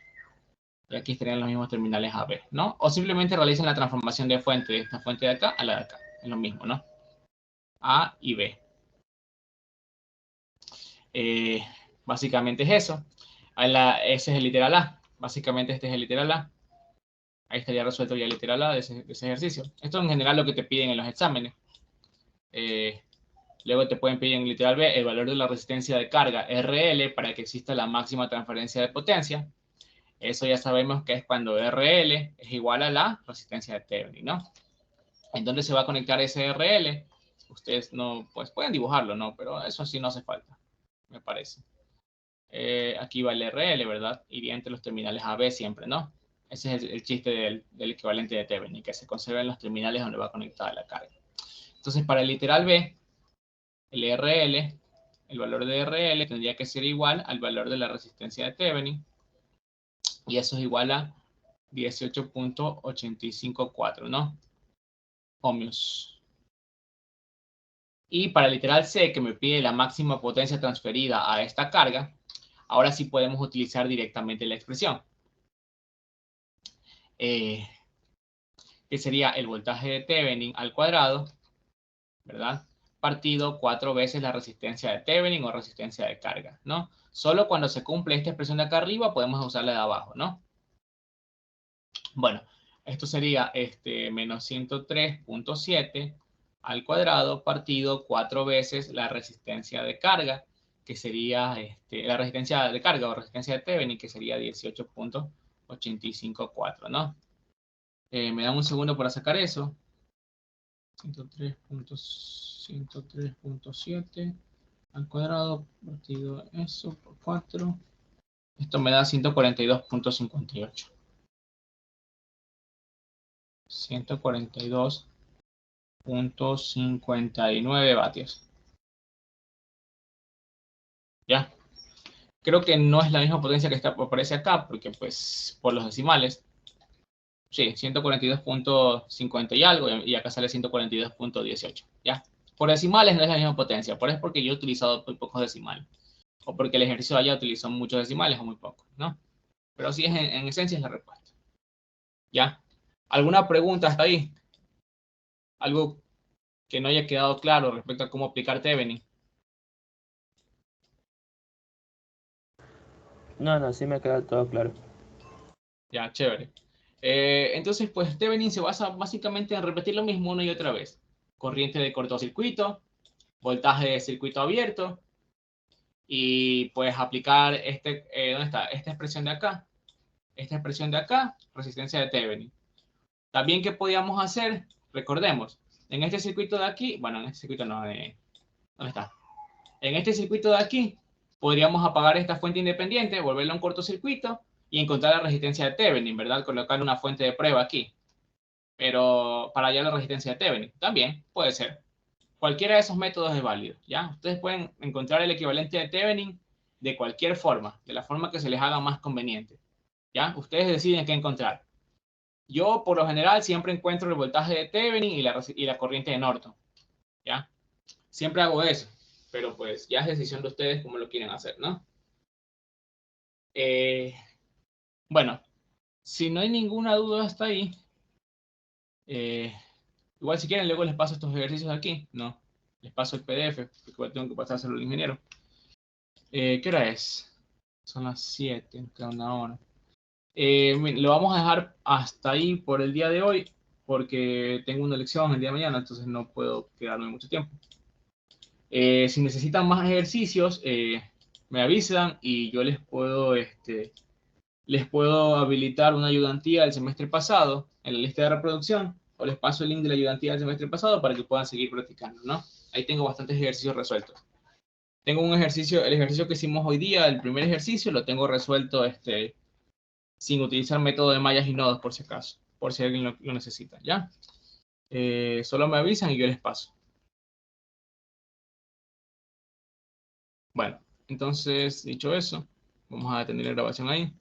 Y aquí estarían los mismos terminales AB, ¿no? O simplemente realicen la transformación de fuente, de esta fuente de acá a la de acá. Es lo mismo, ¿no? A y B. Básicamente es eso. Ese es el literal A. Básicamente este es el literal A. Ahí estaría resuelto ya el literal A de ese ejercicio. Esto en general lo que te piden en los exámenes. Luego te pueden pedir en literal B el valor de la resistencia de carga RL para que exista la máxima transferencia de potencia. Eso ya sabemos que es cuando RL es igual a la resistencia de Thevenin, ¿no? ¿En dónde se va a conectar ese RL? Ustedes no, pues pueden dibujarlo, ¿no? Pero eso sí no hace falta, me parece. Aquí va el RL, ¿verdad? Iría entre los terminales AB siempre, ¿no? Ese es el chiste del equivalente de Thevenin, que se conserva en los terminales donde va conectada la carga. Entonces, para el literal B, el RL, el valor de RL tendría que ser igual al valor de la resistencia de Thevenin, y eso es igual a 18.854, ¿no? Ohmios. Y para el literal C, que me pide la máxima potencia transferida a esta carga, ahora sí podemos utilizar directamente la expresión. Que sería el voltaje de Thevenin al cuadrado, ¿verdad? Partido 4 veces la resistencia de Thevenin o resistencia de carga, ¿no? Solo cuando se cumple esta expresión de acá arriba podemos usar la de abajo, ¿no? Bueno, esto sería menos 103.7 al cuadrado partido 4 veces la resistencia de carga, que sería la resistencia de carga o resistencia de Thevenin, que sería 18.854, ¿no? Me dan un segundo para sacar eso. 103.7 al cuadrado partido eso por 4. Esto me da 142.58. 142.59 vatios. ¿Ya? Creo que no es la misma potencia que aparece acá, porque pues por los decimales. Sí, 142.50 y algo, y acá sale 142.18. ¿Ya? Por decimales no es la misma potencia, por eso es porque yo he utilizado muy pocos decimales. O porque el ejercicio haya utilizado muchos decimales o muy pocos, ¿no? Pero sí, en esencia es la respuesta. ¿Ya? ¿Alguna pregunta hasta ahí? ¿Algo que no haya quedado claro respecto a cómo aplicar Thevenin? No, sí me queda todo claro. Ya, chévere. Entonces, pues Thevenin se basa básicamente en repetir lo mismo una y otra vez. Corriente de cortocircuito, voltaje de circuito abierto, y pues aplicar ¿dónde está? Esta expresión de acá. Esta expresión de acá, resistencia de Thevenin. También, ¿qué podíamos hacer? Recordemos, en este circuito de aquí, bueno, en este circuito no, ¿dónde está? En este circuito de aquí, podríamos apagar esta fuente independiente, volverla a un cortocircuito y encontrar la resistencia de Thevenin, ¿verdad? Colocar una fuente de prueba aquí. Pero para hallar la resistencia de Thevenin, también puede ser. Cualquiera de esos métodos es válido, ¿ya? Ustedes pueden encontrar el equivalente de Thevenin de cualquier forma, de la forma que se les haga más conveniente, ¿ya? Ustedes deciden qué encontrar. Yo, por lo general, siempre encuentro el voltaje de Thevenin y la corriente de Norton, ¿ya? Siempre hago eso, pero pues ya es decisión de ustedes cómo lo quieren hacer, ¿no? Eh, bueno, si no hay ninguna duda hasta ahí, eh, igual si quieren luego les paso estos ejercicios aquí, ¿no? Les paso el PDF, porque igual tengo que pasárselo al ingeniero. ¿Qué hora es? Son las 7, queda una hora. Lo vamos a dejar hasta ahí por el día de hoy, porque tengo una lección el día de mañana, entonces no puedo quedarme mucho tiempo. Si necesitan más ejercicios, me avisan y yo les puedo habilitar una ayudantía del semestre pasado en la lista de reproducción, o les paso el link de la ayudantía del semestre pasado para que puedan seguir practicando, ¿no? Ahí tengo bastantes ejercicios resueltos. Tengo un ejercicio, el ejercicio que hicimos hoy día, el primer ejercicio, lo tengo resuelto sin utilizar método de mallas y nodos, por si acaso, por si alguien lo necesita, ¿ya? Solo me avisan y yo les paso. Bueno, entonces, dicho eso, vamos a detener la grabación ahí.